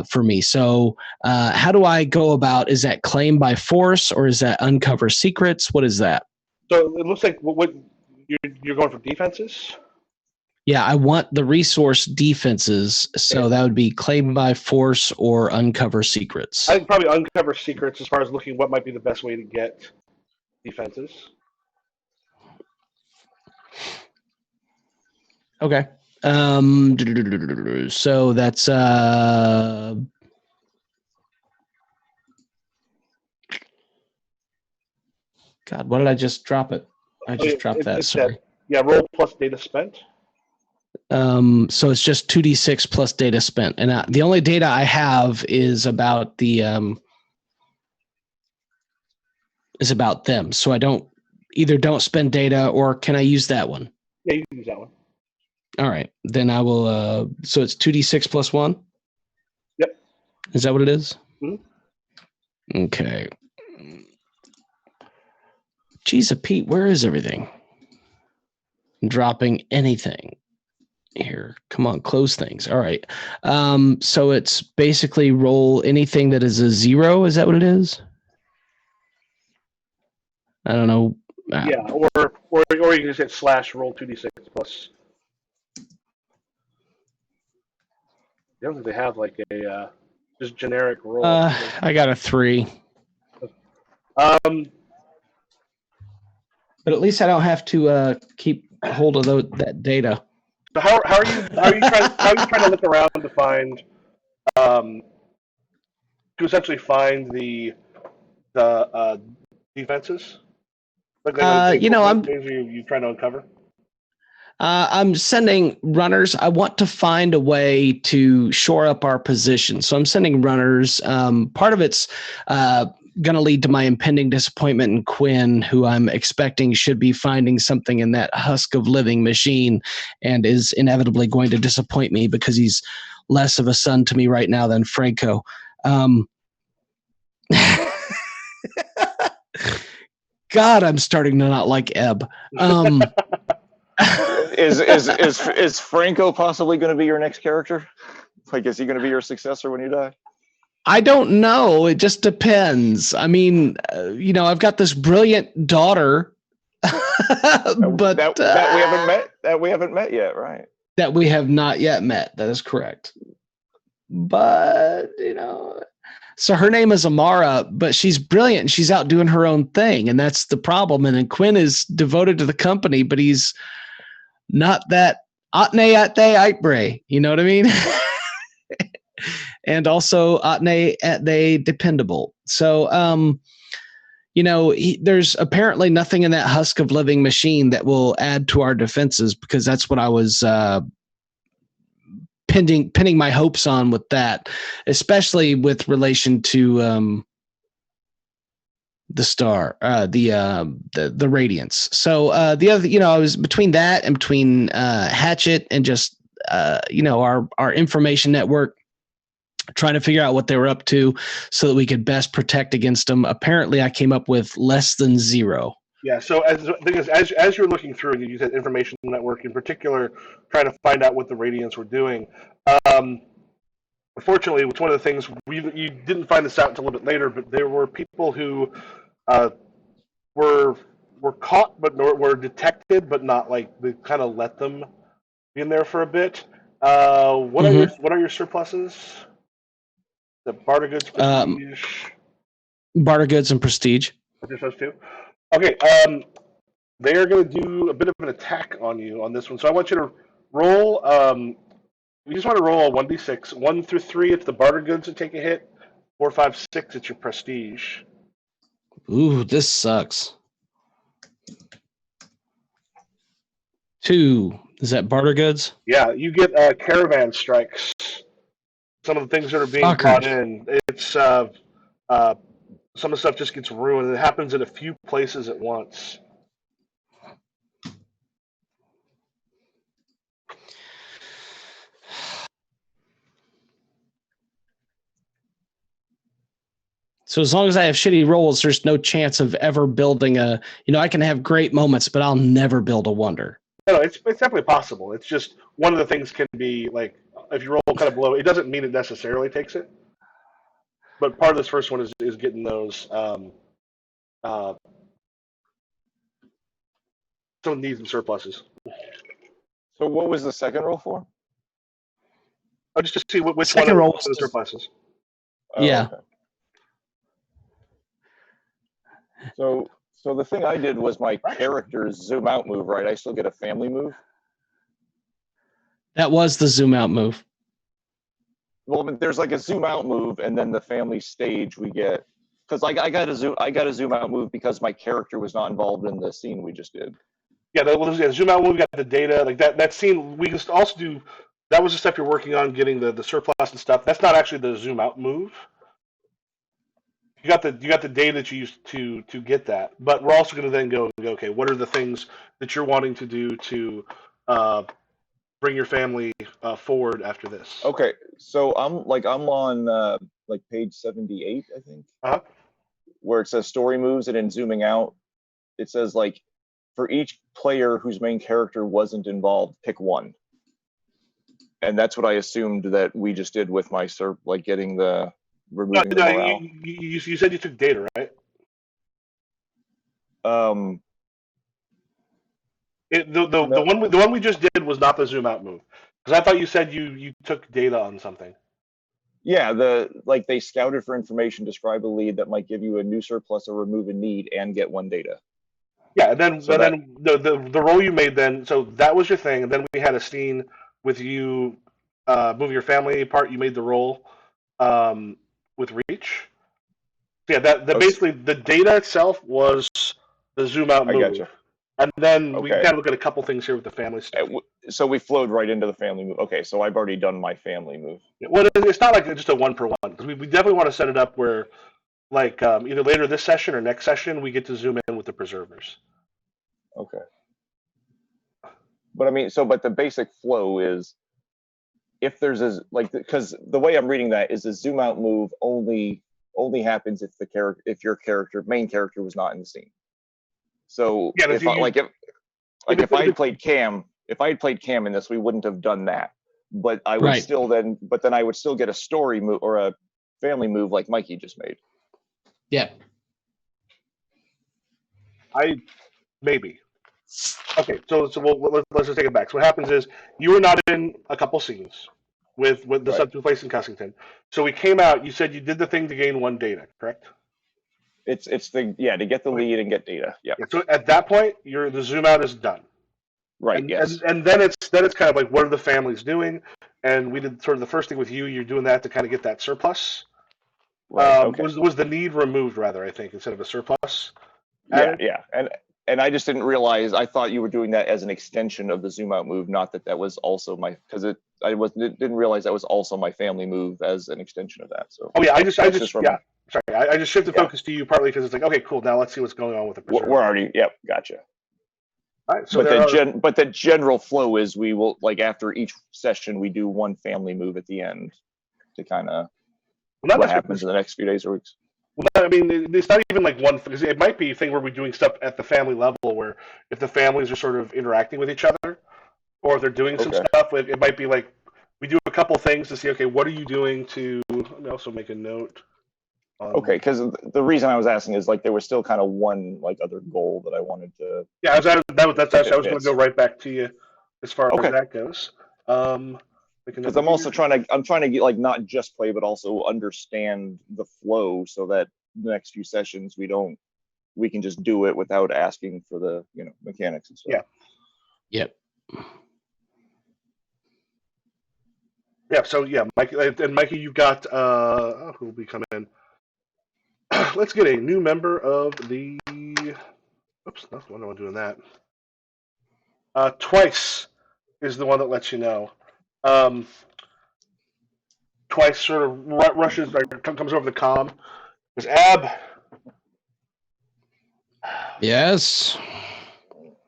for me. So how do I go about? Is that claim by force or is that uncover secrets? What is that? So it looks like what you're going for defenses. Yeah, I want the resource defenses. So that would be claim by force or uncover secrets. I think probably uncover secrets as far as looking what might be the best way to get defenses. Okay. So that's God, what did I just drop it? I just dropped that. Sorry. Roll plus data spent. So it's just 2d6 plus data spent, and the only data I have is about the is about them. So I don't spend data, or can I use that one? Yeah, you can use that one. All right, then I will. So it's 2d6 plus 1. Yep. Is that what it is? Mm-hmm. Okay. Jeez, Pete, where is everything? I'm dropping anything here. Come on, close things. All right. So it's basically roll anything that is a 0. Is that what it is? I don't know. Yeah, or you can just hit slash roll 2d6 plus. I don't think they have like a just generic roll. I got a 3. But at least I don't have to keep hold of that data. So how are you trying to look around to find to essentially find the defenses? Like I'm you trying to uncover. I'm sending runners. I want to find a way to shore up our position. So I'm sending runners. Part of it's going to lead to my impending disappointment in Quinn, who I'm expecting should be finding something in that husk of living machine and is inevitably going to disappoint me because he's less of a son to me right now than Franco. God, I'm starting to not like Ebb. Is Franco possibly going to be your next character? Like, is he going to be your successor when you die? I don't know. It just depends. I mean, I've got this brilliant daughter, but that we haven't met yet, right? That we have not yet met. That is correct. But so her name is Amara, but she's brilliant and she's out doing her own thing, and that's the problem. And then Quinn is devoted to the company, but he's not that atne itbre. You know what I mean? And also atne atne dependable. So there's apparently nothing in that husk of living machine that will add to our defenses, because that's what I was pinning my hopes on with that, especially with relation to the star, the radiance. So the other, I was between that and between Hatchet and just our information network, trying to figure out what they were up to so that we could best protect against them. Apparently, I came up with less than 0. Yeah. So as you're looking through, and you said information network in particular, trying to find out what the Radiants were doing. Unfortunately, it's one of the things you didn't find this out until a little bit later, but there were people who were caught, but were detected, but not like they kind of let them be in there for a bit. What are your surpluses? The barter goods, prestige. Barter goods and prestige. Just those two. Okay. They are going to do a bit of an attack on you on this one. So I want you to roll. You just want to roll a 1d6. 1 through 3, it's the barter goods that take a hit. 4, 5, 6, it's your prestige. Ooh, this sucks. 2, is that barter goods? Yeah, you get caravan strikes. Some of the things that are being brought in, it's some of the stuff just gets ruined. It happens in a few places at once. So as long as I have shitty rolls, there's no chance of ever building a. I can have great moments, but I'll never build a wonder. No, it's definitely possible. It's just one of the things can be like if you roll kind of below, it doesn't mean it necessarily takes it. But part of this first one is getting those some needs and surpluses. So what was the second roll for? Oh, just to see which second one roll of the surpluses. Yeah. Okay. So the thing I did was my character's zoom out move, right? I still get a family move. That was the zoom out move. Well, there's like a zoom out move, and then the family stage we get because I got a zoom out move because my character was not involved in the scene we just did. Yeah, the zoom out move. We got the data like that scene. We can also do. That was the stuff you're working on, getting the surplus and stuff. That's not actually the zoom out move. You got the data that you used to get that, but we're also going to then go, okay, what are the things that you're wanting to do to bring your family forward after this? Okay, so I'm on like page 78, I think, where it says story moves, and in zooming out, it says like for each player whose main character wasn't involved, pick one, and that's what I assumed that we just did with my getting the. Removing the morale. You said you took data, right? No. The one we just did was not the zoom out move, because I thought you said you took data on something. Yeah, they scouted for information, describe a lead that might give you a new surplus or remove a need, and get 1 data. Yeah, and then the roll you made then, so that was your thing, and then we had a scene with you moving your family apart. You made the roll. With reach. Yeah, basically the data itself was the zoom out move. I gotcha. And then we kind of look at a couple things here with the family stuff. So we flowed right into the family move. Okay, so I've already done my family move. Yeah, well, it's not like just a 1-for-1, because we definitely want to set it up where, like, either later this session or next session, we get to zoom in with the preservers. Okay. But I mean, but the basic flow is if there's because the way I'm reading that is the zoom out move only happens if your main character was not in the scene. So yeah, if I had played Cam in this, we wouldn't have done that. But I would then I would still get a story move or a family move like Mikey just made. Yeah. Maybe. Okay, so let's just take it back. So what happens is you were not in a couple scenes with the stuff took place in Cussington. So we came out. You said you did the thing to gain 1 data, correct? It's to get the lead and get data. Yeah. So at that point, the zoom out is done. Right. And, yes. And then it's kind of like, what are the families doing? And we did sort of the first thing with you. You're doing that to kind of get that surplus. Right. Okay. Was the need removed rather? I think instead of a surplus. Yeah. And I just didn't realize. I thought you were doing that as an extension of the zoom out move, not that was also didn't realize that was also my family move as an extension of that. So. Oh yeah, I just shifted focus to you partly because it's like, okay, cool. Now let's see what's going on with the preserve. We're already. Yep. Gotcha. All right, so but the general flow is we will after each session we do 1 family move at the end to kind of what happens in the next few days or weeks. Well, I mean, it's not even like one. Because it might be a thing where we're doing stuff at the family level, where if the families are sort of interacting with each other, or if they're doing some stuff, it might be like we do a couple things to see. Okay, what are you doing to? Let me also make a note. Okay, because the reason I was asking is there was still kind of one other goal that I wanted to. Yeah, I was going to go right back to you as far as that goes. Because I'm also trying to get like not just play, but also understand the flow, so that the next few sessions we can just do it without asking for the mechanics and stuff. Yeah. Yep. Yeah. So yeah, Mikey, you've got who will be coming in? Let's get a new member of the. Oops, that's the one I was doing that. Twice is the one that lets you know. Twice sort of rushes or comes over the comm. Because Ab. Yes.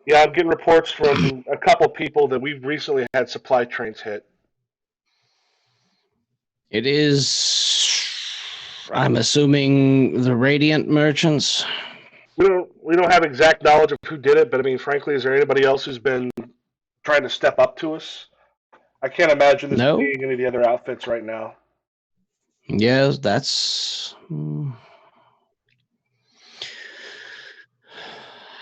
Yeah, I'm getting reports from a couple people that we've recently had supply trains hit. It is. I'm assuming the Radiant merchants. We don't have exact knowledge of who did it, but I mean, frankly, is there anybody else who's been trying to step up to us? I can't imagine this No. being any of the other outfits right now. Yes, that's.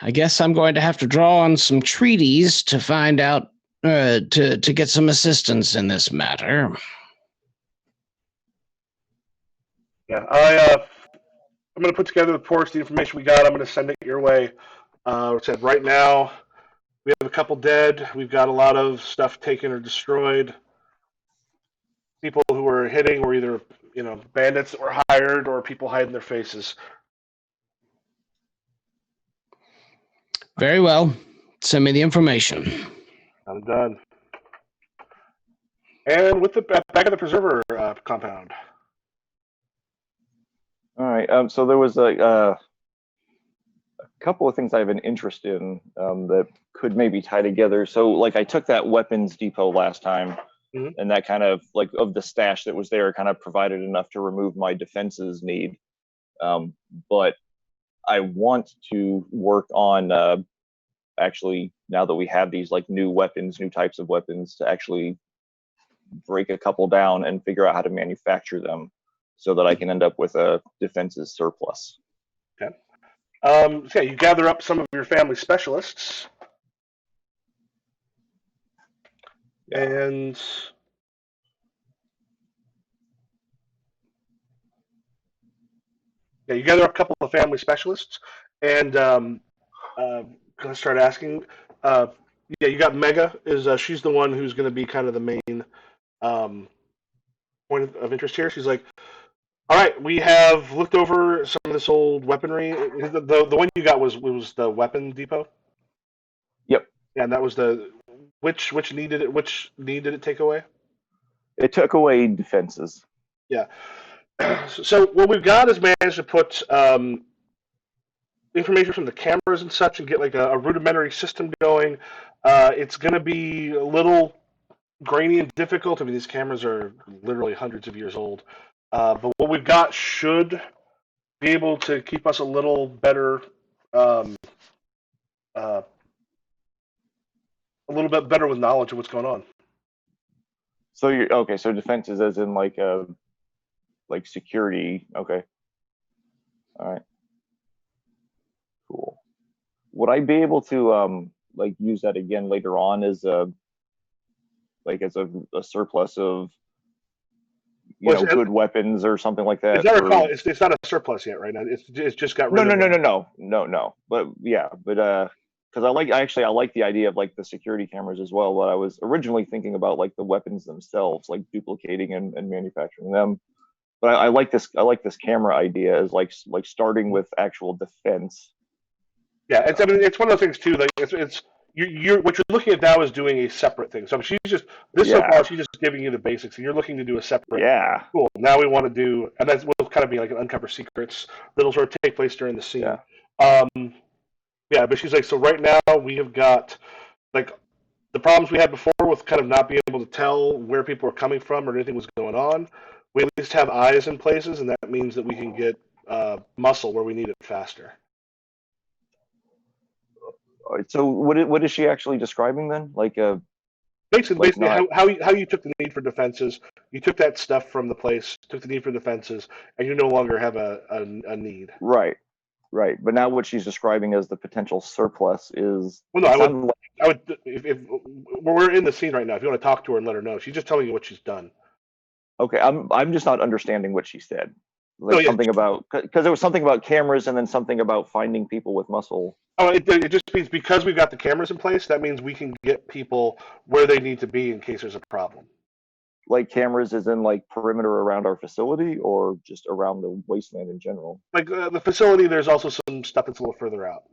I guess I'm going to have to draw on some treaties to find out to get some assistance in this matter. Yeah, I'm going to put together the reports, the information we got. I'm going to send it your way. It said right now we have a couple dead. We've got a lot of stuff taken or destroyed. People who were hitting were either bandits that were hired or people hiding their faces. Very well. Send me the information. I'm done. And with the back of the preserver compound. All right. So there was a couple of things I have an interest in that could maybe tie together. So, like, I took that weapons depot last time, and that kind of of the stash that was there kind of provided enough to remove my defenses need. But I want to work on actually, now that we have these new weapons, new types of weapons, to actually break a couple down and figure out how to manufacture them, so that I can end up with a defenses surplus. Okay. So you gather up some of your family specialists, and you gather up a couple of family specialists, and gonna start asking. You got Mega. She's the one who's going to be kind of the main point of interest here. She's like, all right, we have looked over some of this old weaponry. The one you got was the weapon depot. Yep. Yeah, and that was which need did it take away? It took away defenses. Yeah. So what we've got is managed to put information from the cameras and such and get a rudimentary system going. It's going to be a little grainy and difficult. I mean, these cameras are literally hundreds of years old. But what we've got should be able to keep us a little better, a little bit better with knowledge of what's going on. So you're okay. So defenses, as in like security. Okay. All right. Cool. Would I be able to use that again later on as a surplus of good weapons or something like that? It's not a surplus yet, right now. It's just got rid of No. But yeah, because I like the idea of the security cameras as well. But I was originally thinking about the weapons themselves, duplicating and manufacturing them. But I like this camera idea as starting with actual defense. Yeah, it's one of those things too. It's you're what you're looking at now is doing a separate thing. So she's just so far she's just giving you the basics, and you're looking to do a separate. Yeah. Cool. Now we want to do, and that will kind of be like an uncover secrets that'll sort of take place during the scene. Yeah. But she's like, so right now we have got the problems we had before with kind of not being able to tell where people were coming from or anything was going on. We at least have eyes in places, and that means that we can get muscle where we need it faster. So what is she actually describing then? Basically how you took the need for defenses, you took that stuff from the place, took the need for defenses, and you no longer have a need. Right. Right, but now what she's describing as the potential surplus is. Well, no, it sounded like, I would, if we're in the scene right now, if you want to talk to her and let her know, she's just telling you what she's done. okay, I'm just not understanding what she said. No, Like yeah. something about, because there was something about cameras and then something about finding people with muscle. Oh, it just means because we've got the cameras in place, that means we can get people where they need to be in case there's a problem. Like cameras is in like perimeter around our facility or just around the wasteland in general? Like the facility, there's also some stuff that's a little further out.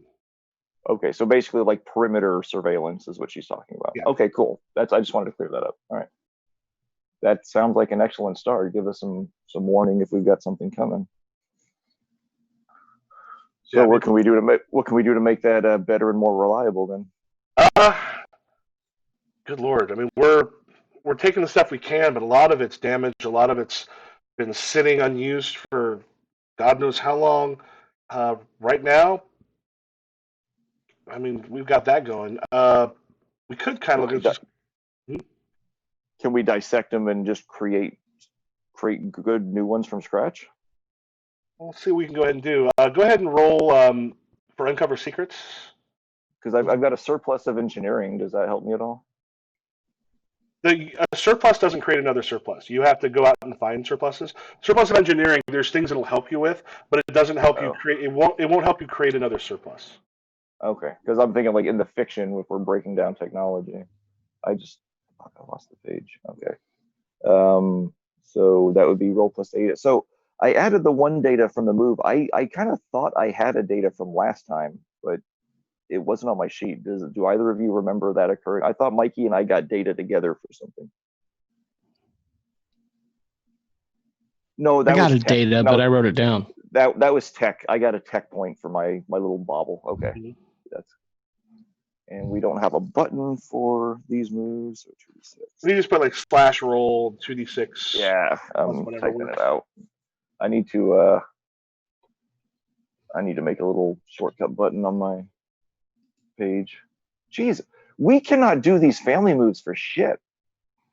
Okay, so basically like perimeter surveillance is what she's talking about. Yeah. Okay, cool. I just wanted to clear that up. All right. That sounds like an excellent start. Give us some warning if we've got something coming. So Yeah, what can we do to make that better and more reliable then? Good Lord. I mean, we're taking the stuff we can, but a lot of it's damaged. A lot of it's been sitting unused for God knows how long. Right now, I mean, we've got that going. We could kind of just. Can we dissect them and just create good new ones from scratch? We'll see what we can go ahead and do. Go ahead and roll for Uncover Secrets. Because I've got a surplus of engineering. Does that help me at all? The surplus doesn't create another surplus. You have to go out and find surpluses. Surplus of engineering, there's things it'll help you with, but it doesn't help you create. It won't help you create another surplus. Okay, because I'm thinking like in the fiction, if we're breaking down technology, I lost the page. Okay, so that would be roll plus data. So I added the one data from the move. I kind of thought I had a data from last time, but it wasn't on my sheet. Do either of you remember that occurring? I thought Mikey and I got data together for something. No, that I got was a data, no, but I wrote it down. That was tech. I got a tech point for my little bauble. Okay, and we don't have a button for these moves. So 2d6. We just put like slash roll 2d6. Yeah, I'm typing it out. I need to make a little shortcut button on my page. Jeez, we cannot do these family moves for shit.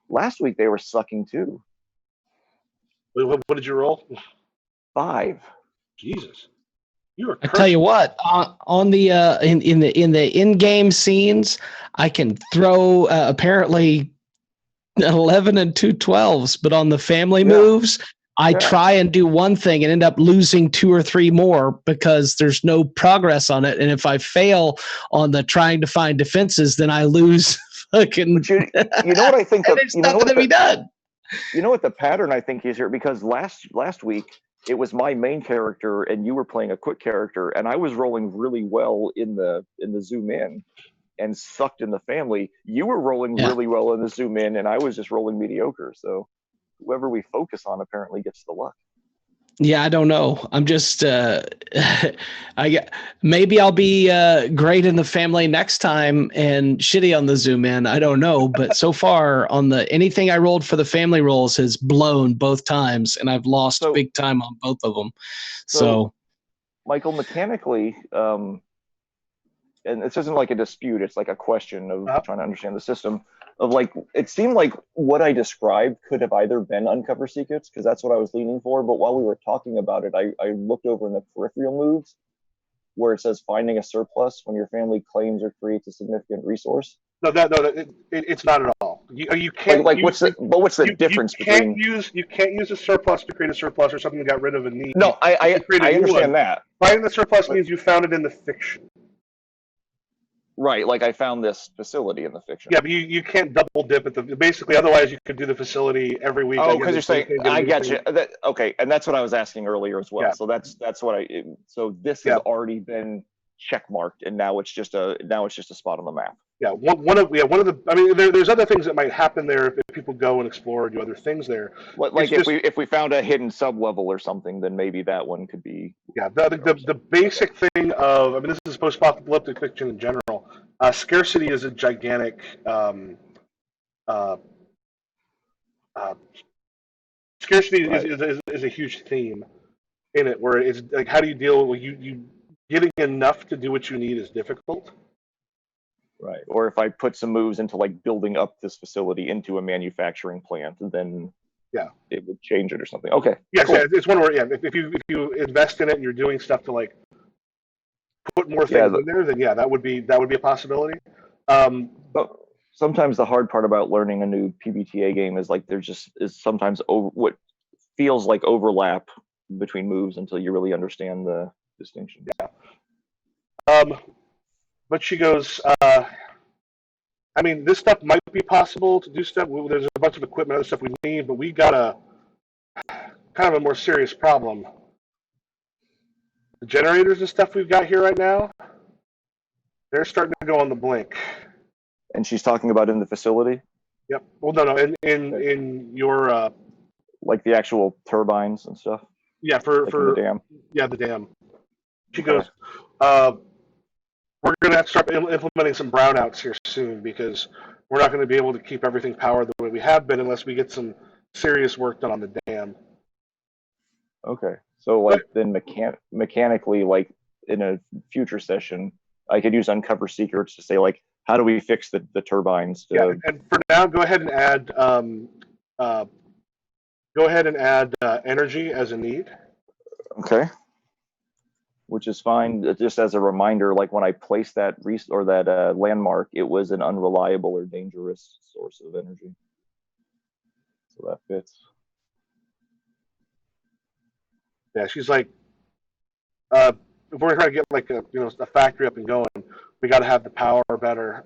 Last week they were sucking too. What did you roll? 5. Jesus, you are. I tell you what, on the in the in-game scenes, I can throw apparently 11 and 2 12s, but on the family moves, I try and do one thing and end up losing 2 or 3 more because there's no progress on it. And if I fail on the trying to find defenses, then I lose fucking. You know what I think? There's nothing to be done. You know what the pattern I think is here? Because last week it was my main character and you were playing a quick character, and I was rolling really well in the zoom in and sucked in the family. You were rolling really well in the zoom in, and I was just rolling mediocre. So whoever we focus on apparently gets the luck. Yeah, I don't know. I'm just maybe I'll be great in the family next time and shitty on the zoom in. I don't know, but so far on anything I rolled for the family rolls has blown both times, and I've lost big time on both of them. So Michael, mechanically, and this isn't like a dispute, it's like a question of trying to understand the system. Of like, it seemed like what I described could have either been Uncover Secrets, because that's what I was leaning for, but while we were talking about it, I looked over in the peripheral moves where it says finding a surplus when your family claims or creates a significant resource. No, it's not at all. You can't. What's the difference between? You can't use a surplus to create a surplus or something that got rid of a need. No, I understand that. Finding the surplus means you found it in the fiction. Right, like I found this facility in the fiction. Yeah, but you can't double dip at basically. Otherwise, you could do the facility every week. Oh, because you're saying I get you. Okay, and that's what I was asking earlier as well. Yeah. So that's what So this has already been checkmarked, and now it's just a spot on the map. Yeah, one of the. I mean, there's other things that might happen there if people go and explore and do other things there. Like if we found a hidden sub level or something, then maybe that one could be. Yeah, the basic thing of, I mean, this is post-apocalyptic fiction in general. Scarcity is a gigantic. Scarcity is a huge theme in it, where it's like, how do you deal with you getting enough to do what you need is difficult. Right. Or if I put some moves into like building up this facility into a manufacturing plant, then it would change it or something. Okay. Yeah, cool. It's one where if you invest in it and you're doing stuff to like put more Yeah, things in there, then yeah, that would be a possibility. Um, so sometimes the hard part about learning a new PBTA game is like there just is sometimes what feels like overlap between moves until you really understand the distinctions. um, but she goes, I mean, this stuff might be possible to do stuff. There's a bunch of equipment, other stuff we need, but we got a kind of a more serious problem. The generators and stuff we've got here right now, they're starting to go on the blink. And she's talking about in the facility. Yep. Well, no, in Okay. in your Like the actual turbines and stuff, yeah, like in the dam. yeah, the dam. She Okay. goes, we're going to have to start implementing some brownouts here soon because we're not going to be able to keep everything powered the way we have been unless we get some serious work done on the dam. Okay. So like then mechanically, like in a future session, I could use uncover secrets to say like, how do we fix the turbines? Yeah, and for now, go ahead and add energy as a need. Okay. Which is fine. Just as a reminder, like when I placed that landmark, it was an unreliable or dangerous source of energy. So that fits. Yeah, she's like, if we're trying to get like a factory up and going, we got to have the power better.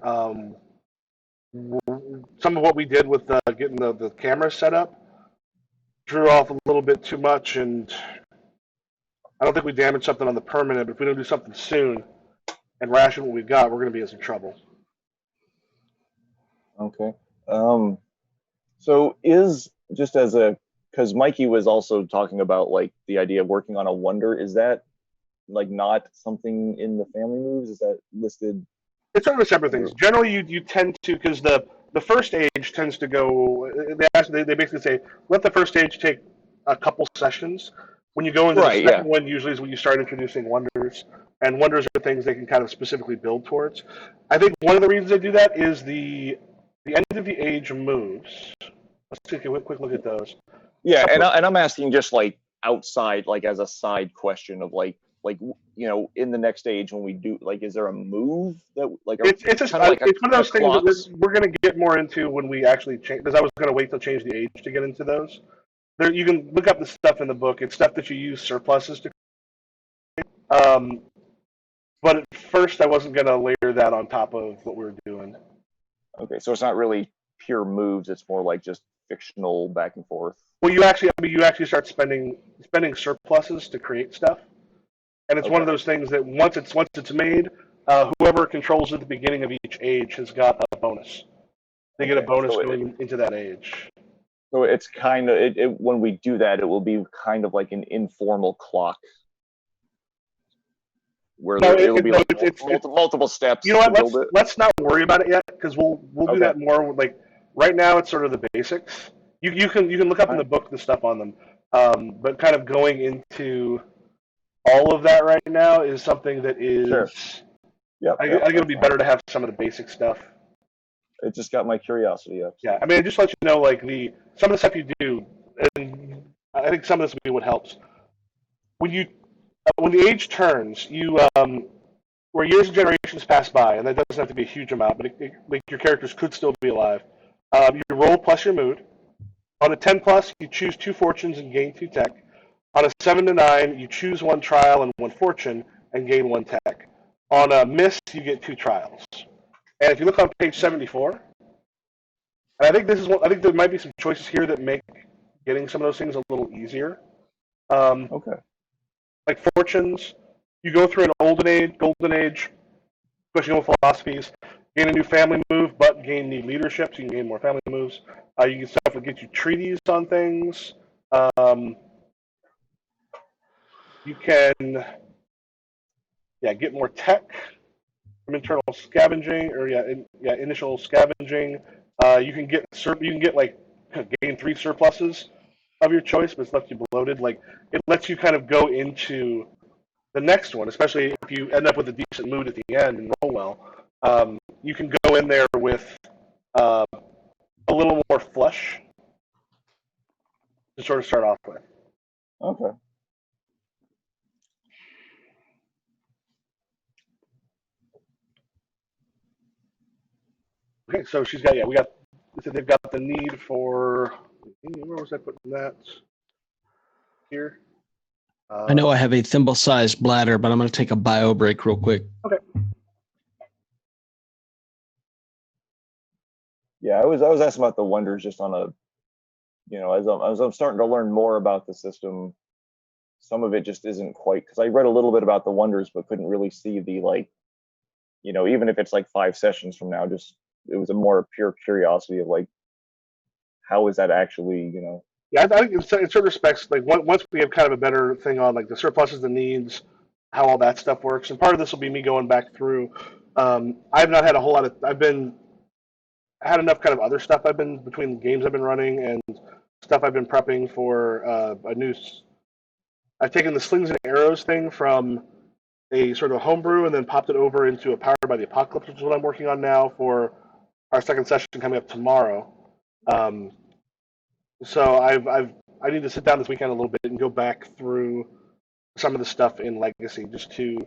Some of what we did with getting the camera set up drew off a little bit too much, and I don't think we damaged something on the permanent. But if we don't do something soon and ration what we've got, we're going to be in some trouble. Okay. So is just as a because Mikey was also talking about like the idea of working on a wonder. Is that like not something in the family moves? Is that listed? It's sort of separate things. Generally, you tend to because the first stage tends to go. They basically say let the first stage take a couple sessions. When you go into the second one, usually is when you start introducing wonders, and wonders are things they can kind of specifically build towards. I think one of the reasons they do that is the end of the age moves. Let's take a quick look at those. Yeah, and I'm asking just like outside, like as a side question of like in the next stage when we do like, is there a move that like it's just kind of like it's one of those things that we're going to get more into when we actually change. Because I was going to wait till change the age to get into those. There, you can look up the stuff in the book. It's stuff that you use surpluses to. But at first, I wasn't going to layer that on top of what we were doing. Okay, so it's not really pure moves. It's more like just fictional back and forth. Well, you actually start spending surpluses to create stuff, and it's one of those things that once it's made, whoever controls at the beginning of each age has got a bonus. They get a bonus going into that age. So it's kind of when we do that, it will be kind of like an informal clock, where it will be like multiple steps. You know what? Let's not worry about it yet because we'll do that more. Like right now, it's sort of the basics. You can look up in the book the stuff on them, but kind of going into all of that right now is something that is. Sure. Yeah, I think it'll be better to have some of the basic stuff. It just got my curiosity up. Yeah, I mean, just let you know, like some of the stuff you do, and I think some of this will be what helps. When the age turns, where years and generations pass by, and that doesn't have to be a huge amount, but like your characters could still be alive. You roll plus your mood. On a 10 plus, you choose 2 fortunes and gain 2 tech. On a 7 to 9, you choose 1 trial and 1 fortune and gain 1 tech. On a miss, you get 2 trials. And if you look on page 74, and I think I think there might be some choices here that make getting some of those things a little easier. Like fortunes, you go through an golden age, pushing on philosophies, gain a new family move, but gain new leadership, so you can gain more family moves. You can stuff that gets you treaties on things. You can, get more tech from internal scavenging or initial scavenging. You can get like gain 3 surpluses of your choice, but it's left you bloated. Like it lets you kind of go into the next one, especially if you end up with a decent mood at the end and roll well. You can go in there with a little more flush to sort of start off with. Okay. Okay, so she's got we got. So they've got the need for. Where was I putting that? Here. I know I have a thimble-sized bladder, but I'm going to take a bio break real quick. Okay. Yeah, I was asking about the wonders just on a, as I'm starting to learn more about the system, some of it just isn't quite, because I read a little bit about the wonders, but couldn't really see the even if it's like 5 sessions from now, just it was a more pure curiosity of like, how is that actually, Yeah, I think in certain respects, like once we have kind of a better thing on like the surpluses, the needs, how all that stuff works, and part of this will be me going back through. I've not had a whole lot of. I had enough kind of other stuff I've been between games I've been running and stuff I've been prepping for a new. I've taken the slings and arrows thing from a sort of homebrew and then popped it over into a Powered by the Apocalypse, which is what I'm working on now for our second session coming up tomorrow. Um, so I need to sit down this weekend a little bit and go back through some of the stuff in Legacy just to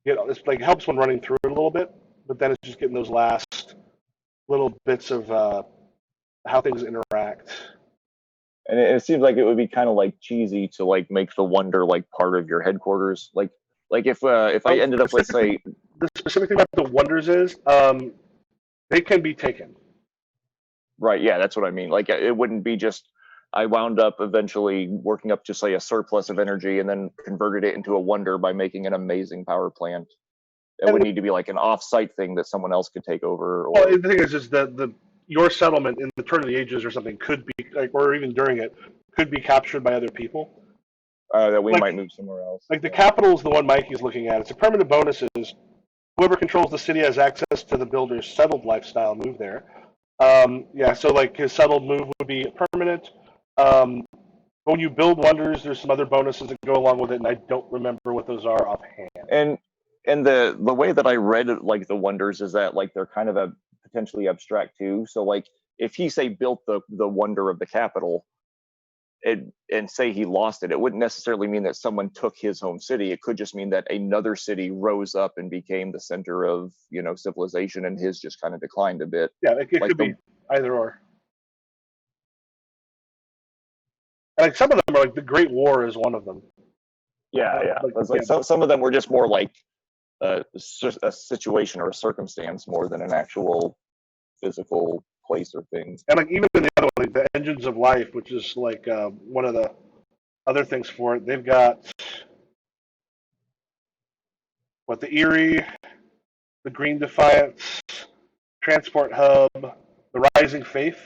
it's like it helps when running through it a little bit, but then it's just getting those last little bits of how things interact. and it seems like it would be kind of like cheesy to like make the wonder like part of your headquarters, like if I ended up, let's say, the specific thing about the wonders is they can be taken. right, yeah, that's what I mean. Like it wouldn't be just I wound up eventually working up to say a surplus of energy and then converted it into a wonder by making an amazing power plant. It would need to be like an off-site thing that someone else could take over. Or Well, the thing is the your settlement in the Turn of the Ages or something could be like, or even during it, could be captured by other people. that we Like- might move somewhere else. Like the capital is the one Mikey's looking at. It's a permanent bonus is whoever controls the city has access to the builder's settled lifestyle. Move there. Yeah, so like his settled move would be permanent. When you build wonders, there's some other bonuses that go along with it, and I don't remember what those are offhand. And the way that I read like the wonders is that like they're kind of a potentially abstract too. So like if he say built the wonder of the capital, and say he lost it, it wouldn't necessarily mean that someone took his home city. It could just mean that another city rose up and became the center of civilization, and his just kind of declined a bit. Yeah, it like could be either or. Like some of them are like the Great War is one of them. Yeah. It's like some of them were just more like a situation or a circumstance more than an actual physical place or thing. And like even in the other one, like the Engines of Life, which is like one of the other things for it, they've got the Erie, the Green Defiance, Transport Hub, the Rising Faith.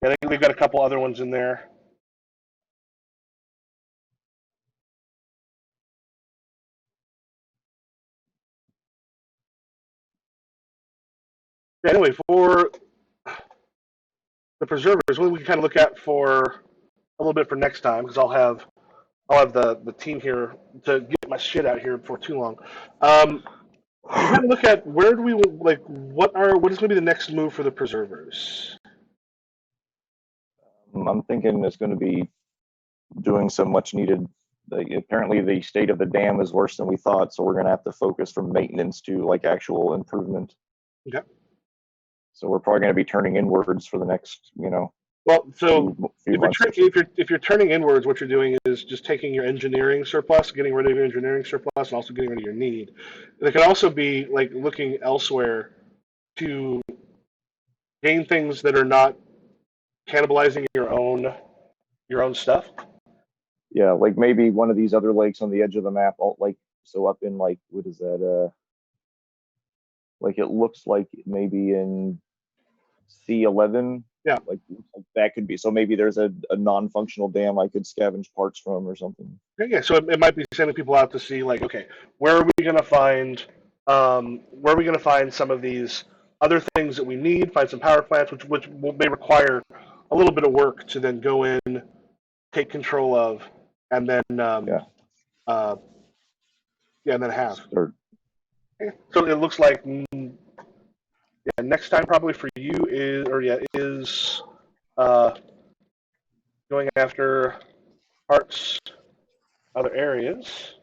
I think they've got a couple other ones in there. Anyway, for the preservers, what we can kind of look at for a little bit for next time, because I'll have the team here to get my shit out here before too long. We kind of look at where do we like what is going to be the next move for the preservers. I'm thinking it's going to be doing some much needed. Apparently, the state of the dam is worse than we thought, so we're going to have to focus from maintenance to like actual improvement. Okay. So we're probably going to be turning inwards for the next, Well, so few months. if you're turning inwards, what you're doing is just taking your engineering surplus, getting rid of your engineering surplus, and also getting rid of your need. And it can also be like looking elsewhere to gain things that are not cannibalizing your own stuff. Yeah, like maybe one of these other lakes on the edge of the map, like so up in like what is that? Like it looks like maybe in C11. Yeah, like that could be. So maybe there's a non-functional dam I could scavenge parts from or something. Yeah. So it might be sending people out to see like, okay, where are we going to find some of these other things that we need? Find some power plants, which may require a little bit of work to then go in, take control of, and then and then have. Start. So it looks like next time probably for you is going after parts, other areas.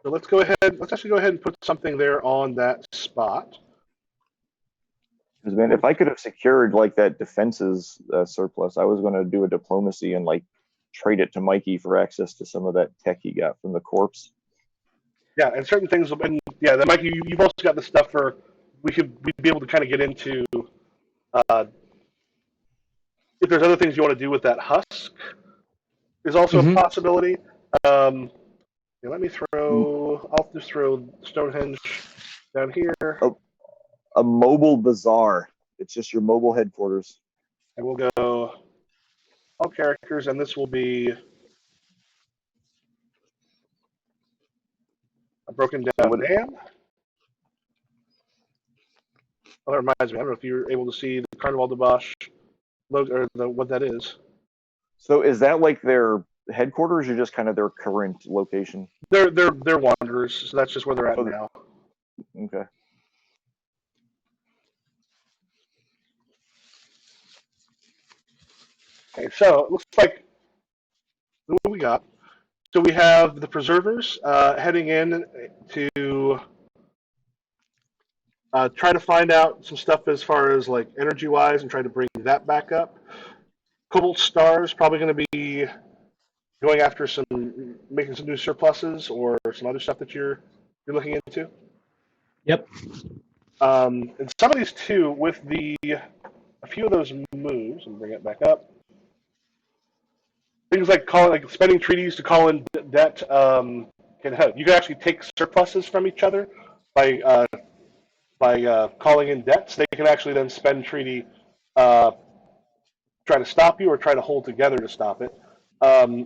So let's go ahead. Let's actually go ahead and put something there on that spot. Because man, if I could have secured like that defenses surplus, I was going to do a diplomacy and like trade it to Mikey for access to some of that tech he got from the corpse. Yeah, and certain things. And yeah, then Mike, you've also got the stuff for we'd be able to kind of get into if there's other things you want to do with that husk is also a possibility. Yeah, let me throw. I'll just throw Stonehenge down here. A mobile bazaar. It's just your mobile headquarters. And we'll go all characters, and this will be a broken down dam. Oh, that reminds me. I don't know if you're able to see the Carnival de Bosch logo or what that is. So is that like their headquarters or just kind of their current location? They're wanderers, so that's just where they're at now. Okay. Okay, so it looks like what we got. So we have the preservers heading in to try to find out some stuff as far as like energy wise and try to bring that back up. Cobalt Stars probably going to be going after making some new surpluses or some other stuff that you're looking into. Yep. And some of these too, with a few of those moves, and bring it back up. Things like spending treaties to call in debt can help. You can actually take surpluses from each other by calling in debts. They can actually then spend treaty, try to stop you or try to hold together to stop it. But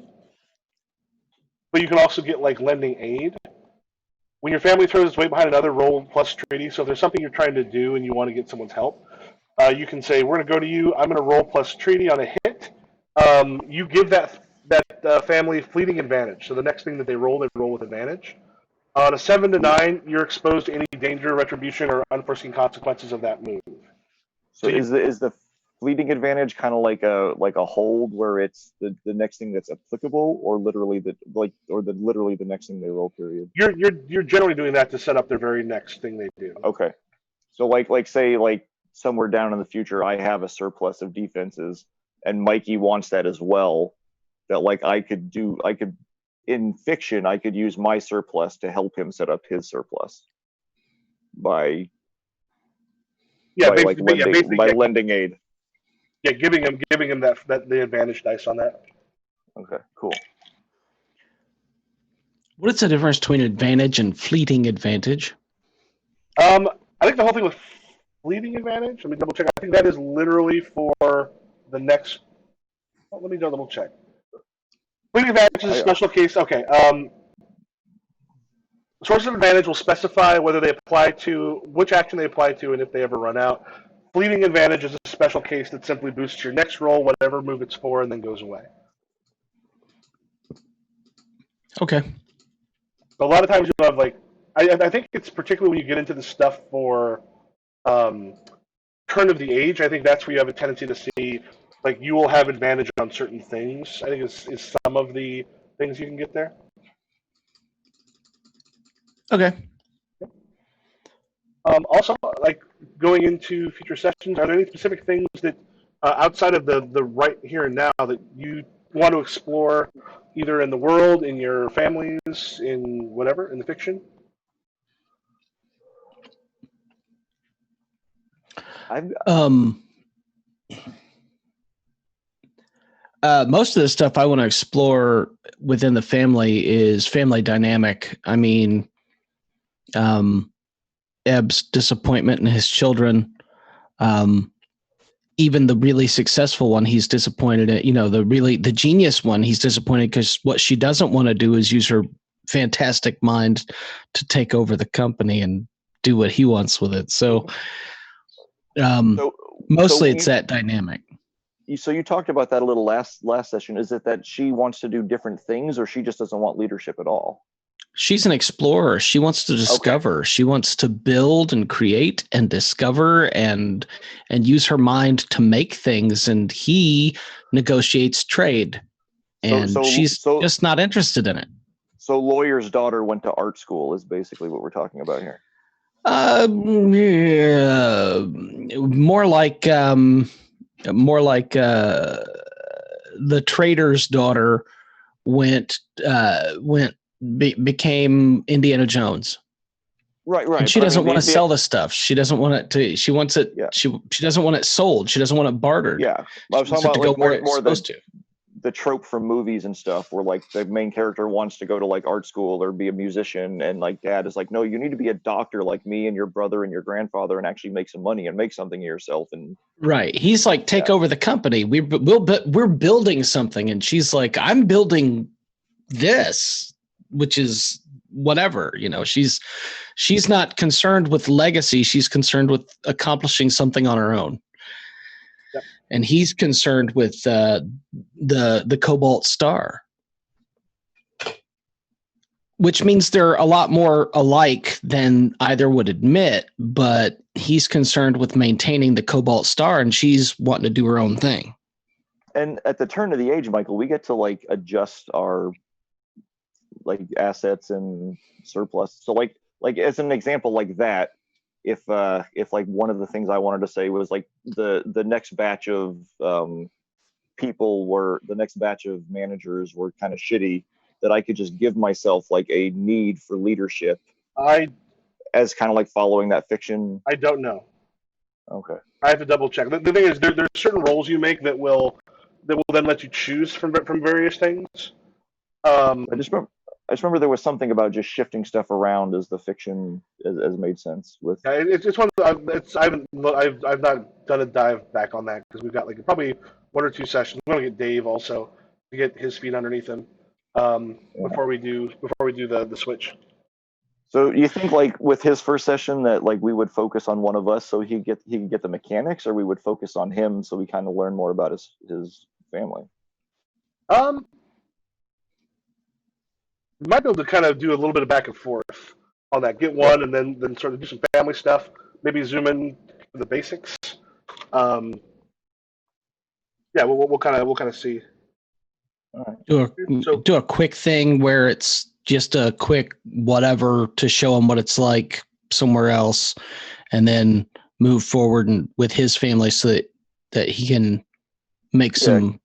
you can also get like lending aid. When your family throws its weight behind another, roll plus treaty. So if there's something you're trying to do and you want to get someone's help, you can say, we're going to go to you. I'm going to roll plus treaty on a hit. You give that family fleeting advantage. So the next thing that they roll with advantage. On a 7 to 9, you're exposed to any danger, retribution, or unforeseen consequences of that move. So is the fleeting advantage kind of like a hold where it's the next thing that's applicable, or literally literally the next thing they roll? Period. You're generally doing that to set up their very next thing they do. Okay. So like say like somewhere down in the future, I have a surplus of defenses, and Mikey wants that as well. That like I could in fiction, I could use my surplus to help him set up his surplus by lending aid. Yeah, giving him that the advantage dice on that. Okay, cool. What is the difference between advantage and fleeting advantage? I think the whole thing with fleeting advantage. Let me double check. I think that is literally for the next. Oh, let me double check. Fleeting advantage is a special case. Okay. Source of advantage will specify whether they apply to which action they apply to and if they ever run out. Fleeting advantage is a special case that simply boosts your next roll, whatever move it's for, and then goes away. Okay. A lot of times you'll have I think it's particularly when you get into the stuff for turn of the age. I think that's where you have a tendency to see like you will have advantage on certain things. I think is some of the things you can get there. Okay. Also, like going into future sessions, are there any specific things that outside of the right here and now that you want to explore, either in the world, in your families, in whatever, in the fiction? Most of the stuff I want to explore within the family is family dynamic. I mean, Eb's disappointment in his children. Even the really successful one, he's disappointed at. The genius one, he's disappointed because what she doesn't want to do is use her fantastic mind to take over the company and do what he wants with it. So mostly it's that dynamic. So you talked about that a little last session. Is it that she wants to do different things, or she just doesn't want leadership at all? She's an explorer. She wants to discover. Okay. She wants to build and create and discover and use her mind to make things. And he negotiates trade. And she's just not interested in it. So lawyer's daughter went to art school is basically what we're talking about here. Yeah, more like the trader's daughter became Indiana Jones. Right. And she doesn't want to sell the stuff. She doesn't want it to. She wants it. Yeah. She doesn't want it sold. She doesn't want it bartered. Yeah, I was talking about like more the trope from movies and stuff, where like the main character wants to go to like art school or be a musician, and like dad is like, no, you need to be a doctor like me and your brother and your grandfather, and actually make some money and make something of yourself. And right, he's like, take over the company. We're building something, and she's like, I'm building this, which is whatever. She's not concerned with legacy. She's concerned with accomplishing something on her own. Yep. And he's concerned with the Cobalt Star, which means they're a lot more alike than either would admit. But he's concerned with maintaining the Cobalt Star, and she's wanting to do her own thing. And at the turn of the age, Michael, we get to like adjust our like assets and surplus. So like as an example like that, if like one of the things I wanted to say was like the next batch of managers were kind of shitty, that I could just give myself like a need for leadership as kind of like following that fiction. I don't know. Okay. I have to double check. The thing is, there's certain roles you make that will then let you choose from various things. I just remember there was something about just shifting stuff around as the fiction as made sense with. Yeah, it's one. I've not done a dive back on that because we've got like probably one or two sessions. We're gonna get Dave also to get his feet underneath him before we do the switch. So you think like with his first session that like we would focus on one of us so he could get the mechanics, or we would focus on him so we kind of learn more about his family? We might be able to kind of do a little bit of back and forth on that. Get one, and then sort of do some family stuff. Maybe zoom in to the basics. Yeah, we'll kind of see. All right. Do a quick thing where it's just a quick whatever to show him what it's like somewhere else, and then move forward and with his family so that he can make some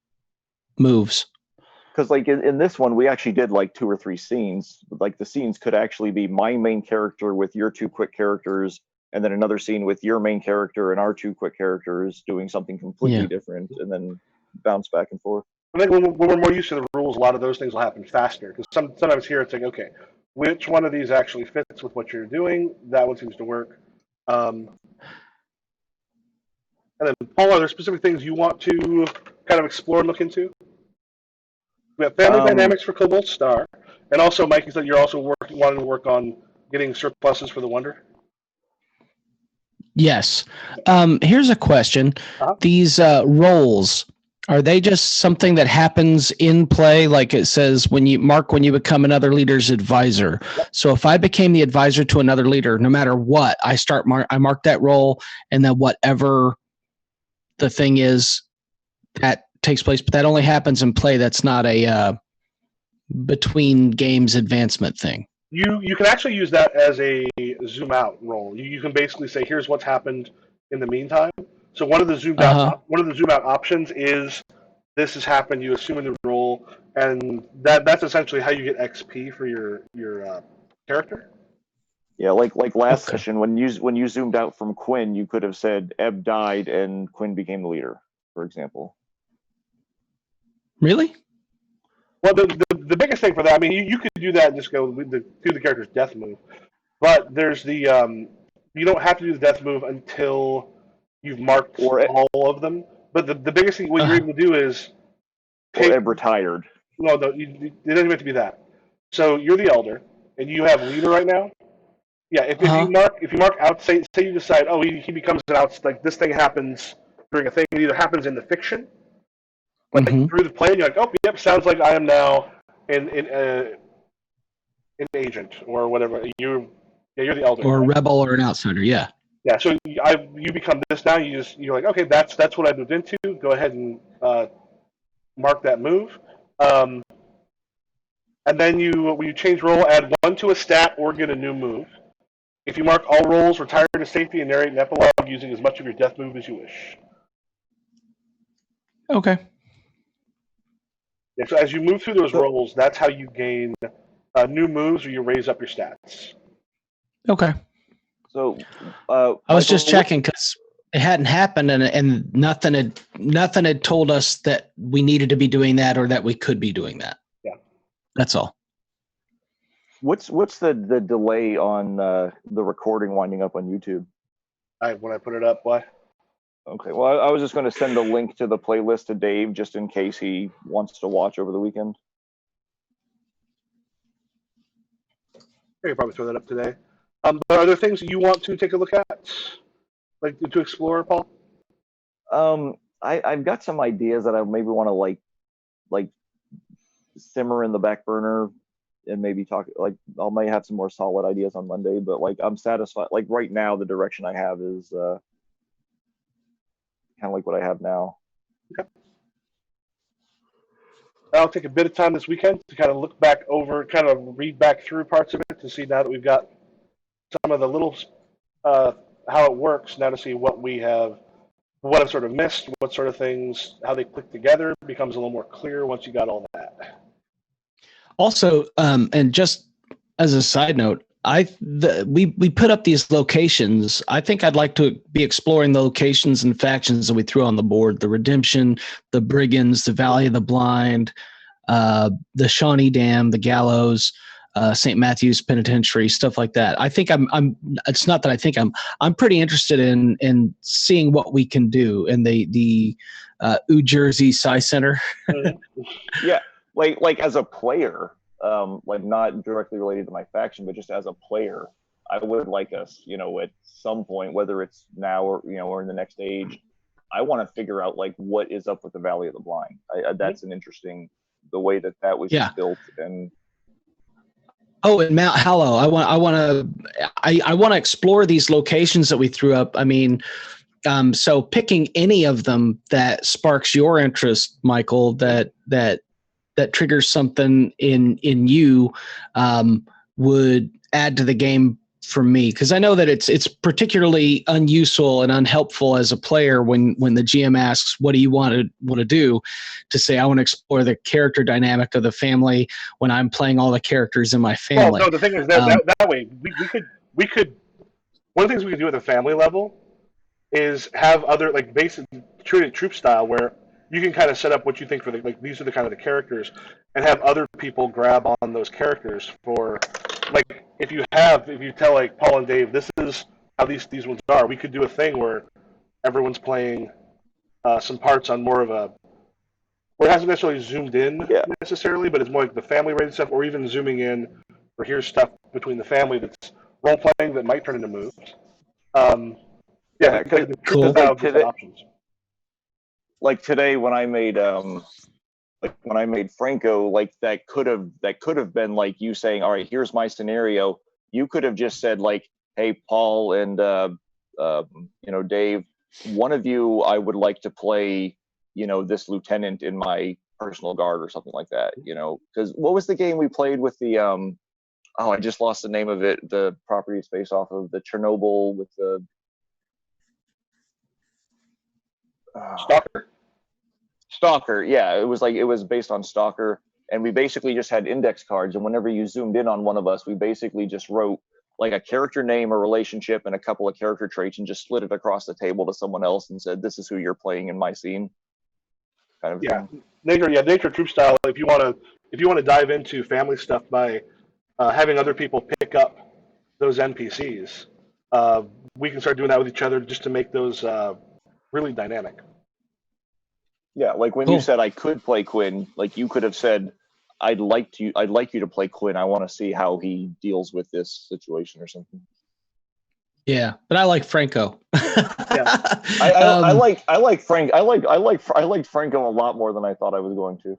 moves. Because like in this one, we actually did like 2 or 3 scenes. Like the scenes could actually be my main character with your 2 quick characters, and then another scene with your main character and our 2 quick characters doing something completely different, and then bounce back and forth. I think when we're more used to the rules, a lot of those things will happen faster. Because sometimes here it's like, okay, which one of these actually fits with what you're doing? That one seems to work. And then, Paul, are there specific things you want to kind of explore and look into? We have family dynamics for Cobalt Star, and also Mike, you said you're also wanting to work on getting surpluses for the Wonder. Yes. Here's a question: these roles, are they just something that happens in play? Like it says when you become another leader's advisor. Yep. So if I became the advisor to another leader, no matter what, I mark that role, and then whatever the thing is that takes place, but that only happens in play. That's not a between games advancement thing. You can actually use that as a zoom out role. You can basically say, here's what's happened in the meantime. So one of the zoom out options is this has happened. You assume in the role, and that's essentially how you get XP for your character. Yeah, like last session when you zoomed out from Quinn, you could have said Ebb died and Quinn became the leader, for example. Really? Well, the biggest thing for that, I mean, you could do that and just go do the character's death move, but there's the you don't have to do the death move until you've marked all of them. But the biggest thing what you're able to do is Ebb retired. No, it doesn't have to be that. So you're the elder, and you have leader right now. Yeah, if you mark out, say you decide, he becomes an out, like this thing happens during a thing. It either happens in the fiction. Like through the play, you're like, sounds like I am now an agent or whatever. You're the elder, or a rebel or an outsider. Yeah. Yeah. So you become this now. You're like, okay, that's what I moved into. Go ahead and mark that move. And then when you change role, add 1 to a stat or get a new move. If you mark all rolls, retire to safety and narrate an epilogue using as much of your death move as you wish. Okay. Yeah, so as you move through those rolls, that's how you gain new moves or you raise up your stats. Okay. So I was just checking because it hadn't happened, and nothing had told us that we needed to be doing that or that we could be doing that. Yeah, that's all. What's the delay on the recording winding up on YouTube? When I put it up, why? Okay, well, I was just going to send a link to the playlist to Dave just in case he wants to watch over the weekend. I could probably throw that up today. But are there things you want to take a look at, like to explore, Paul? I've got some ideas that I maybe want to like simmer in the back burner and maybe talk. Like I may have some more solid ideas on Monday, but like I'm satisfied. Like right now, the direction I have is kind of like what I have now. Okay. I'll take a bit of time this weekend to kind of look back over, kind of read back through parts of it to see now that we've got some of the little how it works now to see what I've sort of missed, what sort of things, how they click together becomes a little more clear once you got all that. Also, and just as a side note, we put up these locations. I think I'd like to be exploring the locations and factions that we threw on the board: the Redemption, the Brigands, the Valley of the Blind, the Shawnee Dam, the Gallows, St. Matthew's Penitentiary, stuff like that. I think I'm. It's not that I think I'm pretty interested in seeing what we can do in the New Jersey Sci Center. Yeah, like as a player. Like not directly related to my faction, but just as a player, I would like us, at some point, whether it's now or or in the next age, I want to figure out like what is up with the Valley of the Blind. That's an interesting the way that was built and. Oh, and Mount Hallow. I want to explore these locations that we threw up. I mean, so picking any of them that sparks your interest, Michael, that triggers something in you would add to the game for me, because I know that it's particularly unuseful and unhelpful as a player when the GM asks, what do you want to do, to say I want to explore the character dynamic of the family when I'm playing all the characters in my family. Well, no, the thing is that way we could one of the things we could do at the family level is have other like basic treated troop style where you can kind of set up what you think for these are the kind of the characters and have other people grab on those characters for like if you tell like Paul and Dave this is how these ones are, we could do a thing where everyone's playing some parts on more of a where it hasn't necessarily zoomed in necessarily, but it's more like the family rated stuff, or even zooming in or here's stuff between the family that's role playing that might turn into moves. Cool. Options. Like today when I made Franco, like that could have been like you saying, all right, here's my scenario. You could have just said like, hey, Paul and Dave, one of you I would like to play, this lieutenant in my personal guard or something like that, because what was the game we played with the I just lost the name of it. The property is based off of the Chernobyl with the Stalker. Yeah, it was based on Stalker, and we basically just had index cards, and whenever you zoomed in on one of us, we basically just wrote like a character name or relationship and a couple of character traits and just slid it across the table to someone else and said, this is who you're playing in my scene. Kind of thing. Nature troop style. If you want to dive into family stuff by having other people pick up those NPCs, we can start doing that with each other just to make those really dynamic. Yeah, like when you said I could play Quinn, like you could have said, I'd like you to play Quinn. I want to see how he deals with this situation or something. Yeah, but I like Franco. I like Franco a lot more than I thought I was going to.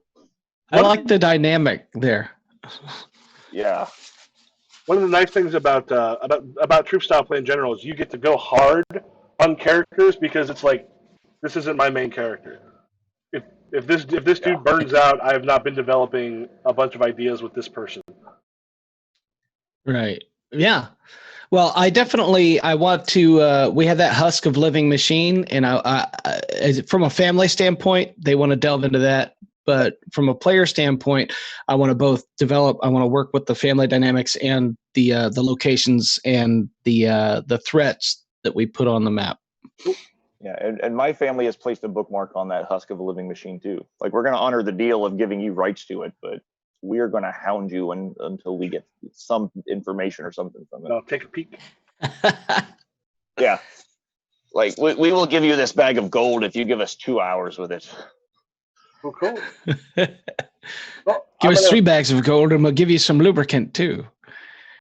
I like the dynamic there. Yeah. One of the nice things about troop style play in general is you get to go hard on characters because it's like this isn't my main character. if this dude burns out, I have not been developing a bunch of ideas with this person. Right. Yeah. Well, I want to, we have that husk of living machine, and from a family standpoint, they want to delve into that. But from a player standpoint, I want to both develop, I want to work with the family dynamics and the locations and the threats that we put on the map. Yeah, and my family has placed a bookmark on that husk of a living machine too. Like, we're going to honor the deal of giving you rights to it, but we're going to hound you until we get some information or something from it. No, take a peek. Yeah. Like, we will give you this bag of gold if you give us 2 hours with it. Oh, cool. Well, give us 3 bags of gold and we'll give you some lubricant too.